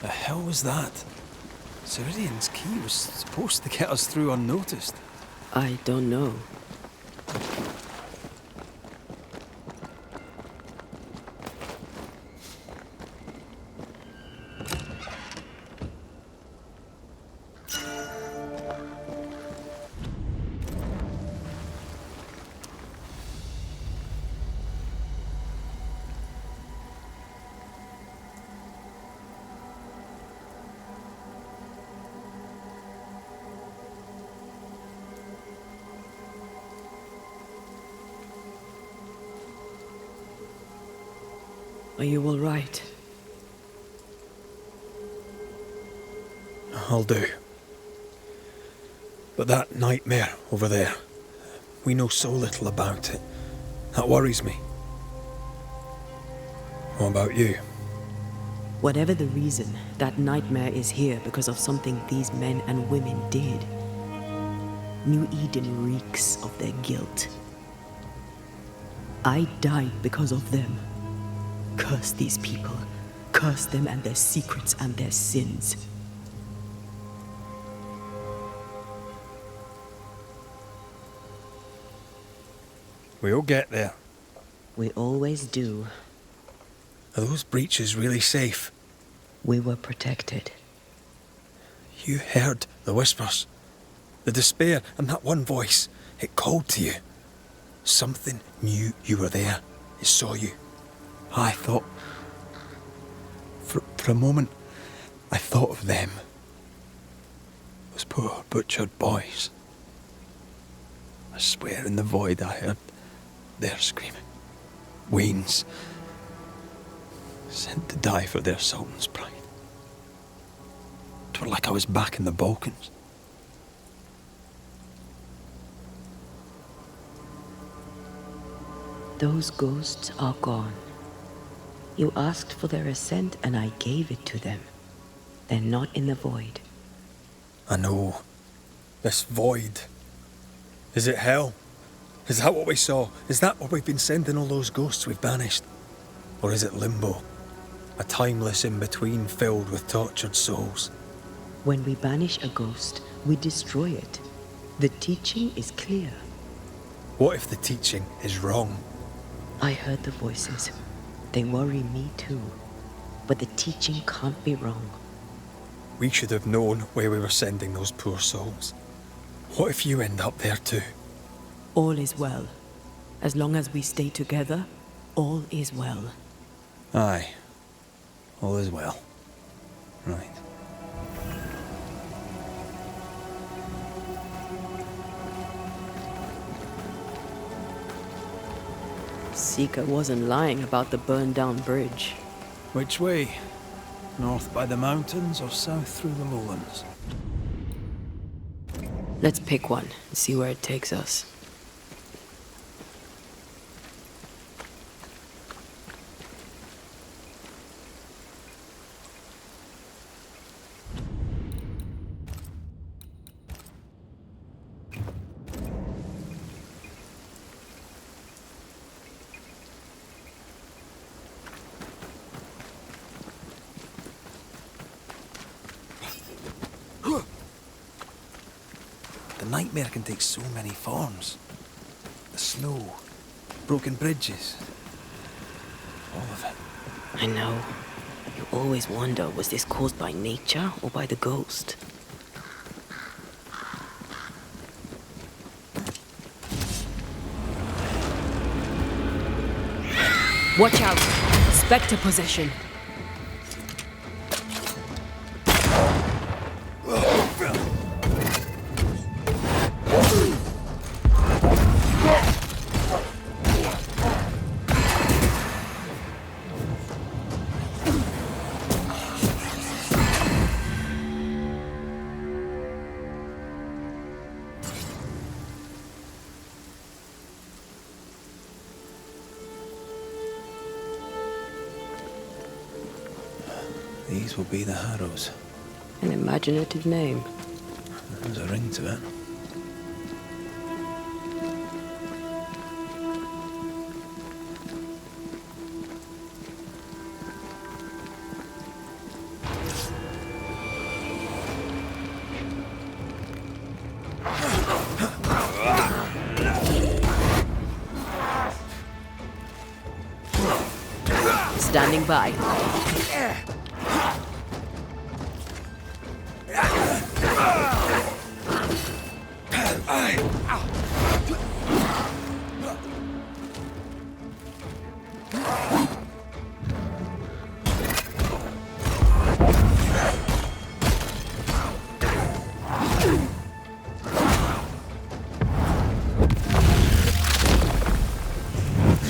The hell was that? Ceridian's key was supposed to get us through unnoticed. I don't know. Are you all right? I'll do. But that nightmare over there, we know so little about it. That worries me. What about you? Whatever the reason, that nightmare is here because of something these men and women did. New Eden reeks of their guilt. I died because of them. Curse these people. Curse them and their secrets and their sins. We'll get there. We always do. Are those breaches really safe? We were protected. You heard the whispers, the despair, and that one voice. It called to you. Something knew you were there. It saw you. I thought... For a moment, I thought of them. Those poor butchered boys. I swear in the void I heard their screaming. Wains. Sent to die for their sultan's pride. It was like I was back in the Balkans. Those ghosts are gone. You asked for their assent, and I gave it to them. They're not in the void. I know. This void. Is it hell? Is that what we saw? Is that what we've been sending all those ghosts we've banished? Or is it limbo? A timeless in-between filled with tortured souls? When we banish a ghost, we destroy it. The teaching is clear. What if the teaching is wrong? I heard the voices. They worry me too. But the teaching can't be wrong. We should have known where we were sending those poor souls. What if you end up there too? All is well. As long as we stay together, all is well. Aye. All is well. Right. Seeker wasn't lying about the burned-down bridge. Which way? North by the mountains or south through the lowlands? Let's pick one and see where it takes us. The nightmare can take so many forms. The snow, broken bridges, all of it. I know. You always wonder, was this caused by nature or by the ghost? Watch out! Spectre possession! These will be the Harrows. An imaginative name. There's a ring to it. Standing by.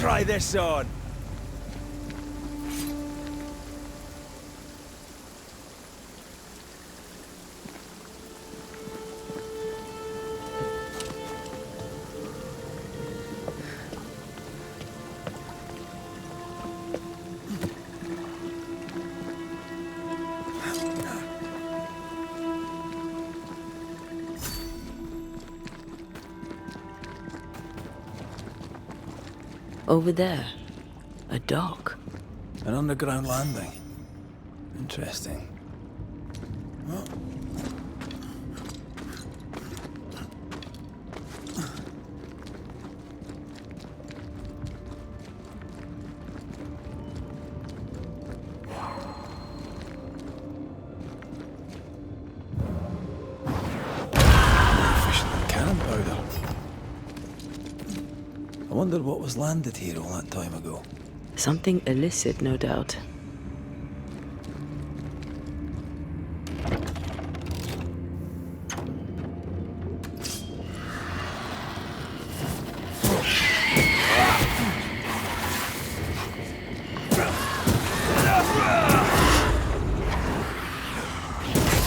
Try this on. Over there. A dock. An underground landing. Interesting. Well, I wonder what was landed here all that time ago. Something illicit, no doubt.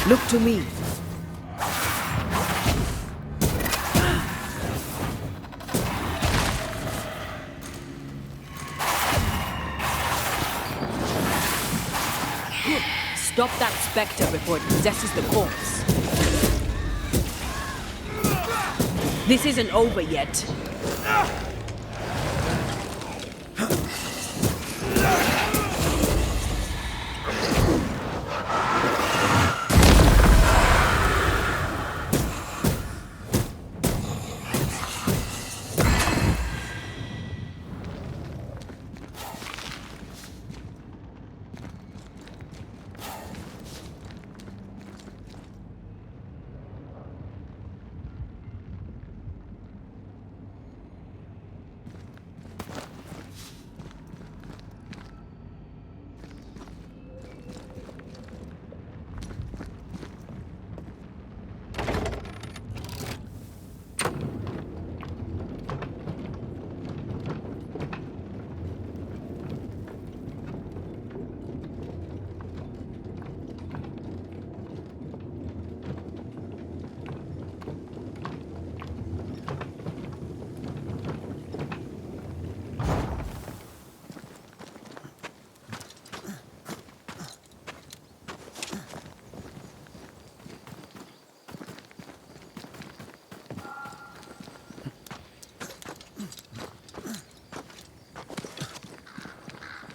Look to me. Stop that spectre before it possesses the corpse. This isn't over yet.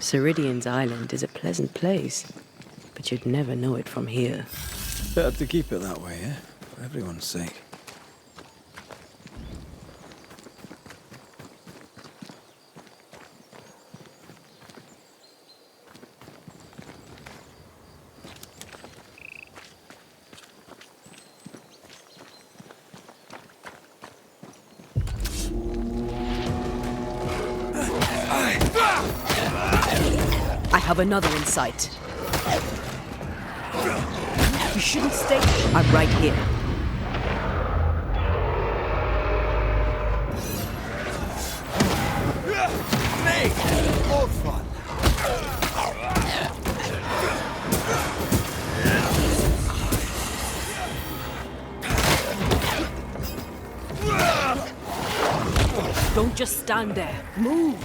Ceridian's island is a pleasant place, but you'd never know it from here. Better to keep it that way, eh? For everyone's sake. I have another in sight. You shouldn't stay. I'm right here. More fun. Don't just stand there. Move.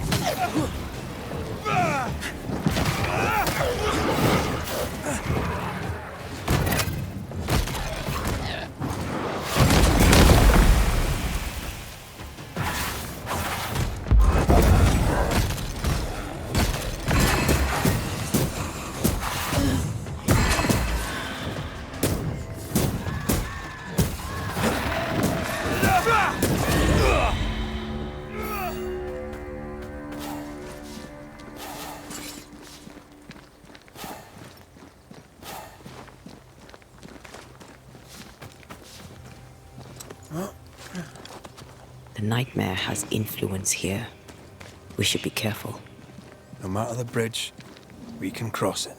The nightmare has influence here. We should be careful. No matter the bridge, we can cross it.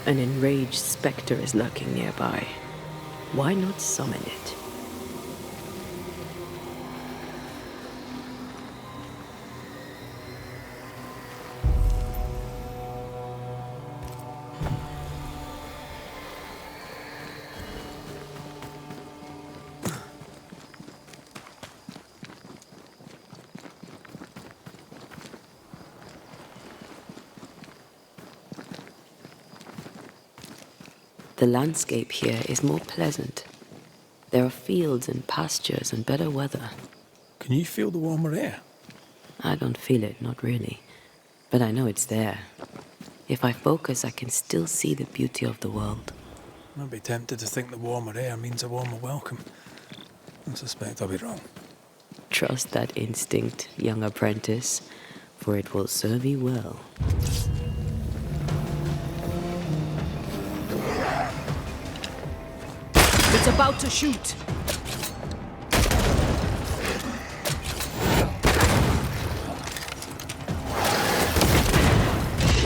An enraged spectre is lurking nearby. Why not summon it? The landscape here is more pleasant. There are fields and pastures and better weather. Can you feel the warmer air? I don't feel it, not really. But I know it's there. If I focus, I can still see the beauty of the world. I'd be tempted to think the warmer air means a warmer welcome. I suspect I'll be wrong. Trust that instinct, young apprentice, for it will serve you well. It's about to shoot.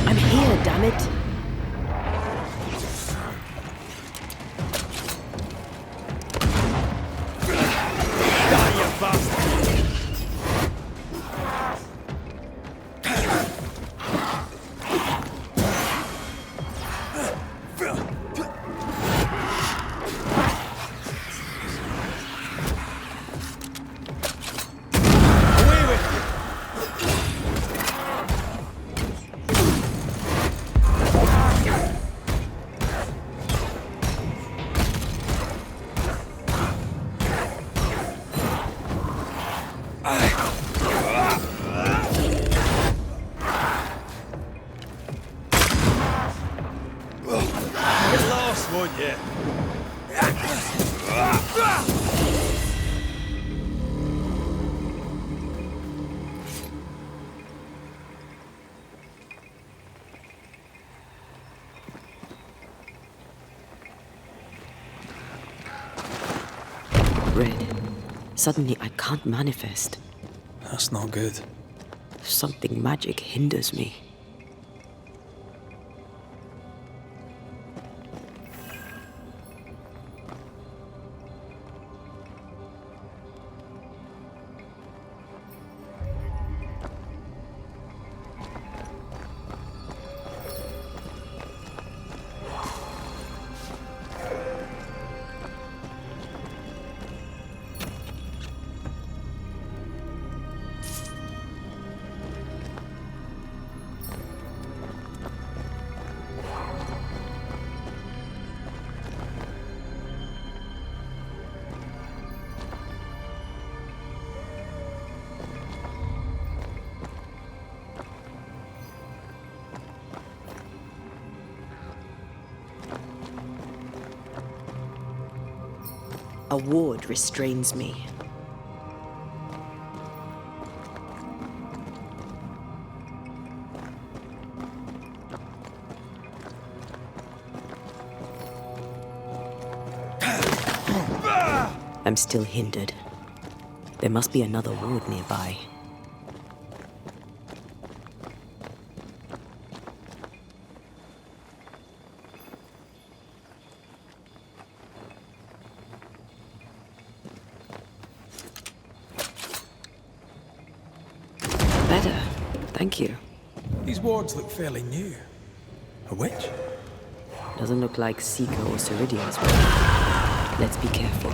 I'm here, damn it! Red. Suddenly I can't manifest. That's not good. Something magic hinders me. A ward restrains me. I'm still hindered. There must be another ward nearby. Better. Thank you. These wards look fairly new. A witch? Doesn't look like Seeker or Ceridian's work. Let's be careful.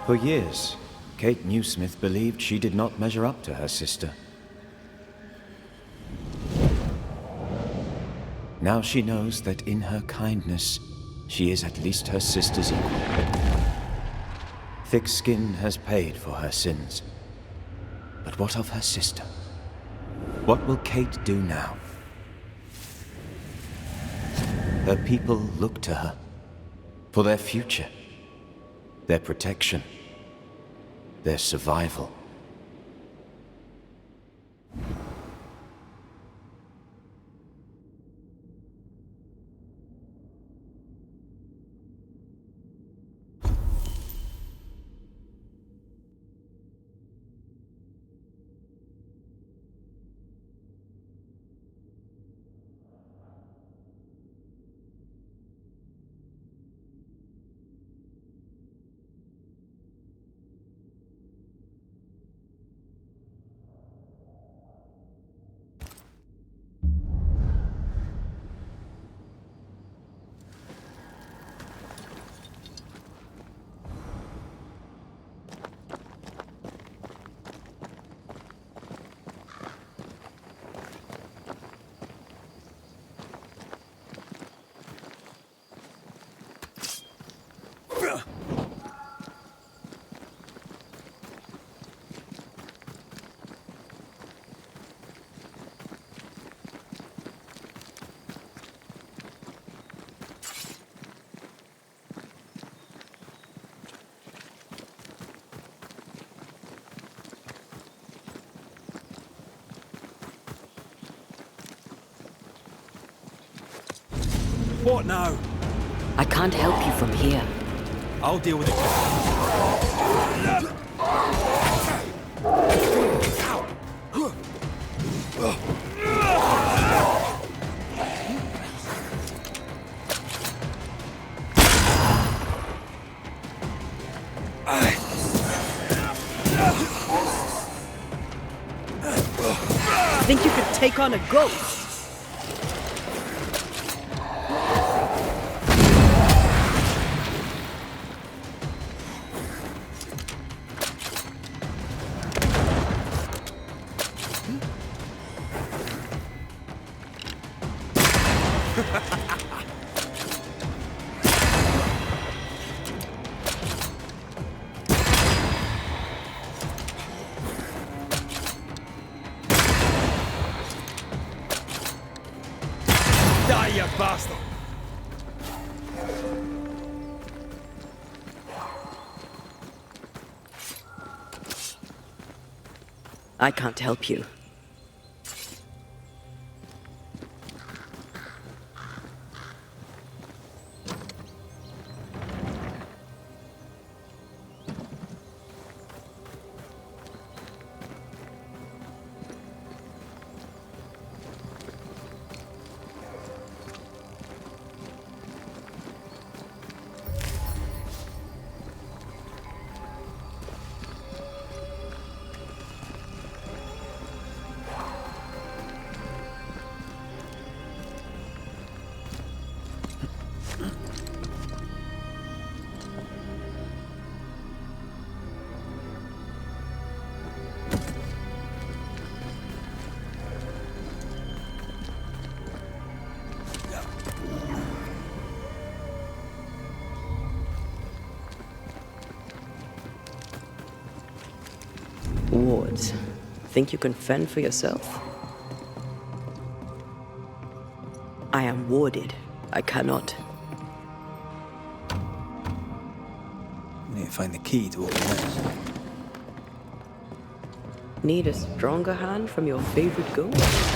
For years, Kate Newsmith believed she did not measure up to her sister. Now she knows that in her kindness, she is at least her sister's equal. Thick-Skin has paid for her sins. But what of her sister? What will Kate do now? Her people look to her for their future, their protection, their survival. What now? I can't help you from here. I'll deal with it. Think you could take on a ghost? Die, you bastard! I can't help you. Wards, think you can fend for yourself? I am warded. I cannot. We need to find the key to open this. Need a stronger hand from your favorite ghost?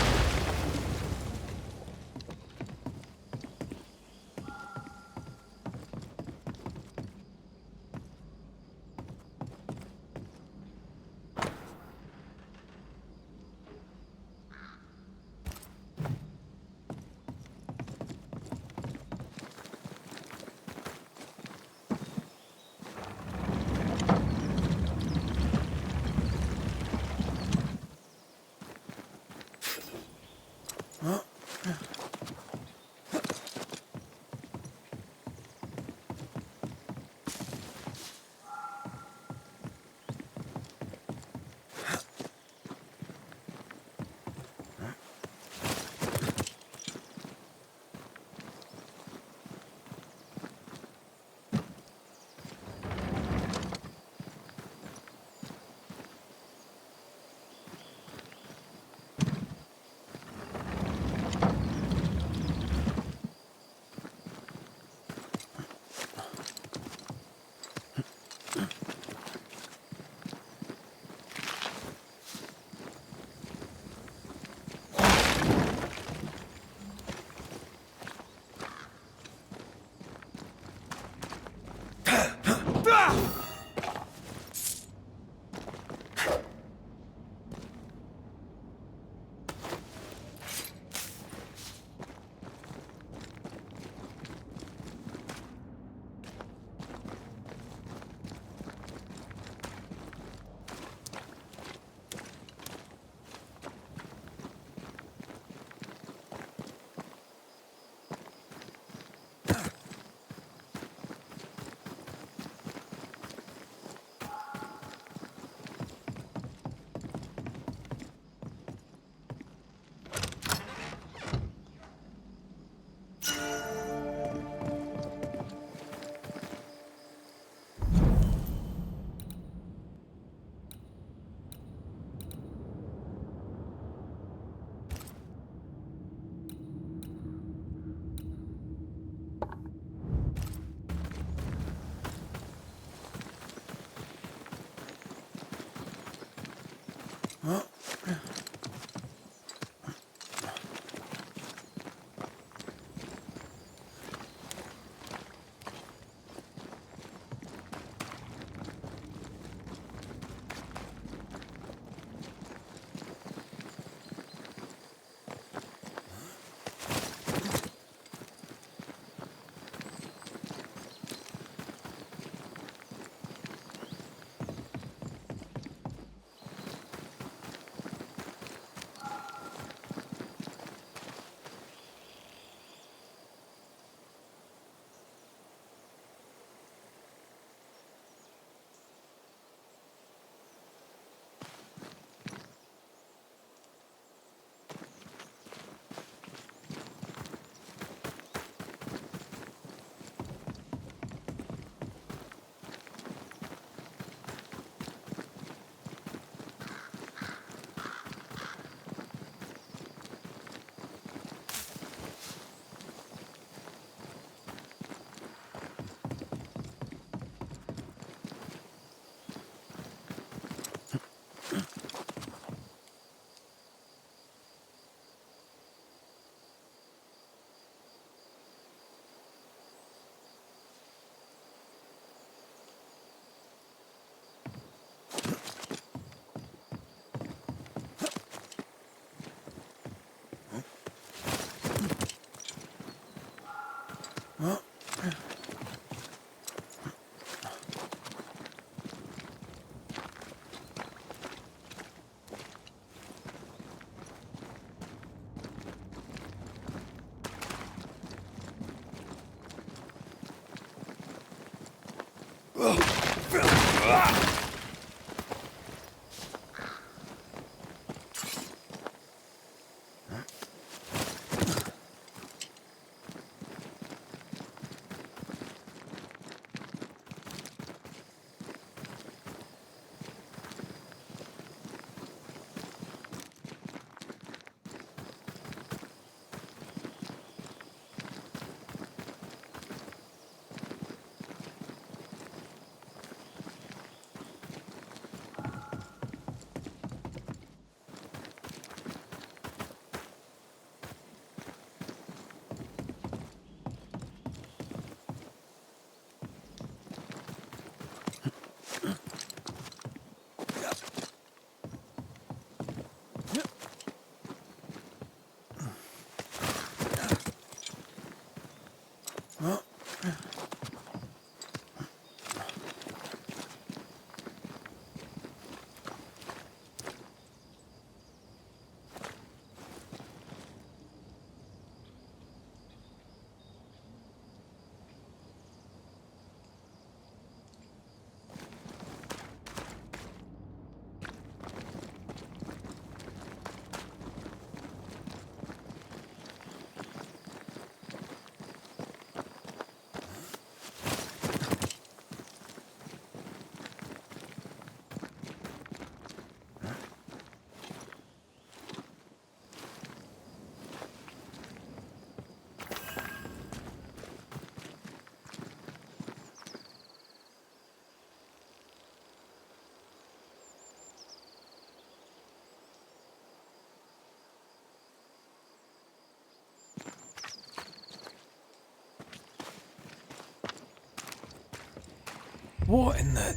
What in the...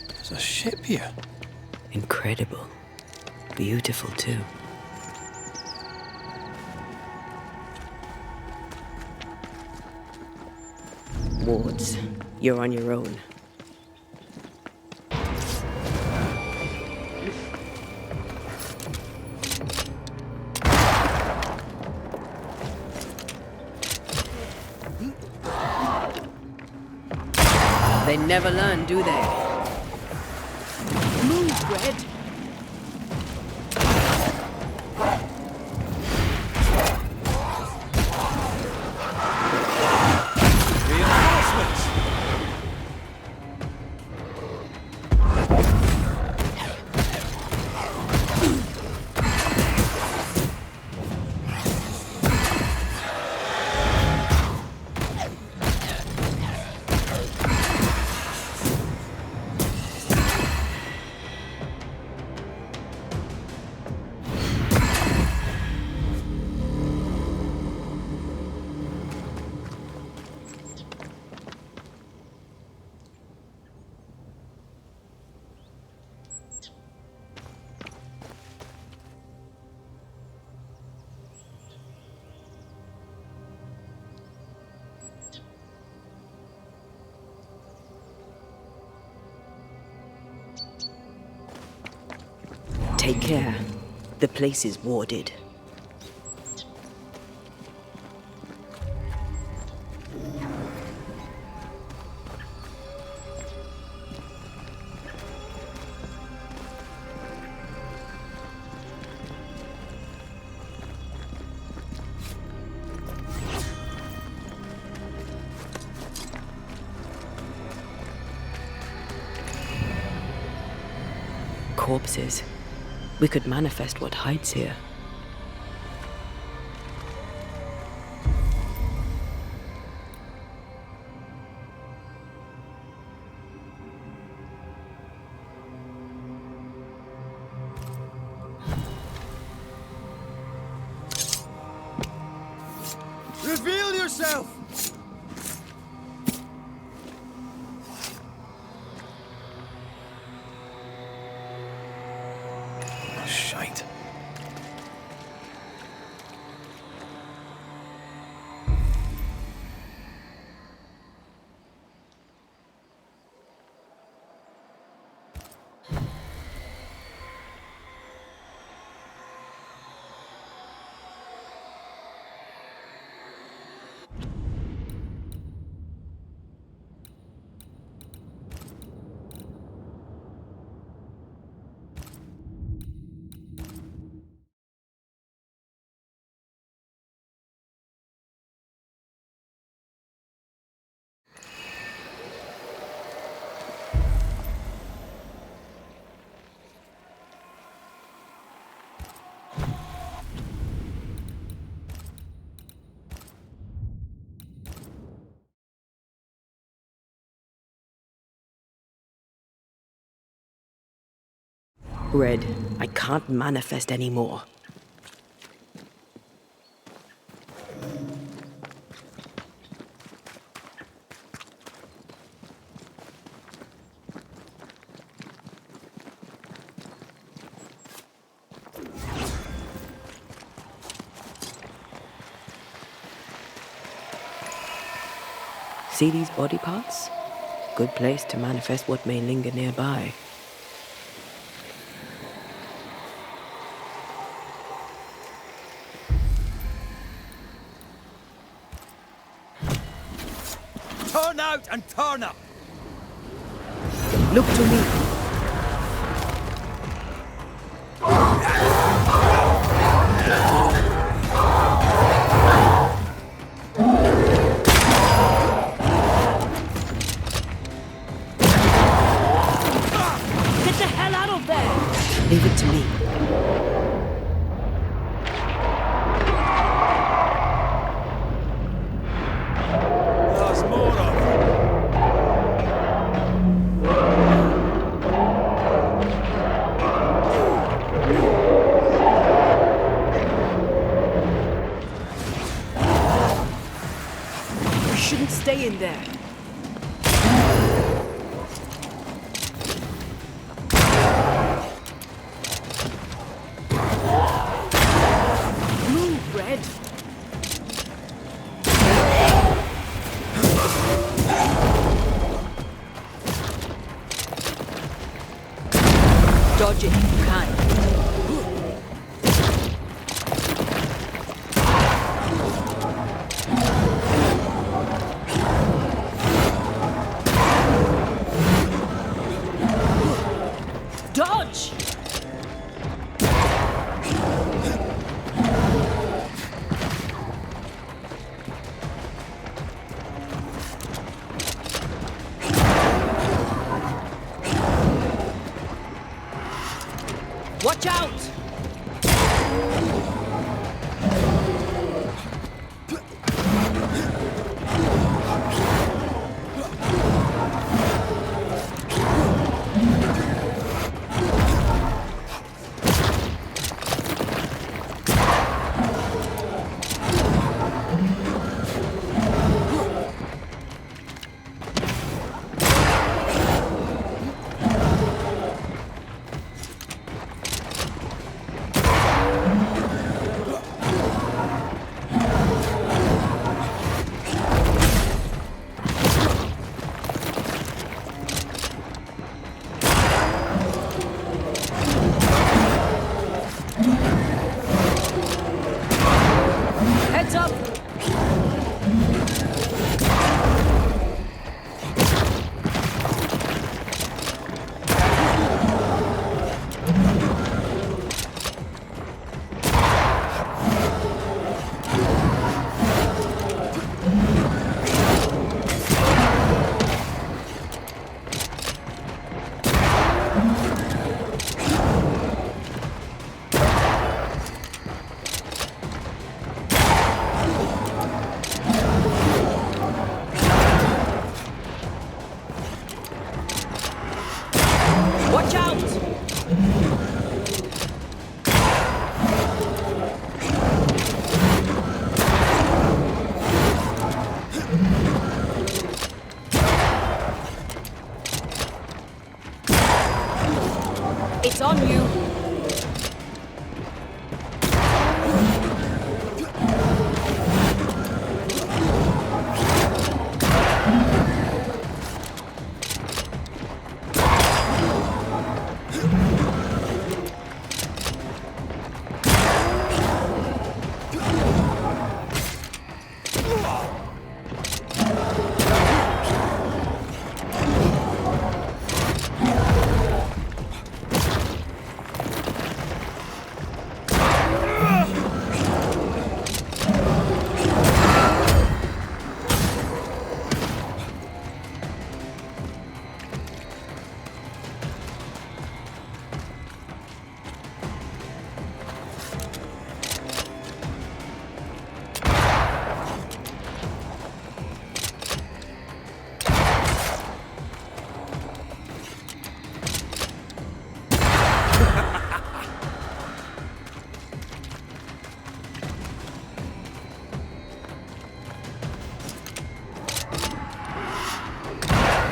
There's a ship here. Incredible. Beautiful, too. Wards, you're on your own. They never learn, do they? Move, Red! Take care. The place is warded. Corpses. We could manifest what hides here. Reveal yourself! Shite. Red, I can't manifest anymore. See these body parts? Good place to manifest what may linger nearby. Turn out and turn up! Look to me. Get the hell out of there! Leave it to me. There's more of them. We shouldn't stay in there. Move, Red. Dodge it if you can. Dodge! Watch out! It's on you.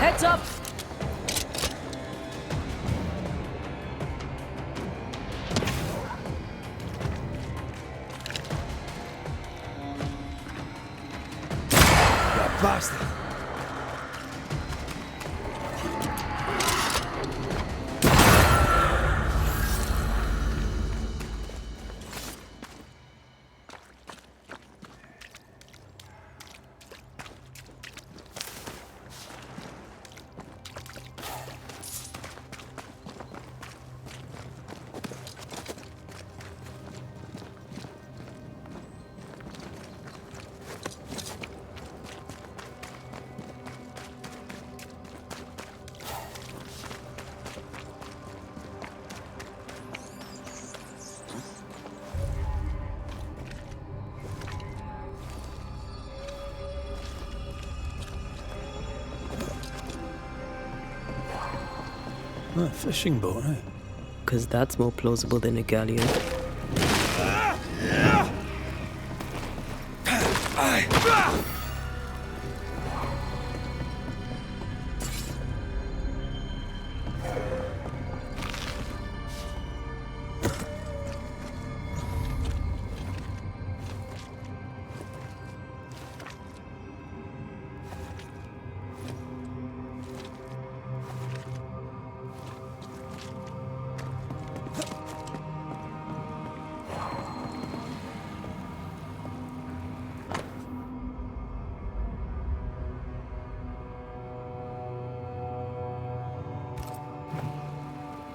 Heads up! That bastard! A fishing boat, eh? 'Cause that's more plausible than a galleon.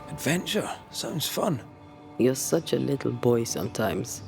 Adventure. Sounds fun. You're such a little boy sometimes.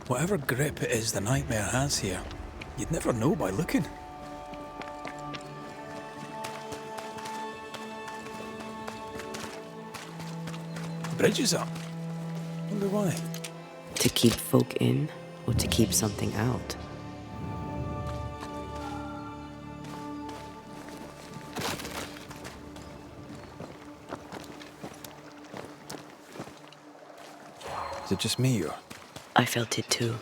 Whatever grip it is the nightmare has here, you'd never know by looking. The bridge is up. Wonder why. To keep folk in, or to keep something out? Is it just me, or? I felt it too.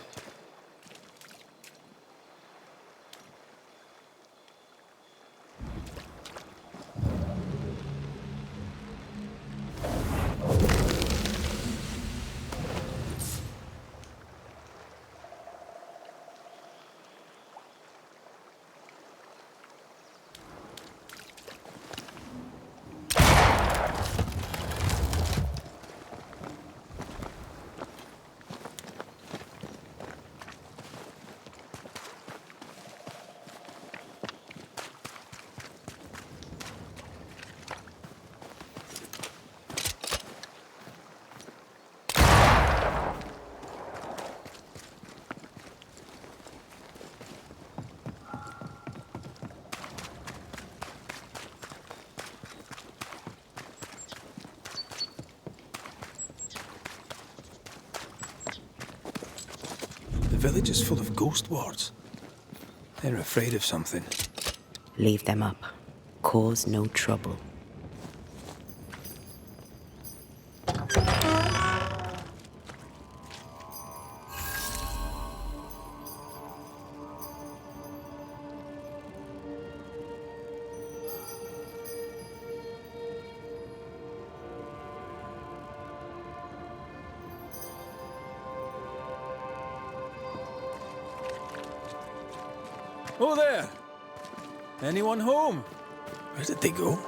village is full of ghost wards. They're afraid of something. Leave them up. Cause no trouble. Oh there! Anyone home? Where did they go?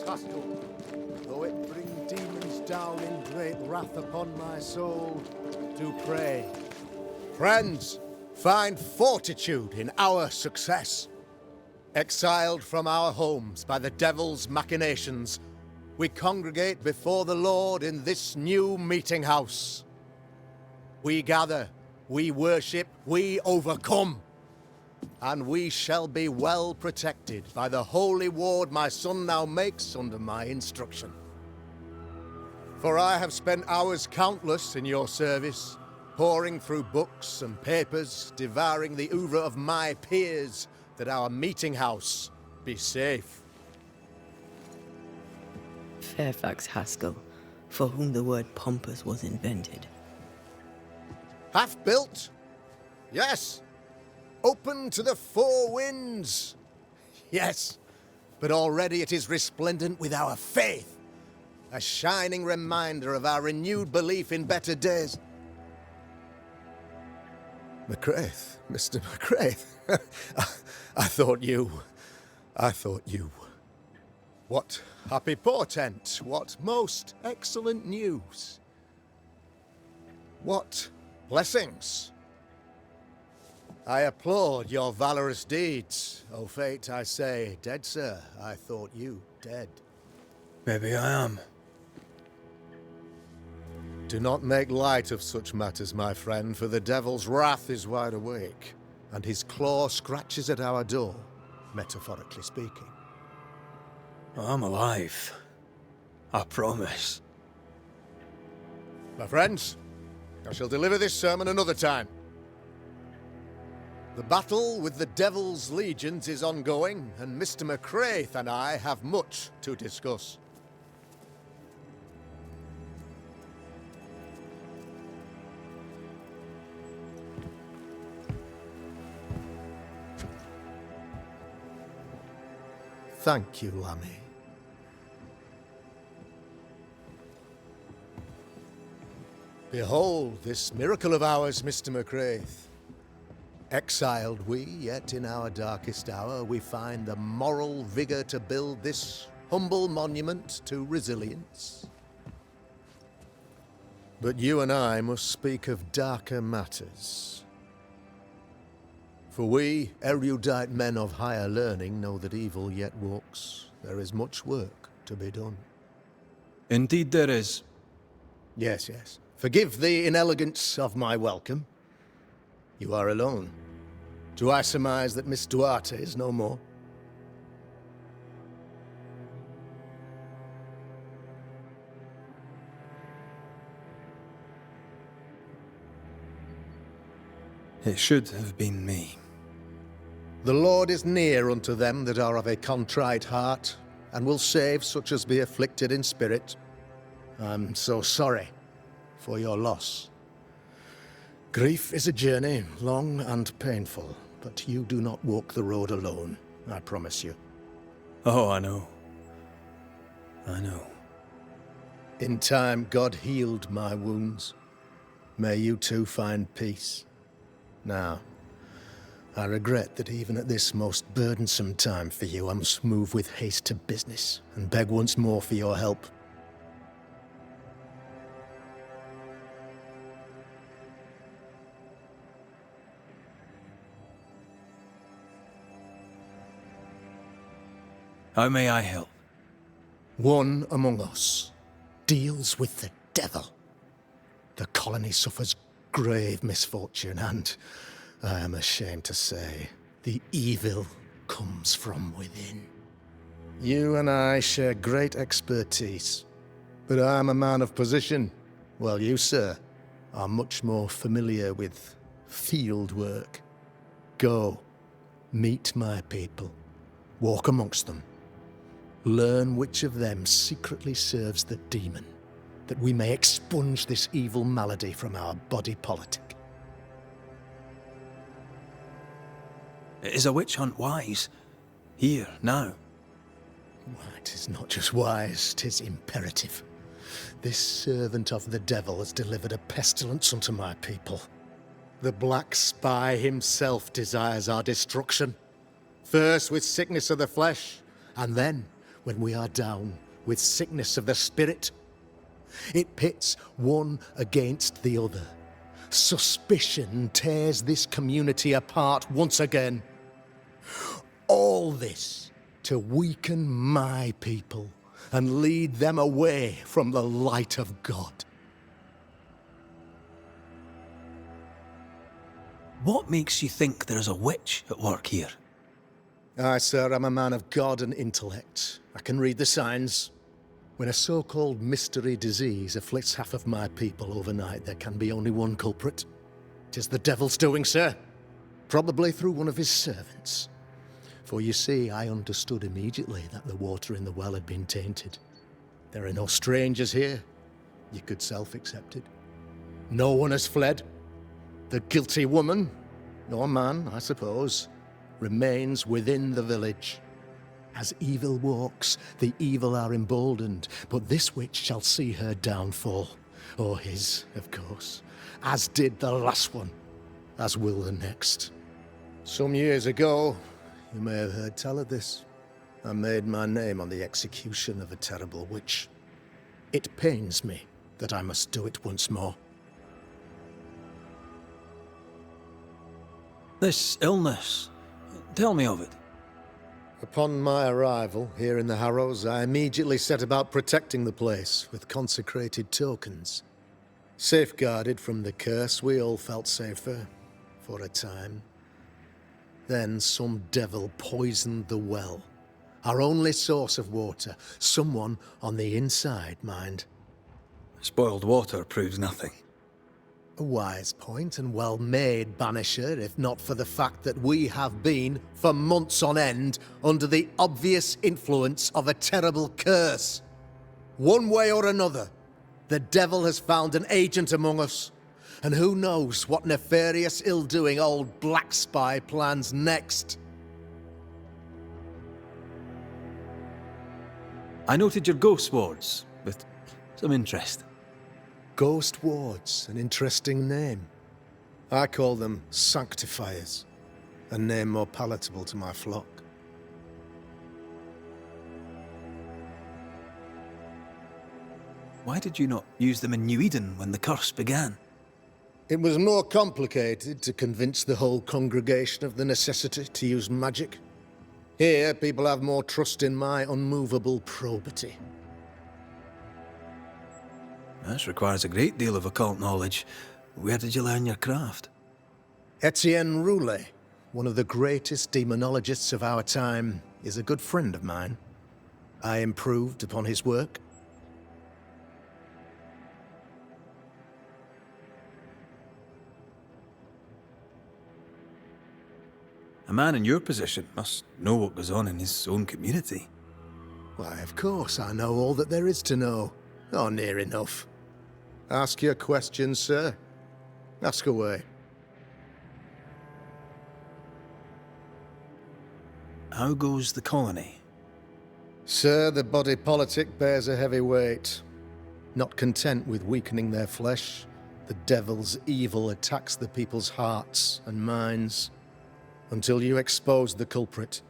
Haskell, though it bring demons down in great wrath upon my soul, do pray. Friends, find fortitude in our success. Exiled from our homes by the devil's machinations, we congregate before the Lord in this new meeting house. We gather, we worship, we overcome. And we shall be well protected by the holy ward my son now makes under my instruction. For I have spent hours countless in your service, poring through books and papers, devouring the oeuvre of my peers, that our meeting house be safe. Fairfax Haskell, for whom the word pompous was invented. Half-built? Yes. Open to the four winds. Yes, but already it is resplendent with our faith. A shining reminder of our renewed belief in better days. McCraith, Mr. McCraith. I thought you. What happy portent, what most excellent news. What blessings. I applaud your valorous deeds. O fate, I say, dead sir, I thought you dead. Maybe I am. Do not make light of such matters, my friend, for the devil's wrath is wide awake, and his claw scratches at our door, metaphorically speaking. I'm alive. I promise. My friends, I shall deliver this sermon another time. The battle with the Devil's legions is ongoing, and Mr. McCraith and I have much to discuss. Thank you, Lammy. Behold this miracle of ours, Mr. McCraith. Exiled we, yet in our darkest hour we find the moral vigour to build this humble monument to resilience. But you and I must speak of darker matters. For we, erudite men of higher learning, know that evil yet walks. There is much work to be done. Indeed there is. Yes, yes. Forgive the inelegance of my welcome. You are alone. Do I surmise that Miss Duarte is no more? It should have been me. The Lord is near unto them that are of a contrite heart, and will save such as be afflicted in spirit. I'm so sorry for your loss. Grief is a journey, long and painful, but you do not walk the road alone, I promise you. Oh, I know. I know. In time, God healed my wounds. May you too find peace. Now, I regret that even at this most burdensome time for you, I must move with haste to business and beg once more for your help. How may I help? One among us deals with the devil. The colony suffers grave misfortune, and I am ashamed to say, the evil comes from within. You and I share great expertise, but I am a man of position, while you, sir, are much more familiar with field work. Go, meet my people, walk amongst them, learn which of them secretly serves the demon, that we may expunge this evil malady from our body politic. Is a witch hunt wise? Here, now? Why, 'tis not just wise, 'tis imperative. This servant of the devil has delivered a pestilence unto my people. The black spy himself desires our destruction. First with sickness of the flesh, and then, when we are down, with sickness of the spirit. It pits one against the other. Suspicion tears this community apart once again. All this to weaken my people and lead them away from the light of God. What makes you think there's a witch at work here? Aye, sir, I'm a man of God and intellect. I can read the signs. When a so-called mystery disease afflicts half of my people overnight, there can be only one culprit. 'Tis the devil's doing, sir. Probably through one of his servants. For you see, I understood immediately that the water in the well had been tainted. There are no strangers here. You could self-accept it. No one has fled. The guilty woman, or man, I suppose, remains within the village. As evil walks, the evil are emboldened, but this witch shall see her downfall. Or his, of course. As did the last one, as will the next. Some years ago, you may have heard tell of this, I made my name on the execution of a terrible witch. It pains me that I must do it once more. This illness, tell me of it. Upon my arrival here in the Harrows, I immediately set about protecting the place with consecrated tokens. Safeguarded from the curse, we all felt safer, for a time. Then some devil poisoned the well, our only source of water. Someone on the inside, mind. Spoiled water proves nothing. A wise point and well made, Banisher, if not for the fact that we have been, for months on end, under the obvious influence of a terrible curse. One way or another, the devil has found an agent among us, and who knows what nefarious ill-doing old Black Spy plans next. I noted your ghost wards with some interest. Ghost wards, an interesting name. I call them sanctifiers, a name more palatable to my flock. Why did you not use them in New Eden when the curse began? It was more complicated to convince the whole congregation of the necessity to use magic. Here, people have more trust in my unmovable probity. This requires a great deal of occult knowledge. Where did you learn your craft? Etienne Roulet, one of the greatest demonologists of our time, is a good friend of mine. I improved upon his work. A man in your position must know what goes on in his own community. Why, of course I know all that there is to know. Or near enough. Ask your questions, sir. Ask away. How goes the colony? Sir, the body politic bears a heavy weight. Not content with weakening their flesh, the devil's evil attacks the people's hearts and minds. Until you expose the culprit,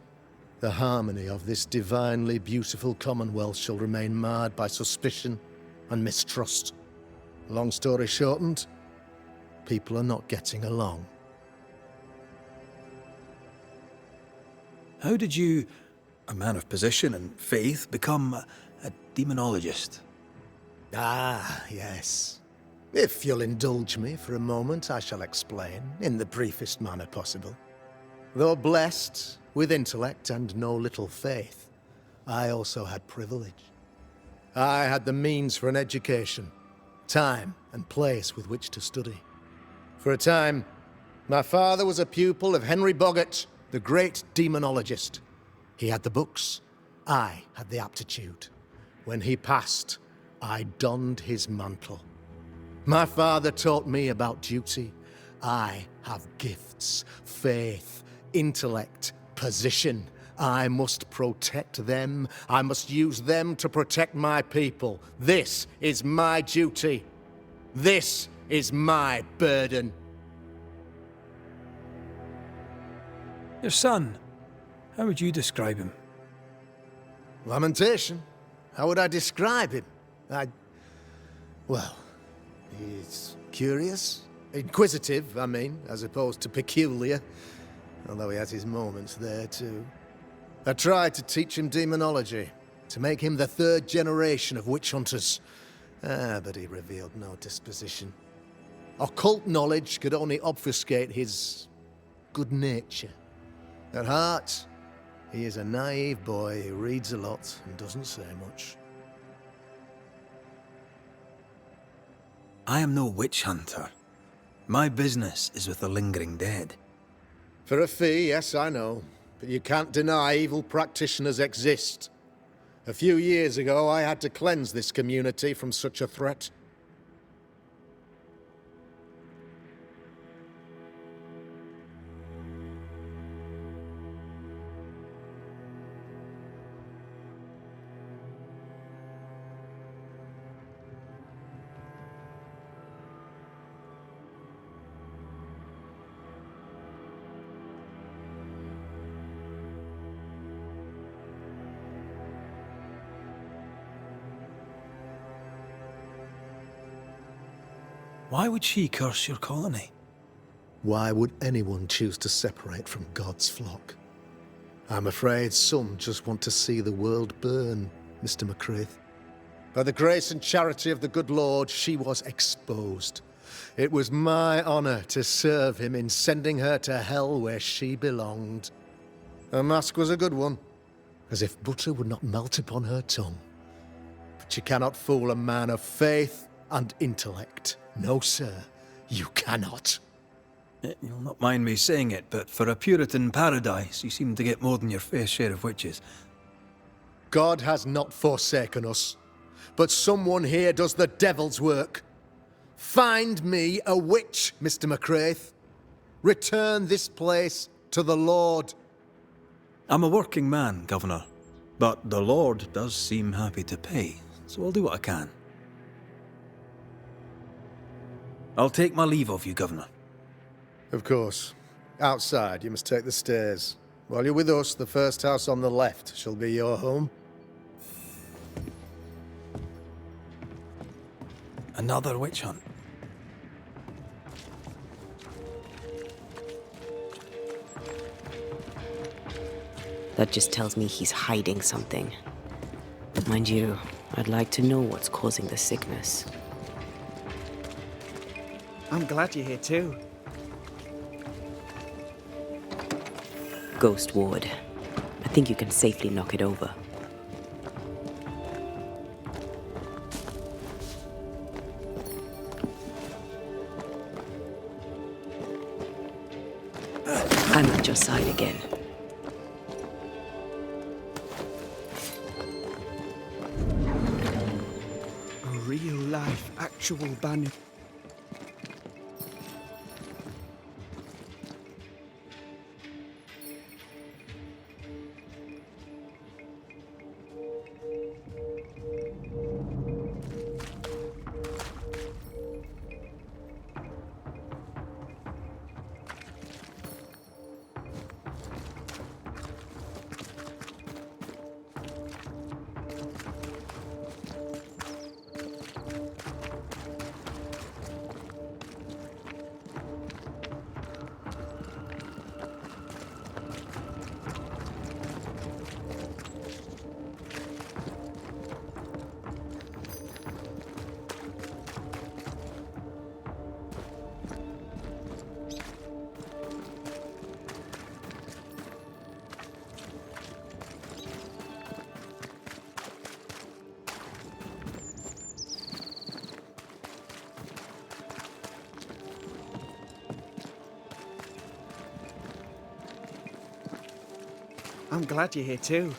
the harmony of this divinely beautiful commonwealth shall remain marred by suspicion and mistrust. Long story shortened, people are not getting along. How did you, a man of position and faith, become a demonologist? Ah, yes. If you'll indulge me for a moment, I shall explain, in the briefest manner possible. Though blessed with intellect and no little faith, I also had privilege. I had the means for an education, time and place with which to study. For a time, my father was a pupil of Henry Boggart, the great demonologist. He had the books, I had the aptitude. When he passed, I donned his mantle. My father taught me about duty. I have gifts, faith, intellect, position. I must protect them. I must use them to protect my people. This is my duty. This is my burden. Your son, how would you describe him? Lamentation? How would I describe him? Well, he's curious. Inquisitive, I mean, as opposed to peculiar. Although he has his moments there, too. I tried to teach him demonology, to make him the third generation of witch hunters. But he revealed no disposition. Occult knowledge could only obfuscate his good nature. At heart, he is a naive boy who reads a lot and doesn't say much. I am no witch hunter. My business is with the lingering dead. For a fee, yes, I know. But you can't deny evil practitioners exist. A few years ago, I had to cleanse this community from such a threat. Why would she curse your colony? Why would anyone choose to separate from God's flock? I'm afraid some just want to see the world burn, Mr. McCraith. By the grace and charity of the good Lord, she was exposed. It was my honor to serve him in sending her to hell where she belonged. Her mask was a good one, as if butter would not melt upon her tongue. But you cannot fool a man of faith and intellect. No, sir, you cannot. You'll not mind me saying it, but for a Puritan paradise, you seem to get more than your fair share of witches. God has not forsaken us, but someone here does the devil's work. Find me a witch, Mr. McCraith. Return this place to the Lord. I'm a working man, Governor, but the Lord does seem happy to pay, so I'll do what I can. I'll take my leave of you, Governor. Of course. Outside, you must take the stairs. While you're with us, the first house on the left shall be your home. Another witch hunt. That just tells me he's hiding something. Mind you, I'd like to know what's causing the sickness. I'm glad you're here too. Ghost Ward. I think you can safely knock it over. I'm at your side again. A real-life, actual Banisher. I'm glad you're here too.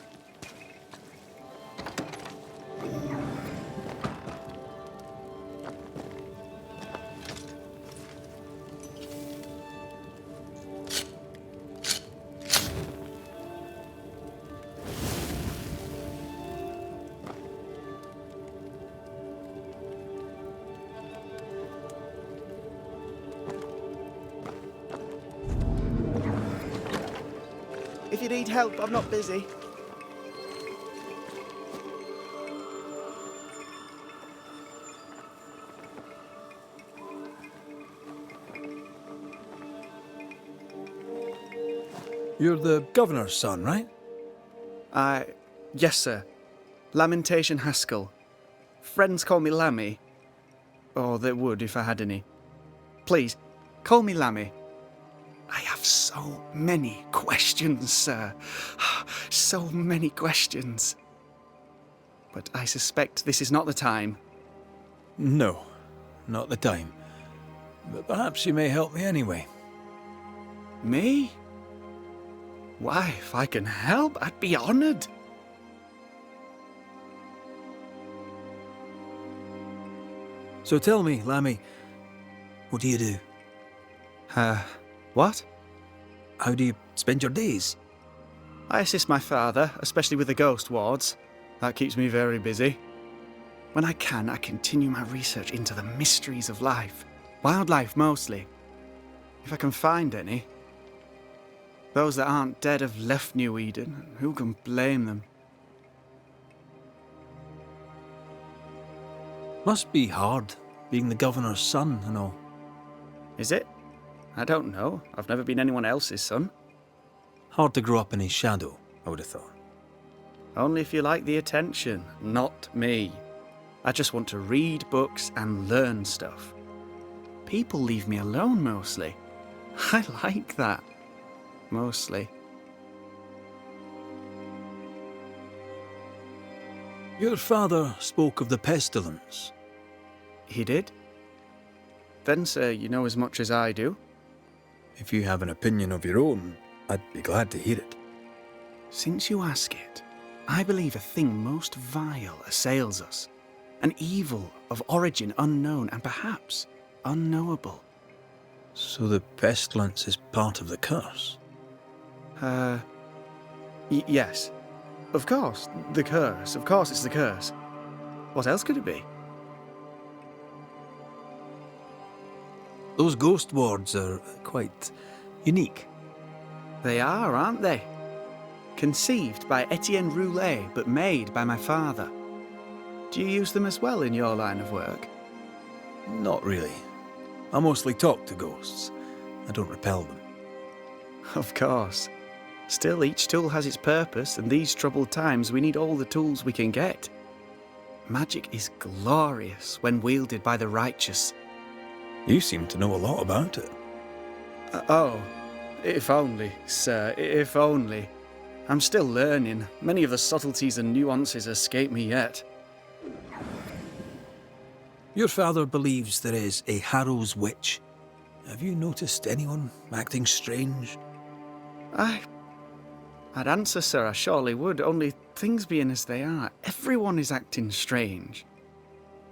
If you need help, I'm not busy. You're the governor's son, right? Yes, sir. Lamentation Haskell. Friends call me Lammy. Or they would if I had any. Please, call me Lammy. I have so many questions, sir. So many questions. But I suspect this is not the time. No, not the time. But perhaps you may help me anyway. Me? Why, if I can help, I'd be honoured. So tell me, Lammy, what do you do? What? How do you spend your days? I assist my father, especially with the ghost wards. That keeps me very busy. When I can, I continue my research into the mysteries of life. Wildlife, mostly. If I can find any. Those that aren't dead have left New Eden. Who can blame them? Must be hard, being the governor's son and all. Is it? I don't know. I've never been anyone else's son. Hard to grow up in his shadow, I would have thought. Only if you like the attention, not me. I just want to read books and learn stuff. People leave me alone mostly. I like that. Mostly. Your father spoke of the pestilence. He did? Then, sir, you know as much as I do. If you have an opinion of your own, I'd be glad to hear it. Since you ask it, I believe a thing most vile assails us. An evil of origin unknown and perhaps unknowable. So the pestilence is part of the curse? Yes. Of course, the curse. Of course it's the curse. What else could it be? Those ghost wards are quite unique. They are, aren't they? Conceived by Etienne Roulet, but made by my father. Do you use them as well in your line of work? Not really. I mostly talk to ghosts. I don't repel them. Of course. Still, each tool has its purpose, and these troubled times we need all the tools we can get. Magic is glorious when wielded by the righteous. You seem to know a lot about it. Oh, if only, sir, if only. I'm still learning. Many of the subtleties and nuances escape me yet. Your father believes there is a Harrow's witch. Have you noticed anyone acting strange? I'd answer, sir, I surely would, only things being as they are, everyone is acting strange.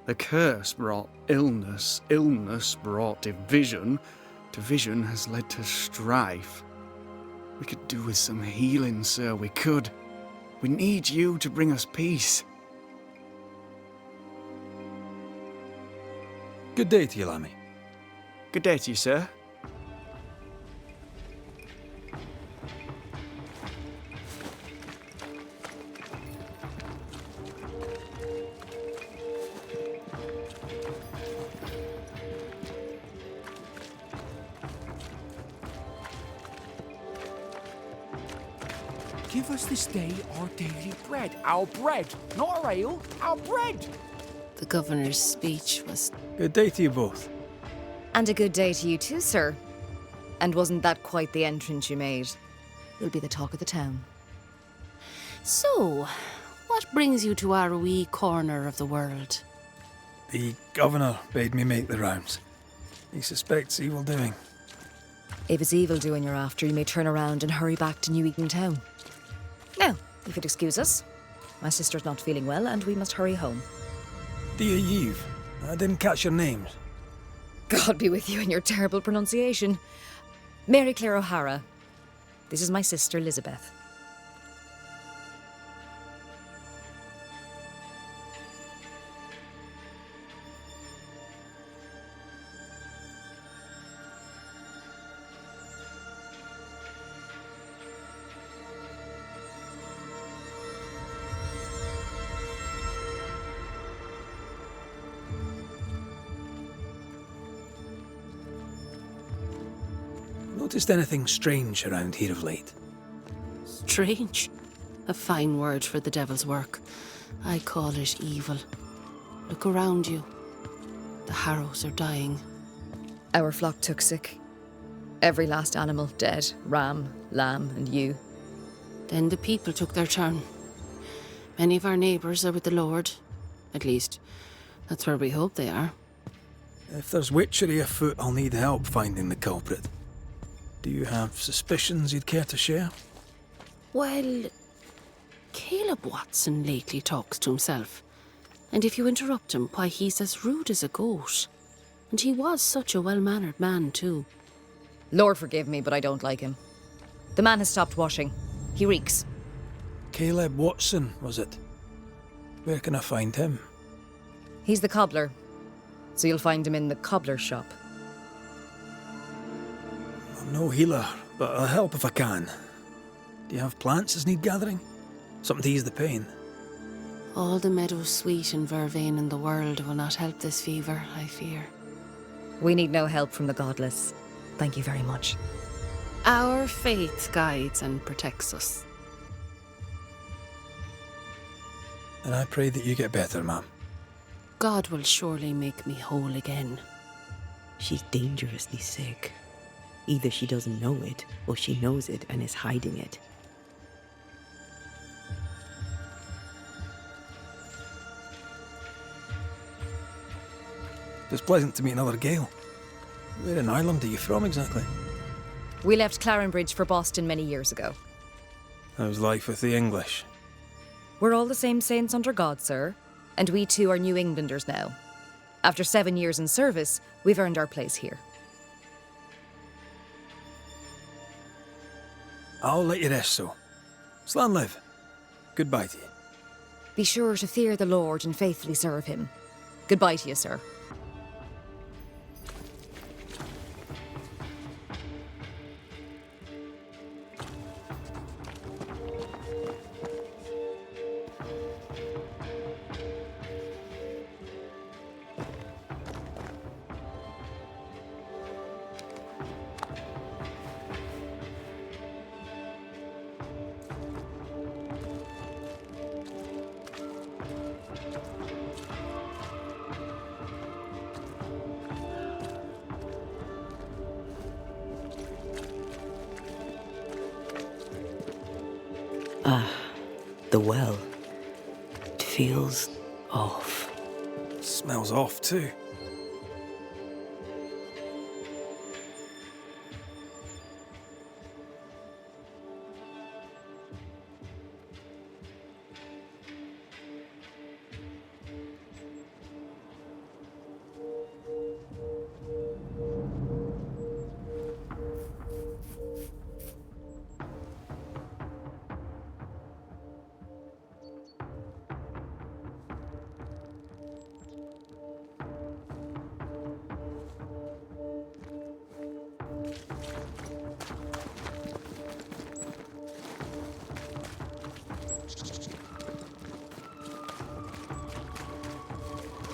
The curse brought illness, illness brought division, division has led to strife. We could do with some healing, sir, we could. We need you to bring us peace. Good day to you, Lammy. Good day to you, sir. Give us this day our daily bread. Our bread, not our ale, our bread. The governor's speech was... Good day to you both. And a good day to you too, sir. And wasn't that quite the entrance you made? You'll be the talk of the town. So, what brings you to our wee corner of the world? The governor bade me make the rounds. He suspects evil doing. If it's evil doing you're after, you may turn around and hurry back to New Eden town. Now, if you'd excuse us, my sister's not feeling well and we must hurry home. Dear Eve, I didn't catch your names. God be with you and your terrible pronunciation. Mary Claire O'Hara. This is my sister, Elizabeth. Noticed anything strange around here of late? Strange? A fine word for the devil's work. I call it evil. Look around you. The Harrows are dying. Our flock took sick. Every last animal dead. Ram, lamb, and ewe. Then the people took their turn. Many of our neighbours are with the Lord. At least, that's where we hope they are. If there's witchery afoot, I'll need help finding the culprit. Do you have suspicions you'd care to share? Well, Caleb Watson lately talks to himself. And if you interrupt him, why, he's as rude as a goat. And he was such a well-mannered man, too. Lord forgive me, but I don't like him. The man has stopped washing. He reeks. Caleb Watson, was it? Where can I find him? He's the cobbler. So you'll find him in the cobbler's shop. I'm no healer, but I'll help if I can. Do you have plants as need gathering? Something to ease the pain? All the meadow sweet and vervain in the world will not help this fever, I fear. We need no help from the godless. Thank you very much. Our faith guides and protects us. And I pray that you get better, ma'am. God will surely make me whole again. She's dangerously sick. Either she doesn't know it, or she knows it and is hiding it. It's pleasant to meet another Gale. Where in Ireland are you from, exactly? We left Clarenbridge for Boston many years ago. How's life with the English? We're all the same saints under God, sir. And we too are New Englanders now. After 7 years in service, we've earned our place here. I'll let you rest, so. Slan live. Goodbye to you. Be sure to fear the Lord and faithfully serve him. Goodbye to you, sir. The well. It feels off. Smells off too.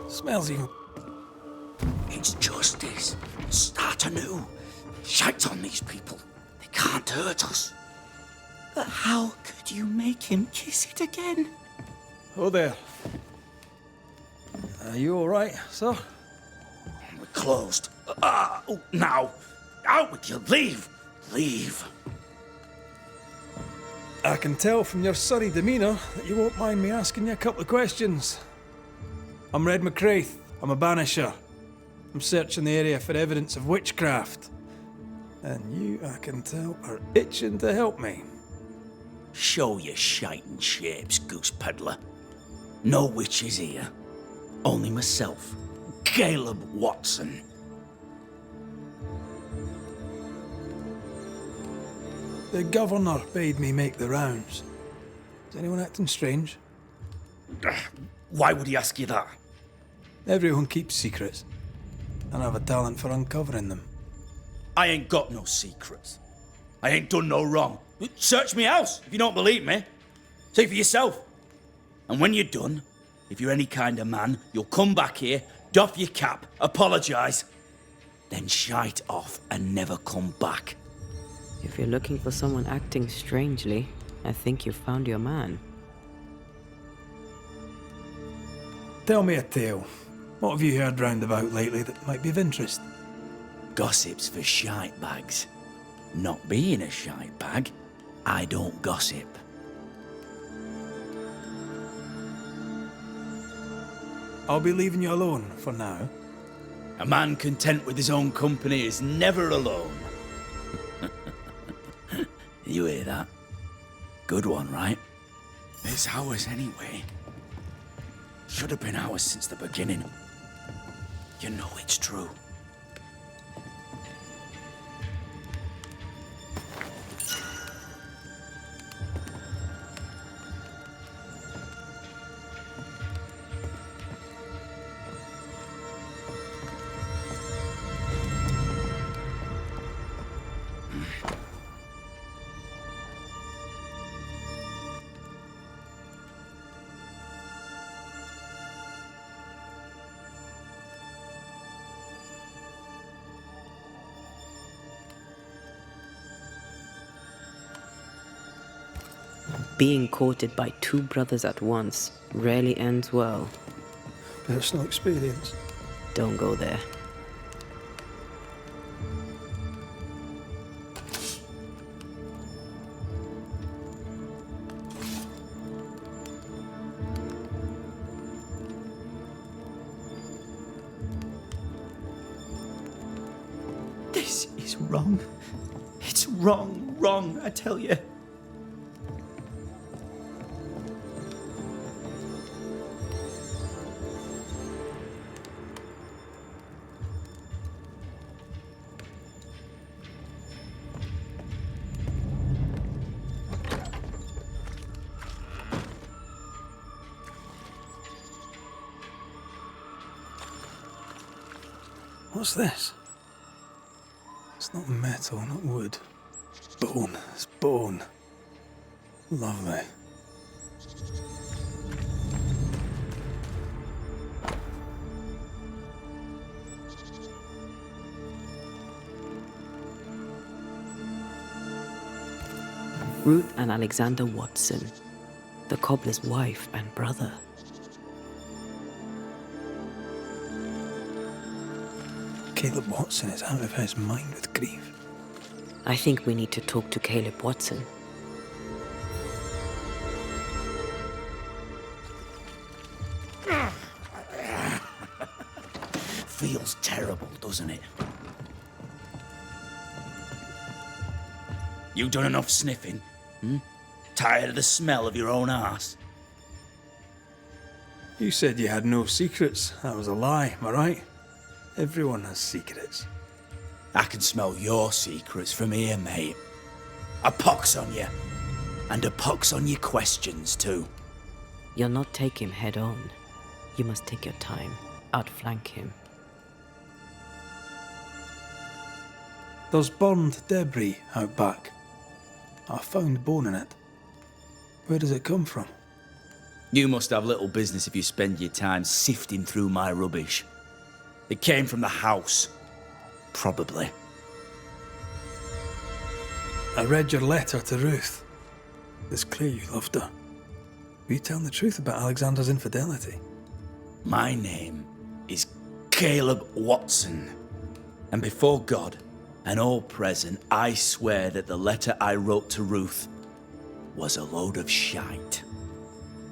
Smells even. It's justice. Start anew. Shite on these people. They can't hurt us. But how could you make him kiss it again? Oh there. Are you alright, sir? We're closed. Now. Out with you. Leave. Leave. I can tell from your sunny demeanour that you won't mind me asking you a couple of questions. I'm Red McCraith. I'm a banisher. I'm searching the area for evidence of witchcraft. And you, I can tell, are itching to help me. Show your shiting shapes, goose peddler. No witches here. Only myself, Caleb Watson. The governor bade me make the rounds. Is anyone acting strange? Why would he ask you that? Everyone keeps secrets, and I have a talent for uncovering them. I ain't got no secrets. I ain't done no wrong. Search me house if you don't believe me. See for yourself. And when you're done, if you're any kind of man, you'll come back here, doff your cap, apologise, then shite off and never come back. If you're looking for someone acting strangely, I think you've found your man. Tell me a tale. What have you heard round about lately that might be of interest? Gossip's for shite bags. Not being a shite bag, I don't gossip. I'll be leaving you alone for now. A man content with his own company is never alone. You hear that? Good one, right? It's ours anyway. Should have been ours since the beginning. You know it's true. Being courted by two brothers at once rarely ends well. Personal experience. Don't go there. This is wrong. It's wrong, I tell you. What's this? It's not metal, not wood. Bone. It's bone. Lovely. Ruth and Alexander Watson, the cobbler's wife and brother. Caleb Watson is out of his mind with grief. I think we need to talk to Caleb Watson. feels terrible, doesn't it? You done enough sniffing? Tired of the smell of your own arse? You said you had no secrets. That was a lie, am I right? Everyone has secrets. I can smell your secrets from here, mate. A pox on you. And a pox on your questions, too. You'll not take him head on. You must take your time. Outflank him. There's burned debris out back. I found bone in it. Where does it come from? You must have little business if you spend your time sifting through my rubbish. It came from the house. Probably. I read your letter to Ruth. It's clear you loved her. Were you telling the truth about Alexander's infidelity? My name is Caleb Watson. And before God and all present, I swear that the letter I wrote to Ruth was a load of shite.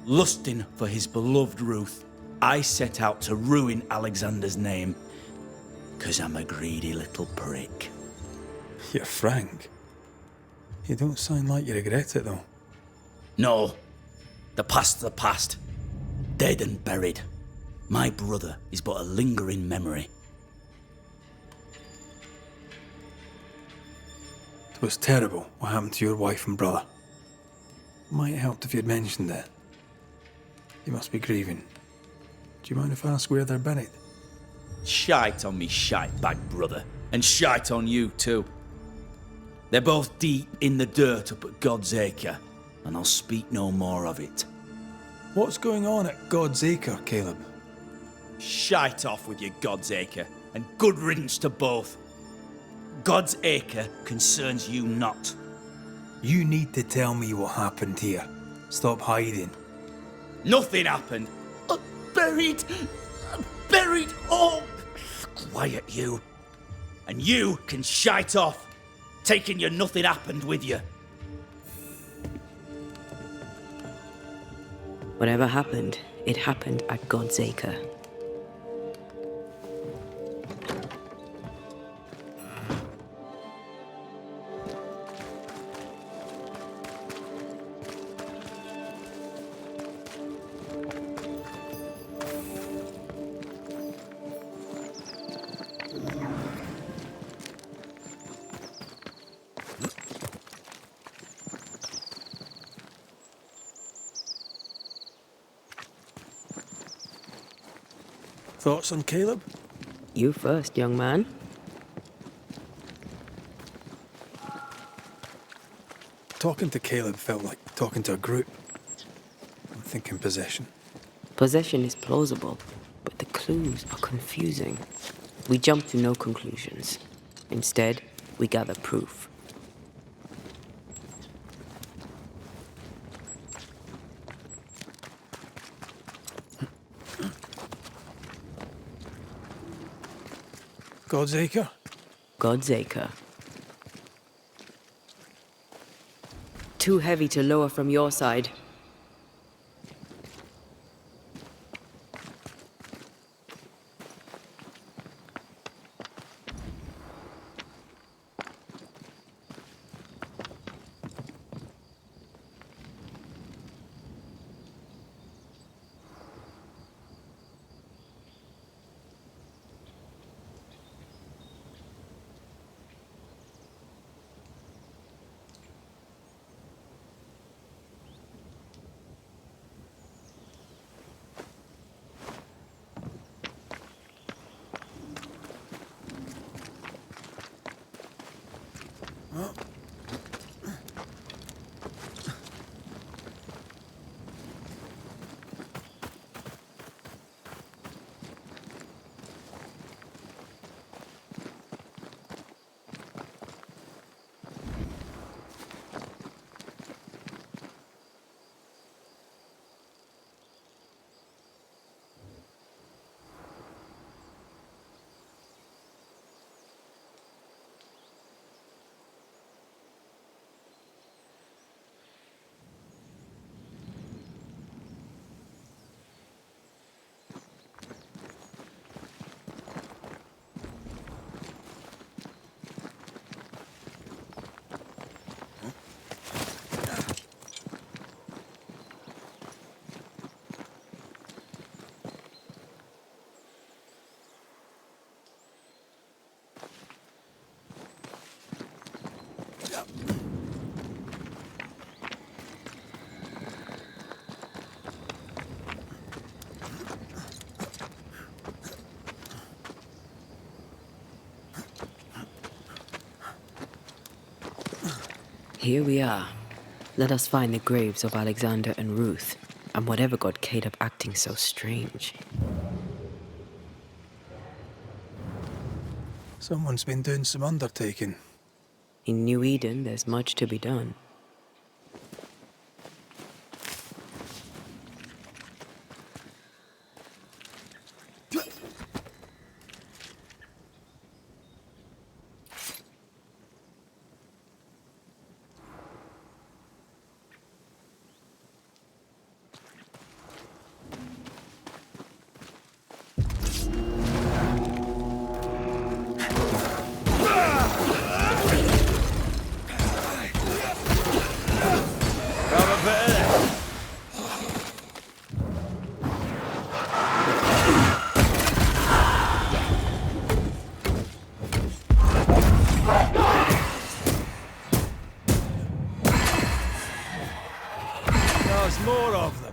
Lusting for his beloved Ruth, I set out to ruin Alexander's name, 'cause I'm a greedy little prick. You're frank. You don't sound like you regret it, though. No. The past's the past. Dead and buried. My brother is but a lingering memory. It was terrible what happened to your wife and brother. Might have helped if you'd mentioned it. You must be grieving. Do you mind if I ask where they're buried? Shite on me shite-bag brother. And shite on you too. They're both deep in the dirt up at God's Acre, and I'll speak no more of it. What's going on at God's Acre, Caleb? Shite off with your God's Acre, and good riddance to both. God's Acre concerns you not. You need to tell me what happened here. Stop hiding. Nothing happened. Buried. Oh, quiet you. And you can shite off, taking your nothing happened with you. Whatever happened, it happened at God's Acre. Thoughts on Caleb? You first, young man. Talking to Caleb felt like talking to a group. I'm thinking possession. Possession is plausible, but the clues are confusing. We jump to no conclusions. Instead, we gather proof. God's Acre? God's Acre. Too heavy to lower from your side. Here we are. Let us find the graves of Alexander and Ruth, and whatever got Kate up acting so strange. Someone's been doing some undertaking. In New Eden, there's much to be done. There's more of them.